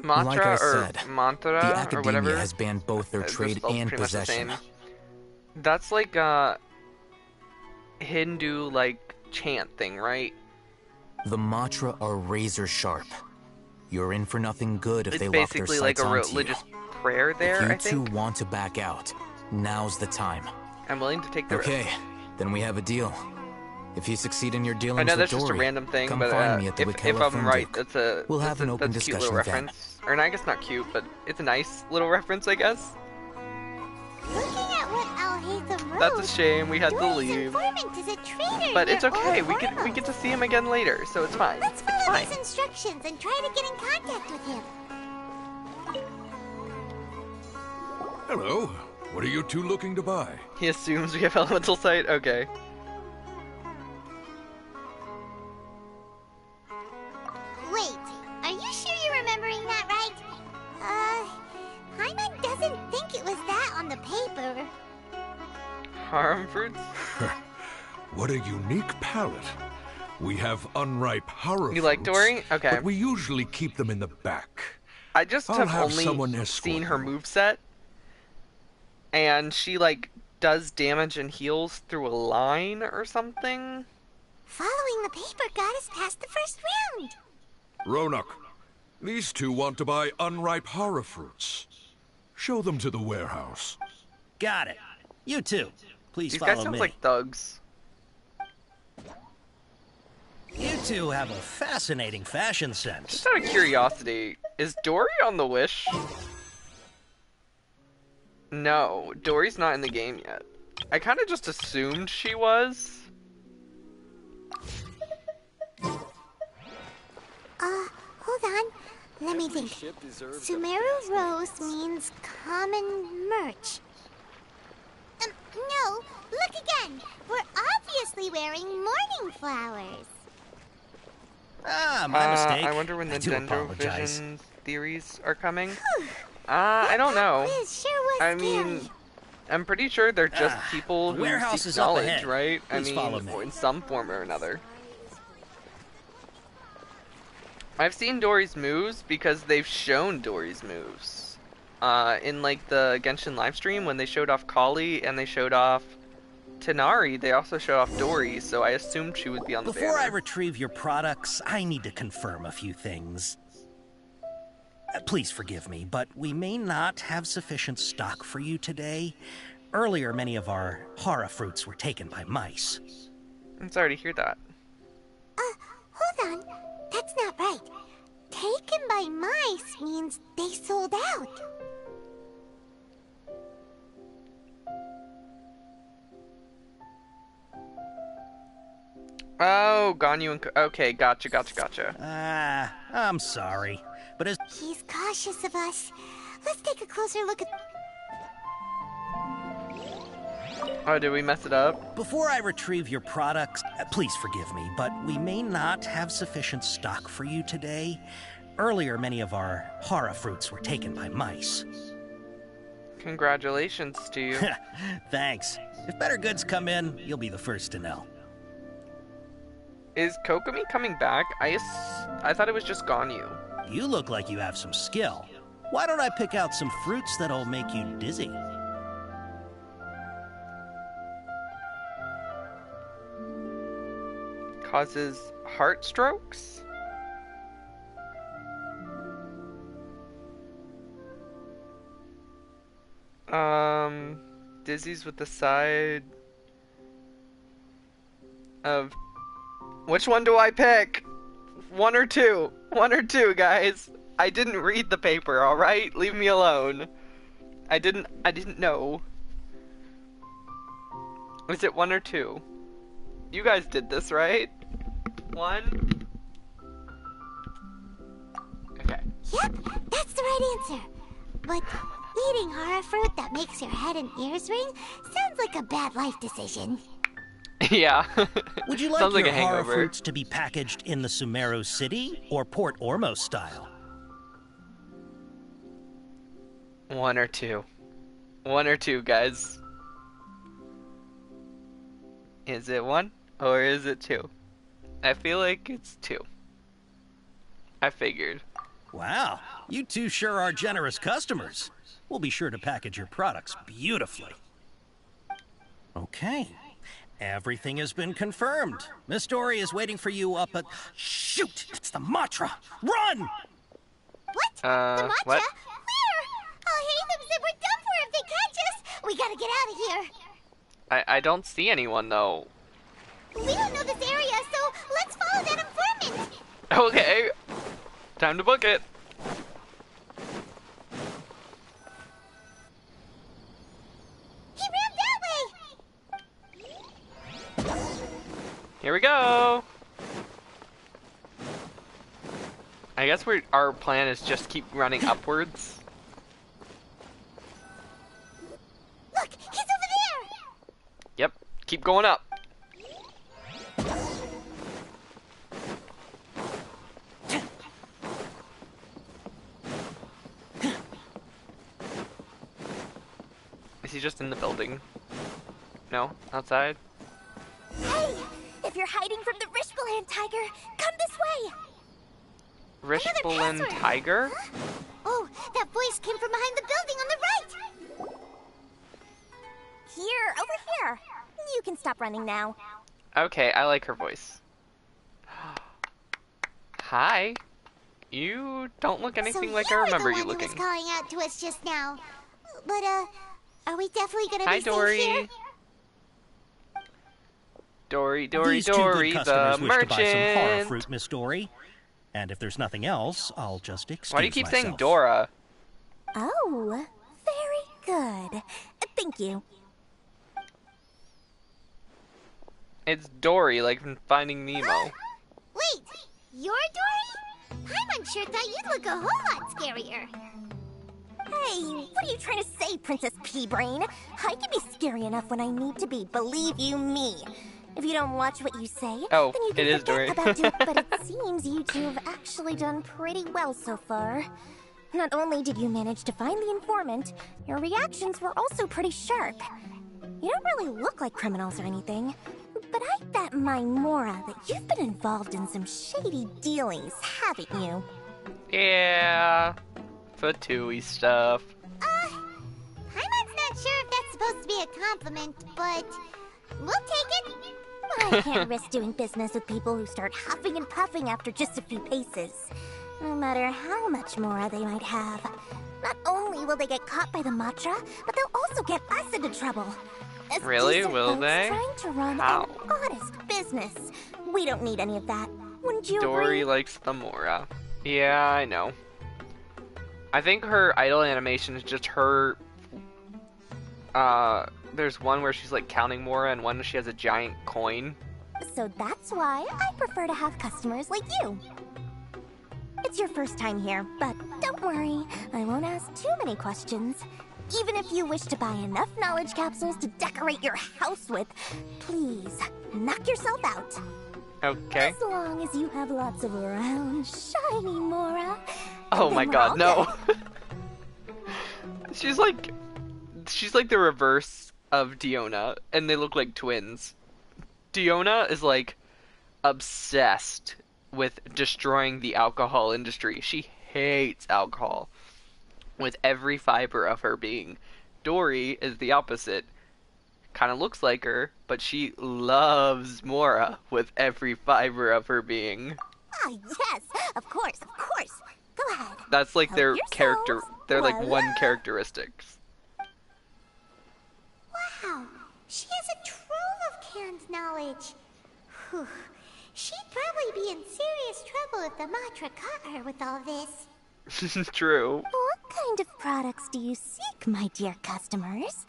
Matra like I or said, mantra the or Academia whatever has banned both their trade and possession. That's like a Hindu like chant thing, right? The Matra are razor sharp. You're in for nothing good if it's they lock their basically like sights a onto religious you. prayer there, If you I think. two want to back out, now's the time. I'm willing to take the Okay, risk. then we have a deal. If you succeed in your dealings I know with that's just a Dory, random thing, come but find me at the if Wikela I'm right, Funduk. that's a We'll have an open that's a cute discussion little then. reference. Or I guess not cute, but it's a nice little reference, I guess. Looking at what Al-Haytham wrote, That's a shame. We had to Dory's leave. informant is a traitor But it's near okay. Old We get to see him again later, so it's fine. Let's It's follow fine. his instructions and try to get in contact with him. Hello. What are you two looking to buy? He assumes we have elemental sight. Okay. Wait, are you sure you're remembering that right? Hyman doesn't think it was that on the paper. Harem fruits? What a unique palette. We have unripe horror You like fruits, Dory? Okay. But we usually keep them in the back. I just I'll have have someone only escort seen her moveset. And she, like, does damage and heals through a line or something. Following the paper got us past the first round. Ronak, these two want to buy unripe horror fruits. Show them to the warehouse. Got it. You too. Please These follow guys sound me. like thugs. You two have a fascinating fashion sense. Just out of curiosity, is Dory on the Wish? No, Dory's not in the game yet. I kind of just assumed she was. Hold on. Let me think. Sumeru Rose means common merch. No, look again. We're obviously wearing morning flowers. Ah, my mistake. I wonder when the I do apologize. Dendrovision theories are coming. I don't know. Quiz sure was I mean, I'm pretty sure they're just people the who warehouse seek is up knowledge, ahead. right? Please follow me. In some form or another. I've seen Dory's moves because they've shown Dory's moves. In like the Genshin livestream when they showed off Kali and they showed off Tenari, they also showed off Dory, so I assumed she would be on the Before I banner. retrieve your products, I need to confirm a few things. Please forgive me, but we may not have sufficient stock for you today. Earlier, many of our hara fruits were taken by mice. I'm sorry to hear that. Hold on. That's not right. Taken by mice means they sold out. Oh, Ganyu and... Okay, gotcha. Ah, I'm sorry. But as... He's cautious of us. Let's take a closer look at... Oh, did we mess it up? Before I retrieve your products, please forgive me, but we may not have sufficient stock for you today. Earlier, many of our hara fruits were taken by mice. Congratulations to you. Thanks. If better goods come in, you'll be the first to know. Is Kokomi coming back? I thought it was just Ganyu. You look like you have some skill. Why don't I pick out some fruits that'll make you dizzy? Causes heart strokes? Dizzy's with the side of... Which one do I pick? One or two? One or two, guys. I didn't read the paper, alright? Leave me alone. I didn't know. Is it one or two? You guys did this, right? One? Okay. Yep, that's the right answer. But eating horror fruit that makes your head and ears ring sounds like a bad life decision. Yeah. Would you like Sounds your like a horror hangover. fruits to be packaged in the Sumeru City or Port Ormos style? One or two. One or two, guys. Is it one or is it two? I feel like it's two. I figured. Wow, you two sure are generous customers. We'll be sure to package your products beautifully. Okay, everything has been confirmed. Miss Dory is waiting for you up at... Shoot, it's the Matra! Run! What? The Matcha? What? Where? Oh, hey, them said we're done for if they catch us. We gotta get out of here. I don't see anyone though. We don't know this area, so let's follow that informant. Okay. Time to book it. He ran that way. Here we go. I guess our plan is just keep running upwards. Look, he's over there. Yep. Keep going up. Is he just in the building? No? Outside? Hey, if you're hiding from the Rishbalan tiger, come this way. Rishbalan tiger? Huh? Oh, that voice came from behind the building on the right. Here, over here. You can stop running now. Okay, I like her voice. Hi. You don't look anything like I remember you looking. Was calling out to us just now. But are we definitely gonna Hi, be Dory. safe here? Dory, These two good the customers wish to buy some horror merchant. fruit, Miss Dory. And if there's nothing else, I'll just excuse Why do you keep myself. saying Dora? Oh, very good. Thank you. It's Dory, like from Finding Nemo. Wait, you're Dory? Paimon sure thought you'd look a whole lot scarier. Hey, what are you trying to say, Princess Pea-Brain? I can be scary enough when I need to be, believe you me. If you don't watch what you say, Oh, then you can it is forget Dory. about it, but it seems you two have actually done pretty well so far. Not only did you manage to find the informant, your reactions were also pretty sharp. You don't really look like criminals or anything, but I bet my Mora that you've been involved in some shady dealings, haven't you? Yeah. Fatui stuff. Paimon's not sure if that's supposed to be a compliment, but we'll take it. I can't risk doing business with people who start huffing and puffing after just a few paces. No matter how much Mora they might have. Not only will they get caught by the Matra, but they'll also get us into trouble. As Really? decent Will folks they? trying to run How? an honest business. We don't need any of that. Wouldn't you Dory agree? likes the Mora. Yeah, I know. I think her idol animation is just her... there's one where she's like counting Mora and one where she has a giant coin. So that's why I prefer to have customers like you. It's your first time here, but don't worry, I won't ask too many questions. Even if you wish to buy enough knowledge capsules to decorate your house with, please, knock yourself out. Okay. As long as you have lots of round, shiny Mora. Oh then my we're god, all no. good. She's like the reverse of Diona, and they look like twins. Diona is like obsessed with destroying the alcohol industry. She hates alcohol with every fiber of her being. Dory is the opposite. Kind of looks like her, but she loves Mora with every fiber of her being. Ah, yes, of course, of course. Go ahead. That's like their Help character. yourselves. They're like Voila. one characteristics. She has a trove of canned knowledge. Whew. She'd probably be in serious trouble if the Matra caught her with all this. True. What kind of products do you seek, my dear customers?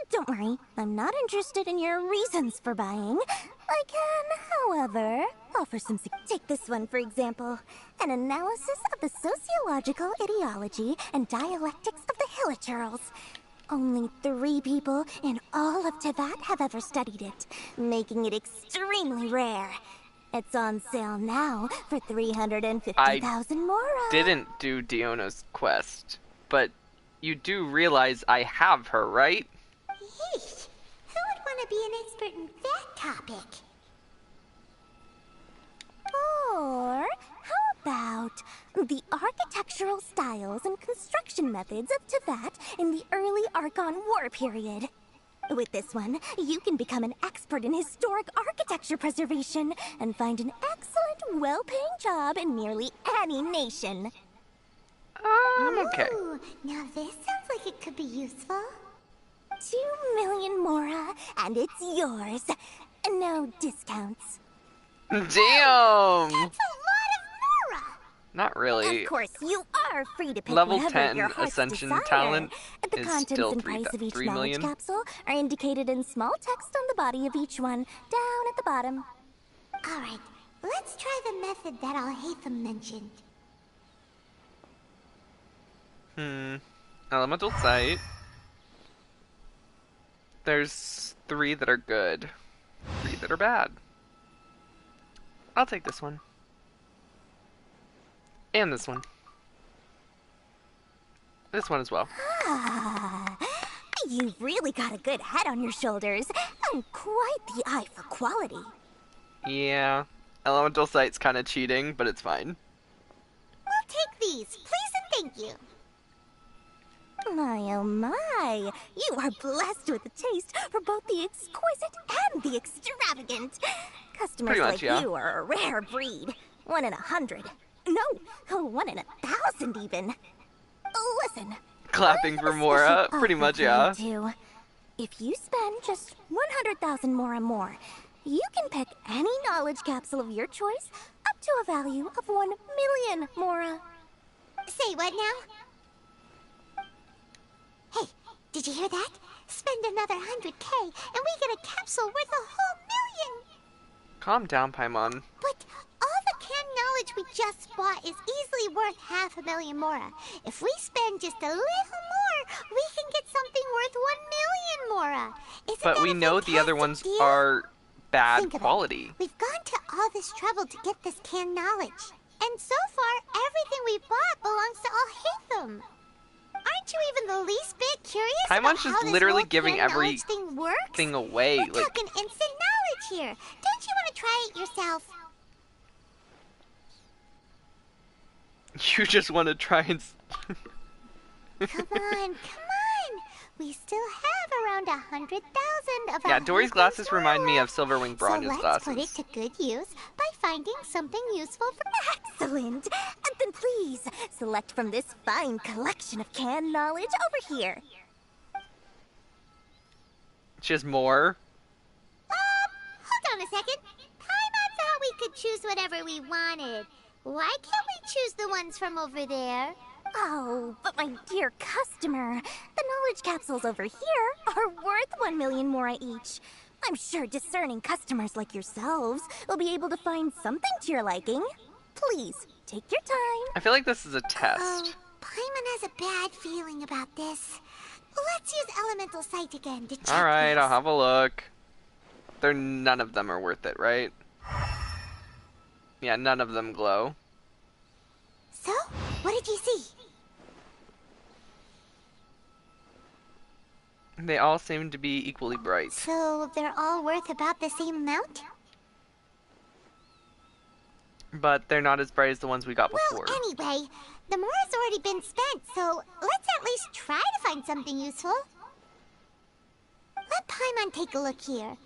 Don't worry, I'm not interested in your reasons for buying. I can, however, offer some... Take this one, for example. An analysis of the sociological ideology and dialectics of the Hilichurls. Only 3 people in all of Teyvat have ever studied it, making it extremely rare. It's on sale now for 350,000 Mora. Didn't do Diona's quest, but you do realize I have her, right? Yeesh. Who would want to be an expert in that topic? Or how about the architectural styles and construction methods of Teyvat in the early Archon War period? With this one, you can become an expert in historic architecture preservation and find an excellent, well-paying job in nearly any nation. Okay. Ooh, now this sounds like it could be useful. 2 million Mora, and it's yours. No discounts. Damn! That's a lot of Mora! Not really. Of course, you are free to pick Level whatever 10 your heart's Ascension desire. talent The is contents still and price of each 3 knowledge million. capsule are indicated in small text on the body of each one, down at the bottom. Alright, let's try the method that Al-Haytham mentioned. Elemental Sight. There's 3 that are good, 3 that are bad. I'll take this one. And this one. This one as well. Ah, you've really got a good head on your shoulders, and quite the eye for quality. Yeah. Elemental Sight's kind of cheating, but it's fine. We'll take these, please and thank you. My oh my, you are blessed with a taste for both the exquisite and the extravagant. Customers Pretty much, like yeah. you are a rare breed. 1 in 100. No, 1 in 1,000 even. Listen. Clapping for Mora, pretty much, yeah. Too. If you spend just 100,000 Mora more, you can pick any knowledge capsule of your choice up to a value of 1 million Mora. Say what now? Hey, did you hear that? Spend another 100K and we get a capsule worth a whole million! Calm down, Paimon. But all the canned knowledge we just bought is easily worth 500,000 Mora. If we spend just a little more, we can get something worth 1 million Mora. Isn't But that we a know the other fantastic ones deal? are bad Think of it. quality. We've gone to all this trouble to get this canned knowledge. And so far, everything we bought belongs to Al-Haytham. Aren't you even the least bit curious about Paimon's how just this literally whole giving canned knowledge thing works? everything away. We're Like, talking instant knowledge here. Don't you want to try it yourself? you just want to try and... Come on. We still have around 100,000 of Yeah, Dory's Al-Haytham's glasses remind me Mora. of Silverwing Bronya's So let's glasses. put it to good use by finding something useful for... Excellent. Then please, select from this fine collection of canned knowledge over here. She has more. Hold on a second. Paimon thought we could choose whatever we wanted. Why can't we choose the ones from over there? Oh, but my dear customer, the knowledge capsules over here are worth 1 million Mora each. I'm sure discerning customers like yourselves will be able to find something to your liking. Please, take your time. I feel like this is a test. Oh, Paimon has a bad feeling about this. Let's use Elemental Sight again to check Alright, this. I'll have a look. None of them are worth it, right? Yeah, none of them glow. So, what did you see? They all seem to be equally bright. So, they're all worth about the same amount? But they're not as bright as the ones we got before. Well, anyway, the Mora's already been spent, so let's at least try to find something useful. Let Paimon take a look here.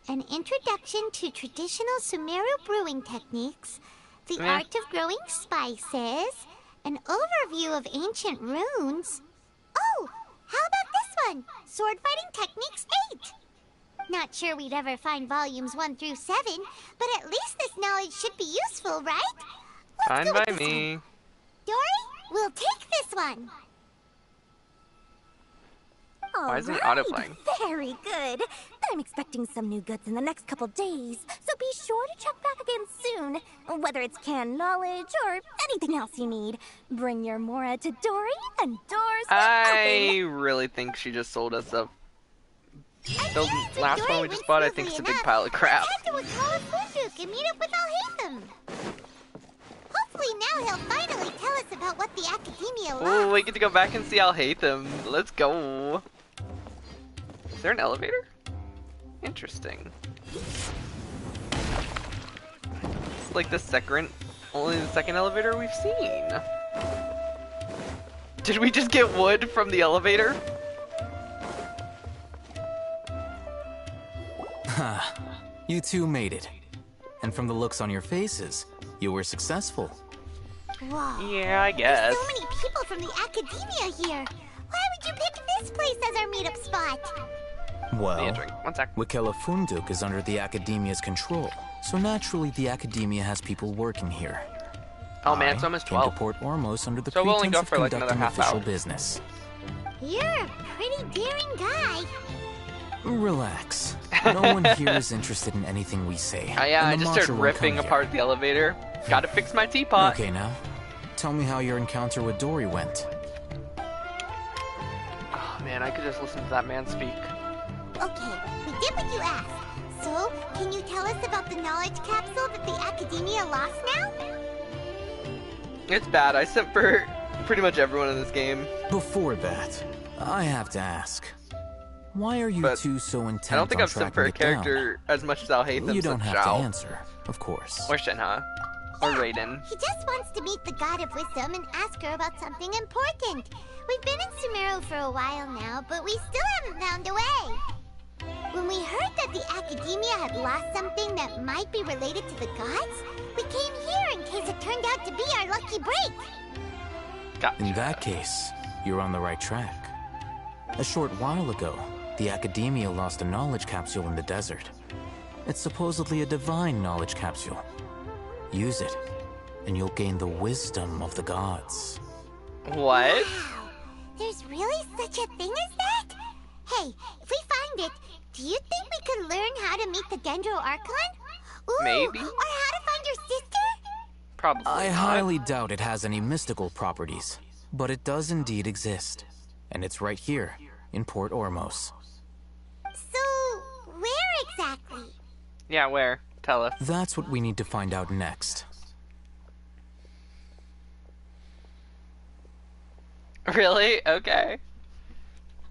An introduction to traditional Sumeru brewing techniques, the art of growing spices, an overview of ancient runes. Oh, how about this one? Sword Fighting Techniques 8. Not sure we'd ever find volumes 1 through 7, but at least this knowledge should be useful, right? Fine by me. Dory, we'll take this one. Why isn't it autoplaying? Very good. I'm expecting some new goods in the next couple days, so be sure to check back again soon. Whether it's canned knowledge or anything else you need, bring your Mora to Dory and doors will I open. really think she just sold us a... The last one we just bought, I think, is a big pile of crap. Let's head to Wakala and meet up with Alhaitham. Hopefully now he'll finally tell us about what the Academia lost. Oh, we get to go back and see Alhaitham. Let's go. Is there an elevator? Interesting. It's like the only the second elevator we've seen. Did we just get wood from the elevator? Ha, you two made it. And from the looks on your faces, you were successful. Wow. Yeah, I guess. There's so many people from the Academia here. Why would you pick this place as our meetup spot? Well, One sec. Wakela Funduk is under the Academia's control, so naturally the Academia has people working here. Oh man, it's almost 12. Came to Port Ormos under the So we'll only pretense go for of like another conducting half official hour. business. You're a pretty daring guy. Relax. No one here is interested in anything we say. Yeah, I and the just Macho started won't ripping come here. apart the elevator. Gotta fix my teapot. Okay, now, tell me how your encounter with Dory went. Oh man, I could just listen to that man speak. Okay, we did what you asked. So, can you tell us about the knowledge capsule that the Academia lost now? It's bad. I sent for pretty much everyone in this game. Before that, I have to ask, why are you two so intent I don't think on I've sent for a tracking it down? character as much as Alhaitham. You don't sent have to Zhao. answer, of course. Or Shenhe. Or Raiden. He just wants to meet the God of Wisdom and ask her about something important. We've been in Sumeru for a while now, but we still haven't found a way. When we heard that the Academia had lost something that might be related to the gods, we came here in case it turned out to be our lucky break. Gotcha. In that case, you're on the right track. A short while ago, the Academia lost a knowledge capsule in the desert. It's supposedly a divine knowledge capsule. Use it, and you'll gain the wisdom of the gods. What? Wow. There's really such a thing as that? Hey, if we find it, do you think we could learn how to meet the Dendro Archon? Ooh, Maybe. Or how to find your sister? Probably I not. highly doubt it has any mystical properties, but it does indeed exist. And it's right here, in Port Ormos. So, where exactly? Yeah, where? Tell us. That's what we need to find out next. Really? Okay.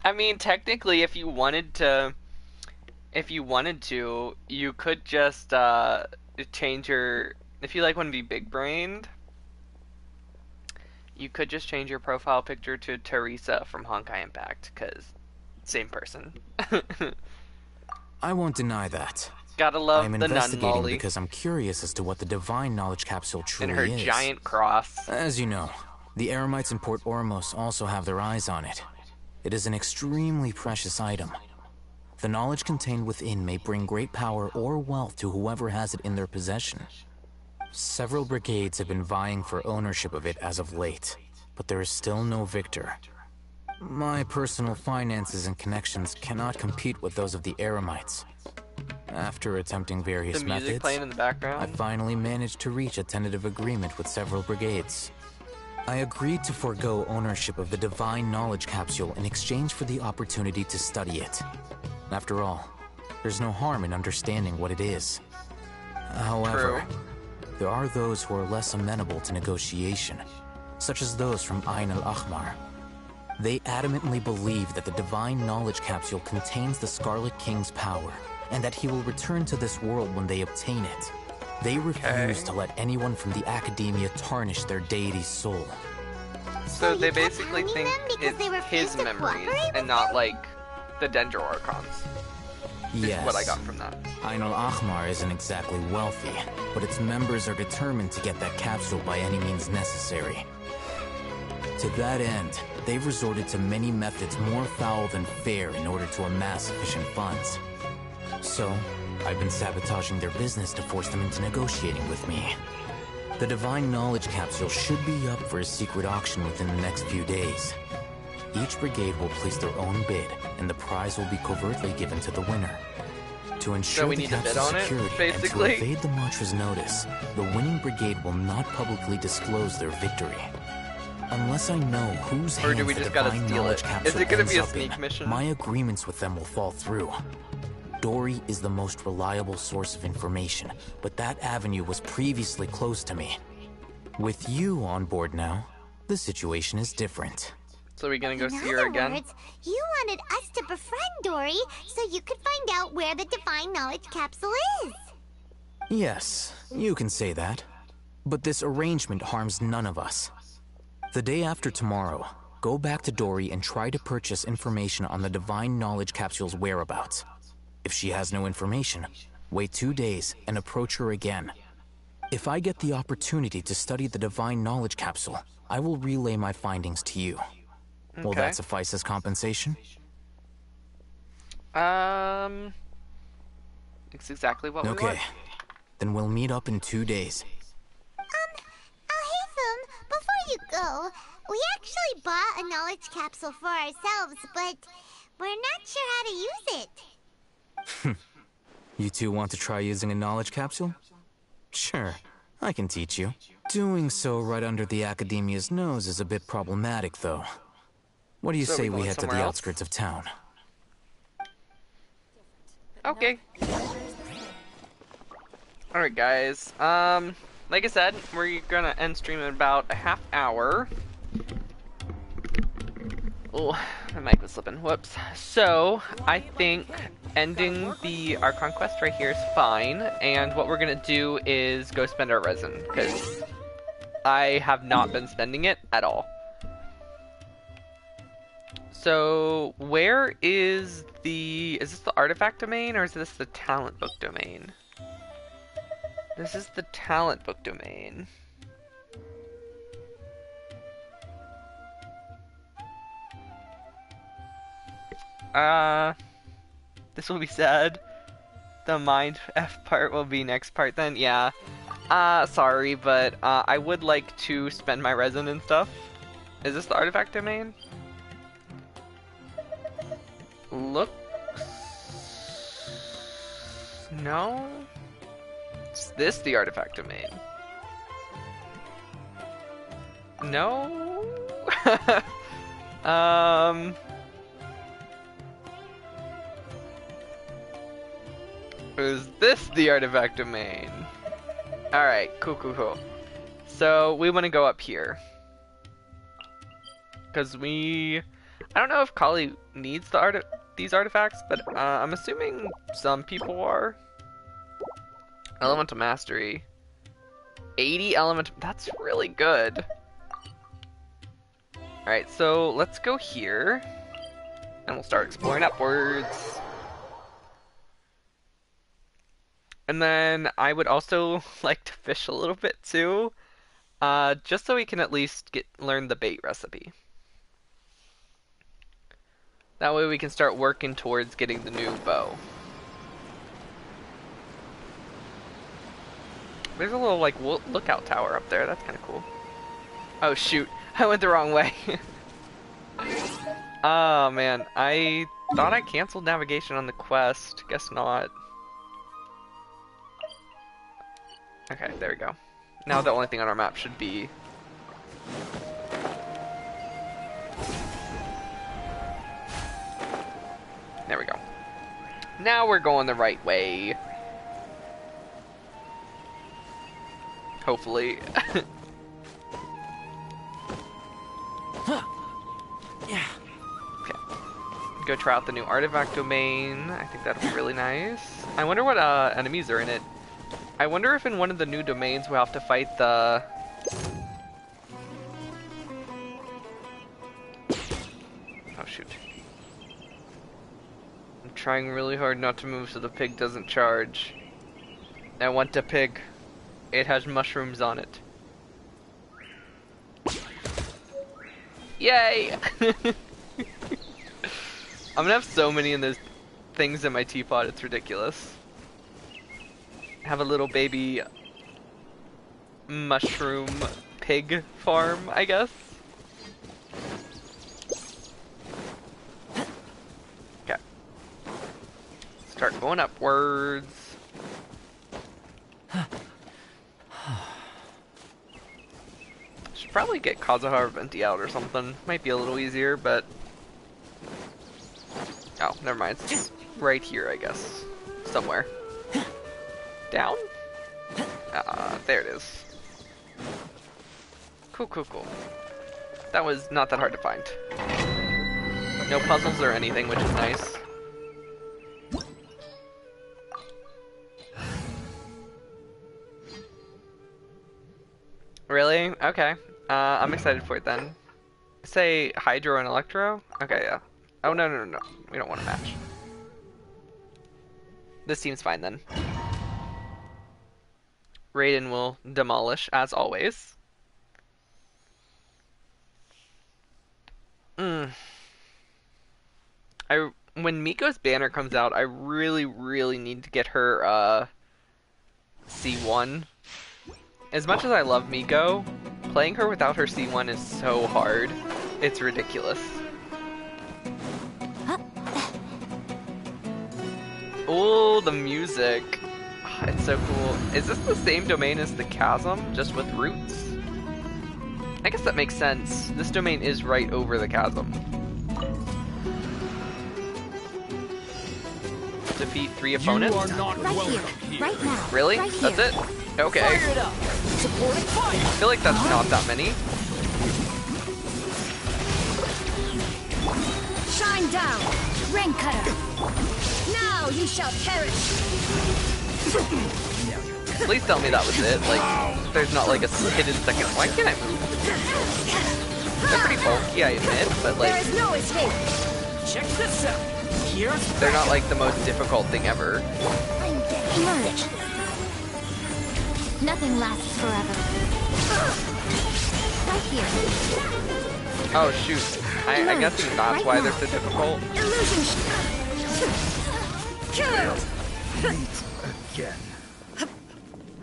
I mean, technically, if you wanted to, you could just change your. If you like want to be big-brained, you could just change your profile picture to Teresa from Honkai Impact, cause same person. I won't deny that. Gotta love I'm the nun investigating lolly because I'm curious as to what the divine knowledge capsule truly and her is. giant cross. As you know, the Eremites in Port Ormos also have their eyes on it. It is an extremely precious item. The knowledge contained within may bring great power or wealth to whoever has it in their possession. Several brigades have been vying for ownership of it as of late, but there is still no victor. My personal finances and connections cannot compete with those of the Eremites. After attempting various The music methods, playing in the background. I finally managed to reach a tentative agreement with several brigades. I agreed to forego ownership of the divine knowledge capsule in exchange for the opportunity to study it. After all, there's no harm in understanding what it is. However, there are those who are less amenable to negotiation, such as those from Ain al-Ahmar. They adamantly believe that the divine knowledge capsule contains the Scarlet King's power, and that he will return to this world when they obtain it. They refuse to let anyone from the Academia tarnish their deity's soul. So they basically think it's his memories and not like the Dendro Archons. Yes. Is what I got from that. Ain al-Ahmar isn't exactly wealthy, but its members are determined to get that capsule by any means necessary. To that end, they've resorted to many methods more foul than fair in order to amass sufficient funds. So, I've been sabotaging their business to force them into negotiating with me. The Divine Knowledge Capsule should be up for a secret auction within the next few days. Each brigade will place their own bid, and the prize will be covertly given to the winner. To ensure the capsule's security and to evade the Mantra's notice, the winning brigade will not publicly disclose their victory. Unless I know whose hands the Divine Knowledge Capsule ends up in, my agreements with them will fall through. Dory is the most reliable source of information, but that avenue was previously closed to me. With you on board now, the situation is different. So we're gonna go see her again? In other words, you wanted us to befriend Dory so you could find out where the Divine Knowledge Capsule is. Yes, you can say that. But this arrangement harms none of us. The day after tomorrow, go back to Dory and try to purchase information on the Divine Knowledge Capsule's whereabouts. If she has no information, wait 2 days and approach her again. If I get the opportunity to study the Divine Knowledge Capsule, I will relay my findings to you. Will that suffice as compensation? It's exactly what we want. Okay, then we'll meet up in 2 days. Haytham, before you go, we actually bought a knowledge capsule for ourselves, but we're not sure how to use it. You two want to try using a knowledge capsule? Sure, I can teach you. Doing so right under the Academia's nose is a bit problematic, though. What do you say we head to the outskirts of town? Okay. Alright guys, like I said, we're gonna end stream in about a half hour. Oh, my mic was slipping, whoops. So, I think ending the Archon quest right here is fine, and what we're gonna do is go spend our resin, because I have not been spending it at all. So, where is this the artifact domain, or is this the talent book domain? This is the talent book domain. This will be sad. The mind F part will be next part then, yeah. Sorry, but I would like to spend my resin and stuff. Is this the artifact domain? Looks... No? Is this the artifact domain? No? Is this the artifact domain? Alright, cool. So, we want to go up here. Because I don't know if Kali needs these artifacts, but I'm assuming some people are. Elemental Mastery. 80 elemental... That's really good. Alright, so let's go here. And we'll start exploring upwards. And then I would also like to fish a little bit too. Just so we can at least learn the bait recipe. That way we can start working towards getting the new bow. There's a little, like, lookout tower up there. That's kind of cool. Oh, shoot. I went the wrong way. Oh, man. I thought I canceled navigation on the quest. Guess not. Okay, there we go. Now the only thing on our map should be... There we go. Now we're going the right way. Hopefully. Yeah. Okay. Go try out the new artifact domain. I think that'll be really nice. I wonder what enemies are in it. I wonder if in one of the new domains we'll have to fight the... Oh shoot. I'm trying really hard not to move so the pig doesn't charge. I want the pig. It has mushrooms on it. Yay! I'm gonna have so many in this things in my teapot. It's ridiculous. Have a little baby mushroom pig farm, I guess. Okay. Start going upwards. Should probably get Kazuha or Venti out or something. Might be a little easier, but... Oh, never mind. It's right here, I guess. Somewhere. Down? There it is. Cool, cool, cool. That was not that hard to find. No puzzles or anything, which is nice. Really? Okay. I'm excited for it then. Say Hydro and Electro? Okay, yeah. Oh, no, no, no, no. We don't want to match. This seems fine then. Raiden will demolish, as always. When Miko's banner comes out, I really, really need to get her, C1. As much as I love Miko, playing her without her C1 is so hard. It's ridiculous. Oh, the music. It's so cool. Is this the same domain as the Chasm, just with roots? I guess that makes sense. This domain is right over the Chasm. Defeat 3 opponents? You are not welcome here. Right now. Really? Right That's it? Okay. Fire it up. Support fire. I feel like that's not that many. Shine down, rain cutter. Now you shall perish. Please tell me that was it. Like, there's not like a hidden second. Why can't I move? They're pretty bulky, I admit, but like, There is no escape. Check this out. Here's they're not like the most difficult thing ever. Emerge. Nothing lasts forever. Right here. Oh shoot. I guess that's why they're so difficult. illusion. Kill. Again.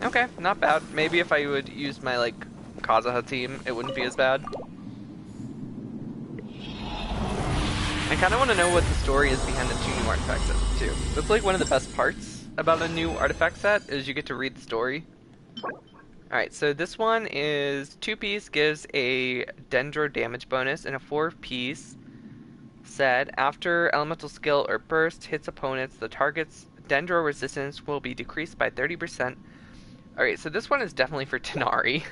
Okay, not bad. Maybe if I would use my like Kazuha team, it wouldn't be as bad. I kind of want to know what the story is behind the 2 new artifact sets too. That's like one of the best parts about a new artifact set is you get to read the story. Alright, so this one is 2-piece, gives a Dendro damage bonus, and a 4-piece said after elemental skill or burst hits opponents, the target's Dendro resistance will be decreased by 30%. Alright, so this one is definitely for Tanari.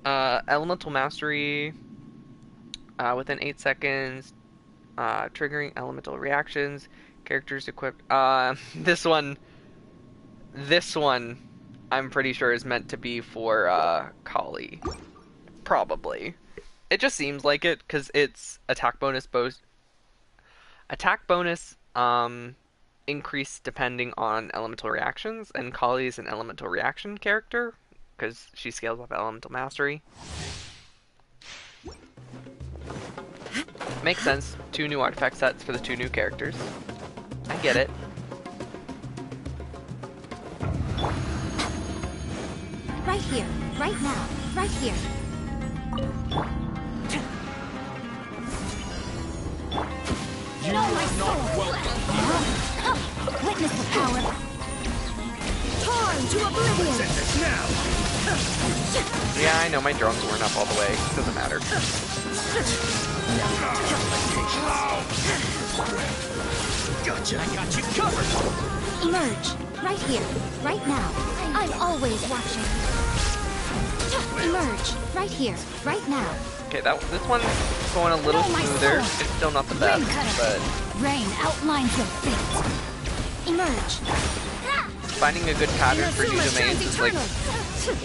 Elemental mastery within 8 seconds, triggering elemental reactions, characters equipped. This one, I'm pretty sure is meant to be for Kali. Probably. It just seems like it, because it's attack bonus increased depending on elemental reactions, and Kali is an elemental reaction character, because she scales up elemental mastery. Makes sense. 2 new artifact sets for the 2 new characters. I get it. Right here. Right now. Right here. You are not welcome. Witness the power. Torn to oblivion. Send this now. Yeah, I know my drones weren't up all the way. Doesn't matter. Gotcha. I got you covered. Emerge. Right here. Right now. I'm always watching. Emerge. Right here. Right now. Okay, this one's going a little smoother. It's still not the best, but Rain outlines your fate. Emerge. finding a good pattern for new domains is like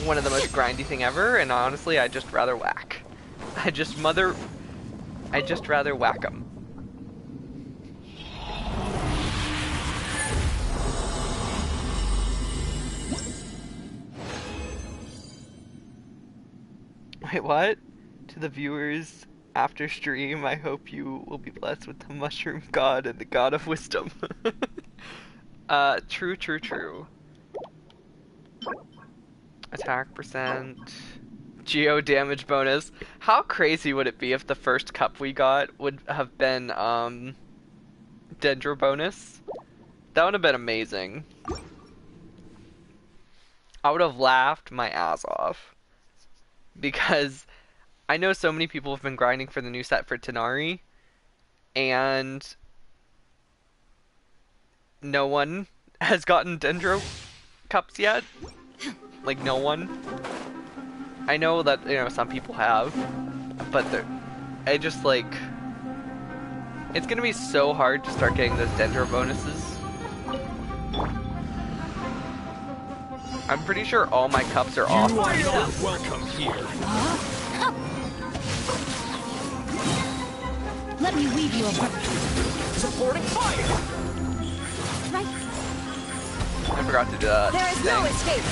one of the most grindy thing ever, and honestly, I'd just rather whack. I'd just rather whack them. Wait, what? To the viewers, After stream, I hope you will be blessed with the mushroom god and the god of wisdom. True. Attack percent. Geo damage bonus. How crazy would it be if the first cup we got would have been, Dendro bonus? That would have been amazing. I would have laughed my ass off. Because I know so many people have been grinding for the new set for Tanari, and no one has gotten Dendro cups yet. Like, no one. I know that, you know, some people have, but I just, like, it's gonna be so hard to start getting those Dendro bonuses. I'm pretty sure all my cups are off. Welcome here. Let me weave you a Supporting fire. Right. I forgot to do that. There is no escape.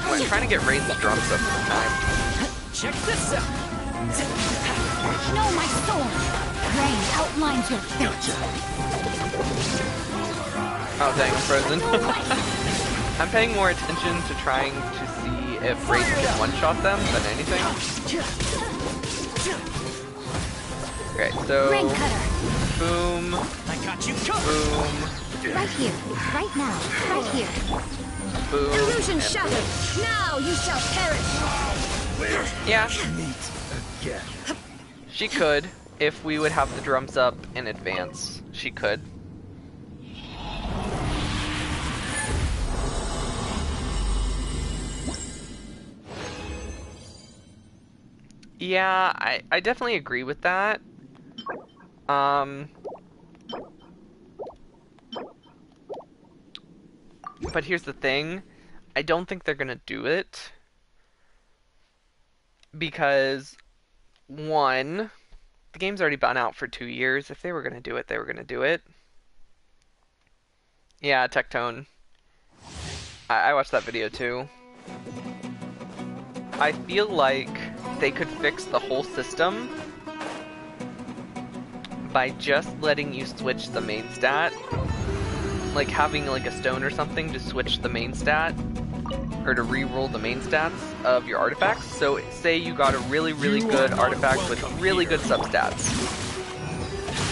I'm trying to get Rain's drums up this time. Check this out. Know my sword. Rain outlines your fate. Oh dang, I'm frozen. I'm paying more attention to trying to see if Rain can one-shot them than anything. Okay, so Rain cutter. boom. I got you covered. Boom. Right here. Right now. Right here. Boom. Illusion shattered. Now you shall perish. Yeah. Again. She could, if we would have the drums up in advance. She could. Yeah, I definitely agree with that. But here's the thing. I don't think they're gonna do it. Because, one, the game's already been out for 2 years. If they were gonna do it, they were gonna do it. Yeah, Tectone. I watched that video too. I feel like they could fix the whole system by just letting you switch the main stat. Like having like a stone or something to switch the main stat, or to re-roll the main stats of your artifacts. So say you got a really good artifact with really good substats.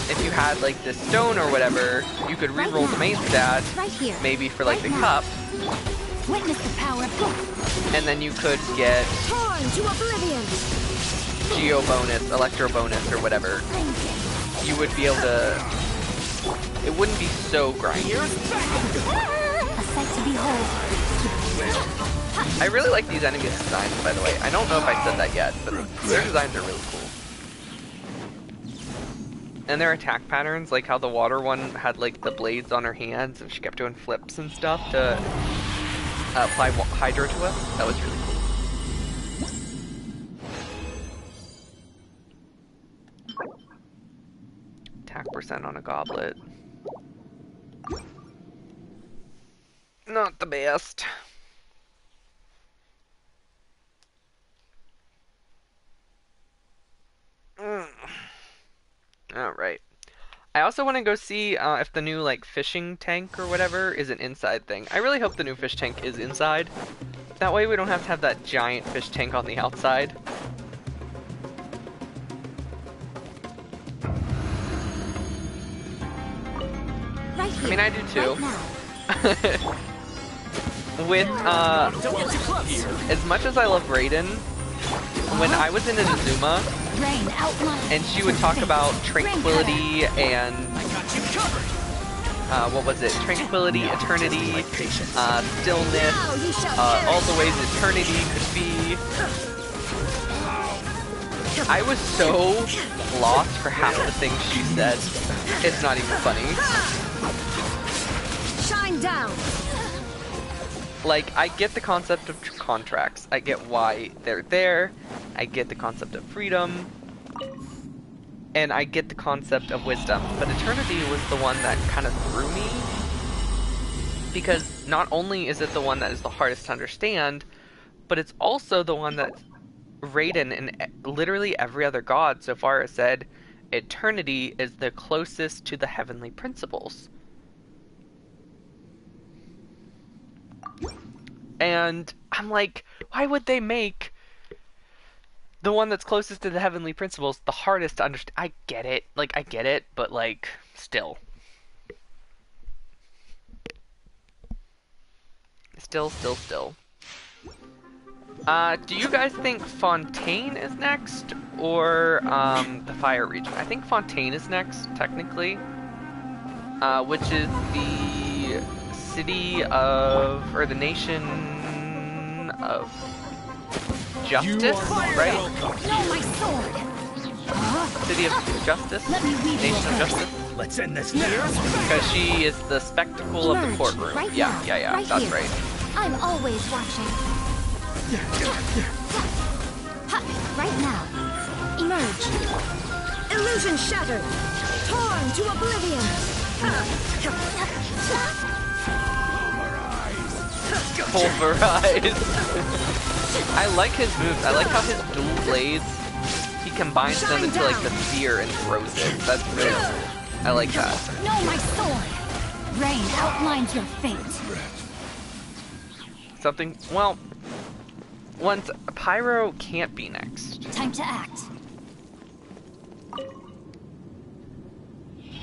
If you had like this stone or whatever, you could re-roll the main stat, maybe for like the cup. Witness the power of God. And then you could get Torn to oblivion. Geo bonus, Electro bonus, or whatever. You would be able to. It wouldn't be so grindy. A sight to behold. I really like these enemies' designs, by the way. I don't know if I said that yet, but their designs are really cool. And their attack patterns, like how the water one had like the blades on her hands and she kept doing flips and stuff to apply Hydro to us. That was really cool. Attack percent on a goblet. Not the best. Alright. I also want to go see if the new like fishing tank or whatever is an inside thing. I really hope the new fish tank is inside. That way we don't have to have that giant fish tank on the outside. Right here. I mean, I do too. Right With, as much as I love Raiden, when I was in Inazuma, and she would talk about tranquility and, what was it? Tranquility, eternity, stillness, all the ways eternity could be. I was so lost for half the things she said. It's not even funny. Shine down. Like, I get the concept of contracts. I get why they're there. I get the concept of freedom. And I get the concept of wisdom. But eternity was the one that kind of threw me. Because not only is it the one that is the hardest to understand, but it's also the one that Raiden and literally every other god so far has said eternity is the closest to the heavenly principles. And I'm like, why would they make the one that's closest to the heavenly principles the hardest to understand? I get it, but like, still. Still. Do you guys think Fontaine is next, or the Fire region? I think Fontaine is next, technically, which is the city of, or the nation of Justice, right? No, my sword! City of Justice? Nation of Justice? Let's end this here. Because she is the spectacle of the courtroom. Right Yeah, now. that's Here. right. I'm always watching. Ha, right now. Emerge. Illusion shattered. Torn to oblivion. Pulverize. I like his moves. I like how his dual blades, he combines them into like the spear and throws it. That's really cool. I like that. No, my sword. Rain outlines your fate. Something, well, once Pyro can't be next. Time to act.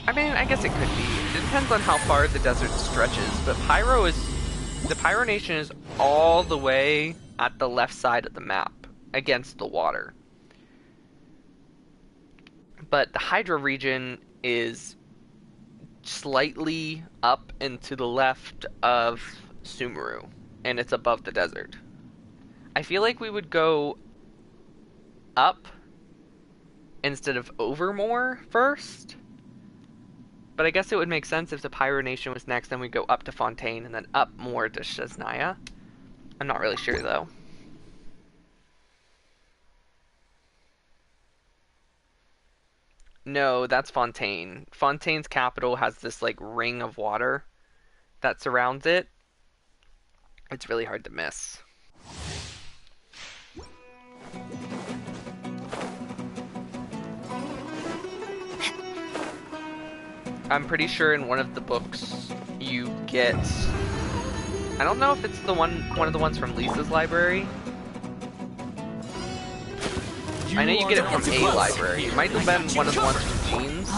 I mean, I guess it could be. It depends on how far the desert stretches, but the Pyro Nation is all the way at the left side of the map, against the water. But the Hydra region is slightly up and to the left of Sumeru, and it's above the desert. I feel like we would go up instead of over more first. But I guess it would make sense if the Pyro Nation was next, then we'd go up to Fontaine and then up more to Shaznia. I'm not really sure though. No, that's Fontaine. Fontaine's capital has this like ring of water that surrounds it. It's really hard to miss. I'm pretty sure in one of the books you get, I don't know if it's the one of the ones from Lisa's library. I know you get it from a library. It might have been one of the ones from Jean's.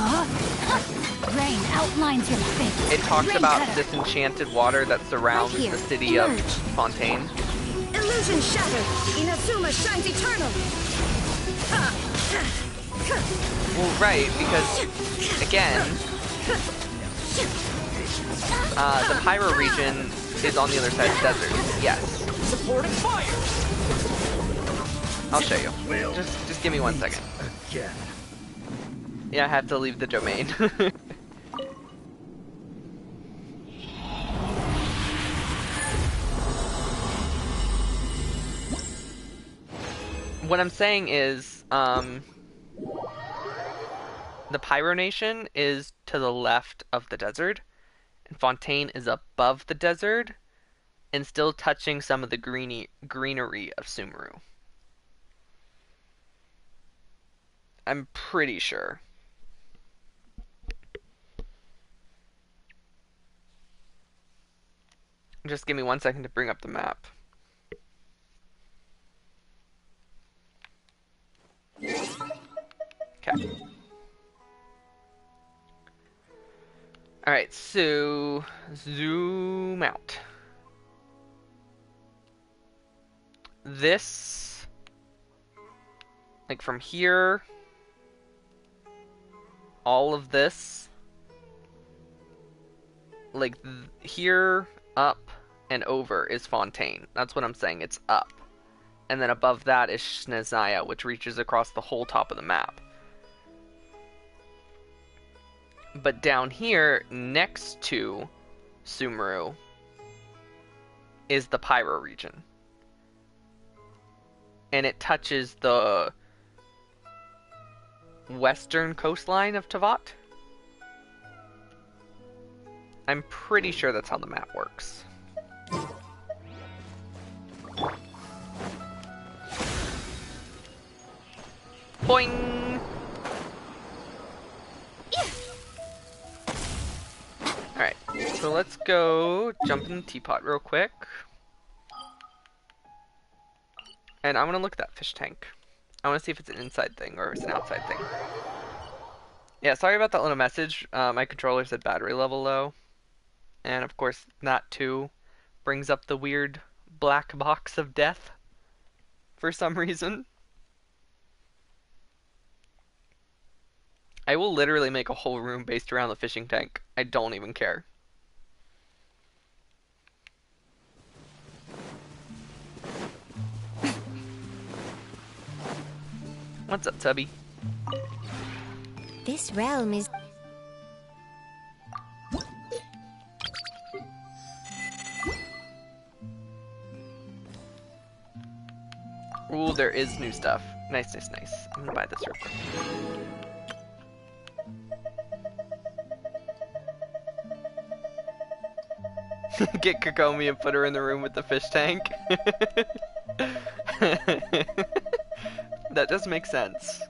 Rain outlines your fate. It talks Rain about cutter. this enchanted water that surrounds Right here. the city of Emerge. Fontaine. Illusion shattered. Inazuma shines eternal. Well, right, because, again, the Pyro region is on the other side of the desert. Yes. Supporting fire. I'll show you. Just give me 1 second. Again. Yeah, I have to leave the domain. What I'm saying is, the Pyro Nation is to the left of the desert, and Fontaine is above the desert, and still touching some of the greenery of Sumeru. I'm pretty sure. Just give me 1 second to bring up the map. Okay. Alright, so zoom out. This, like from here, all of this, like here, up, and over is Fontaine. That's what I'm saying, it's up. And then above that is Shaznia, which reaches across the whole top of the map. But down here, next to Sumeru, is the Pyro region. And it touches the western coastline of Teyvat. I'm pretty sure that's how the map works. Boing! Alright, so let's go jump in the teapot real quick. And I want to look at that fish tank. I want to see if it's an inside thing or if it's an outside thing. Yeah, sorry about that little message. My controller said battery level low. And of course, that too brings up the weird black box of death for some reason. I will literally make a whole room based around the fishing tank. I don't even care. What's up, Tubby? This realm is... Ooh, there is new stuff. Nice, nice, nice. I'm gonna buy this real quick. Get Kokomi and put her in the room with the fish tank. That does make sense.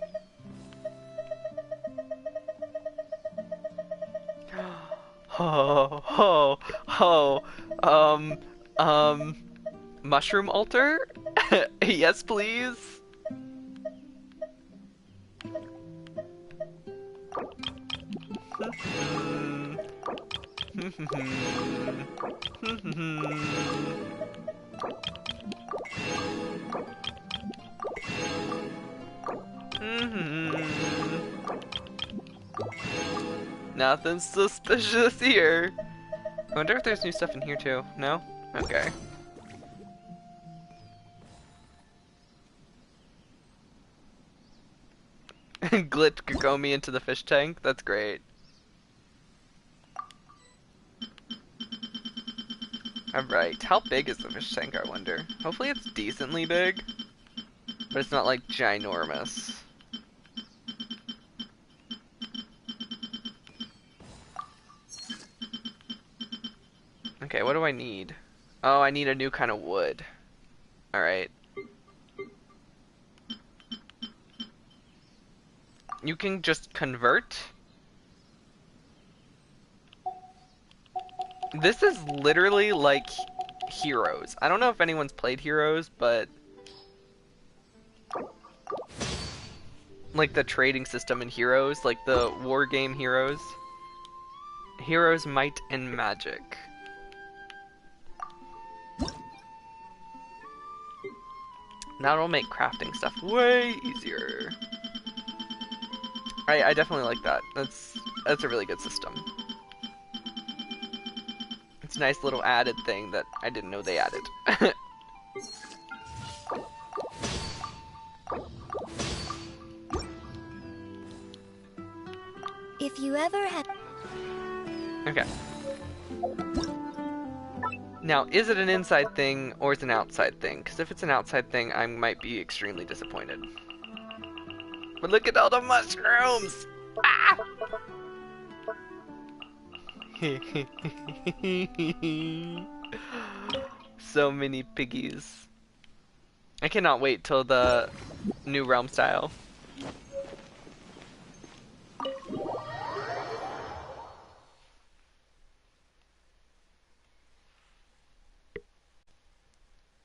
Mushroom altar? Yes, please. Nothing suspicious here. I wonder if there's new stuff in here too. No? Okay. Glitch Kokomi into the fish tank? That's great. Alright, how big is the fish tank, I wonder? Hopefully it's decently big, but it's not like ginormous. Okay, what do I need? Oh, I need a new kind of wood. Alright. You can just convert. This is literally like Heroes. I don't know if anyone's played Heroes, but like the trading system in Heroes, like the war game Heroes. Heroes, Might, and Magic. That'll make crafting stuff way easier. I definitely like that. That's a really good system. It's a nice little added thing that I didn't know they added. If you ever had... Okay. Now, is it an inside thing or is it an outside thing? Because if it's an outside thing, I might be extremely disappointed. But look at all the mushrooms! Ah! So many piggies. I cannot wait till the new realm style.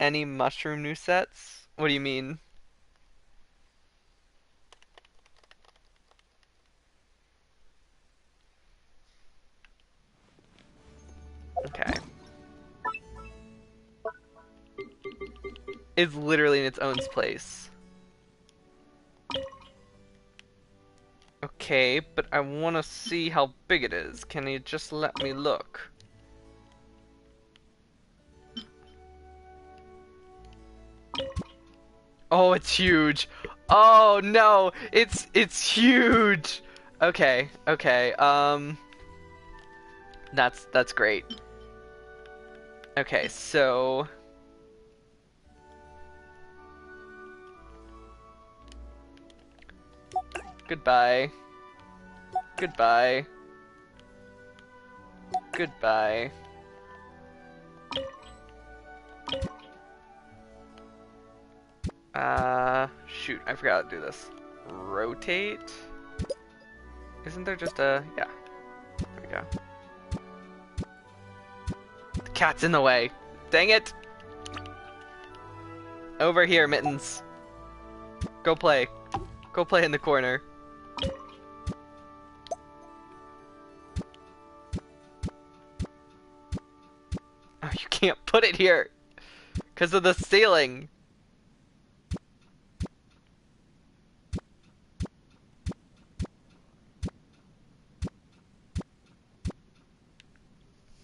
Any mushroom new sets? What do you mean? Okay. It's literally in its own place. Okay, but I want to see how big it is. Can you just let me look? Oh, it's huge. Oh no, it's huge. Okay, okay. That's great. Okay, so goodbye. Goodbye. Goodbye. Shoot, I forgot to do this. Rotate? Isn't there just a... yeah. There we go. The cat's in the way. Dang it! Over here, Mittens. Go play. Go play in the corner. Oh, you can't put it here! Because of the ceiling!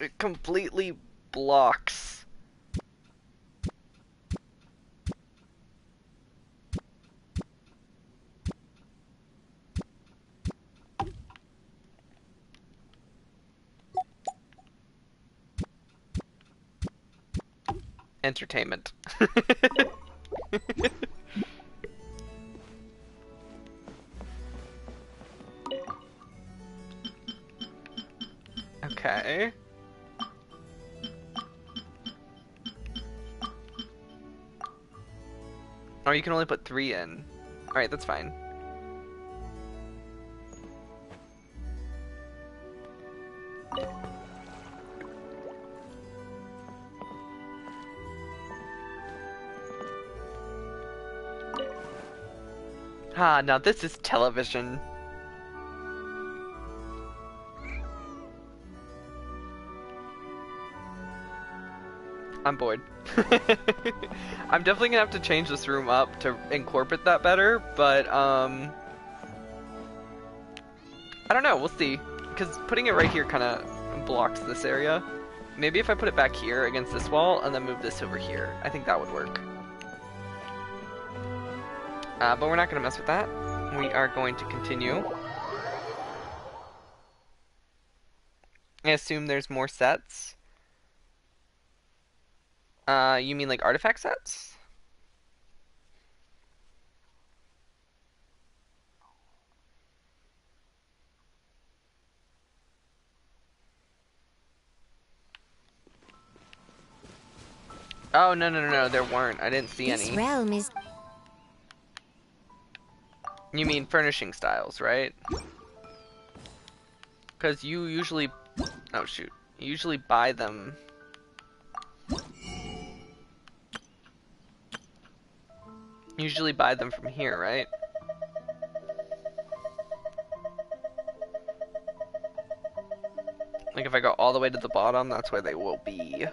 It completely blocks. Entertainment. Okay. Oh, you can only put 3 in. Alright, that's fine. Ah, now this is television. I'm bored. I'm definitely gonna have to change this room up to incorporate that better, but I don't know, we'll see. Because putting it right here kind of blocks this area. Maybe if I put it back here against this wall and then move this over here, I think that would work. But we're not gonna mess with that. We are going to continue. I assume there's more sets. You mean like artifact sets? Oh, no, there weren't. I didn't see any. This realm is... You mean furnishing styles, right? Because you usually... Oh, shoot. You usually buy them... Usually buy them from here, right? Like if I go all the way to the bottom, that's where they will be.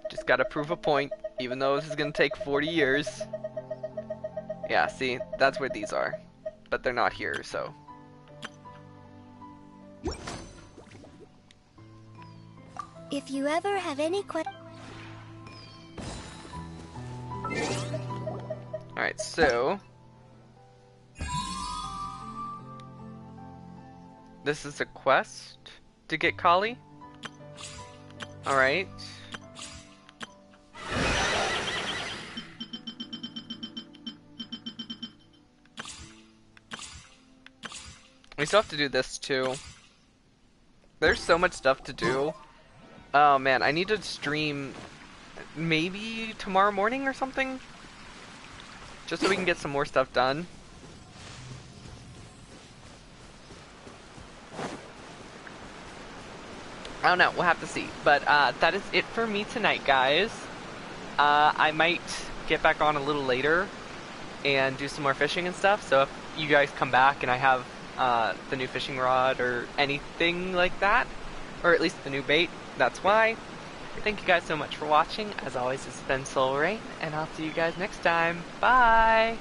Just gotta prove a point, even though this is gonna take 40 years. Yeah, see, that's where these are. But they're not here, so... If you ever have any questions... Alright, so... This is a quest to get Kali? Alright. We still have to do this too. There's so much stuff to do. Oh man, I need to stream maybe tomorrow morning or something? Just so we can get some more stuff done. I don't know, we'll have to see. But that is it for me tonight, guys. I might get back on a little later and do some more fishing and stuff. So if you guys come back and I have the new fishing rod or anything like that, or at least the new bait, that's why. Thank you guys so much for watching. As always, it's been Soul Rain, and I'll see you guys next time. Bye!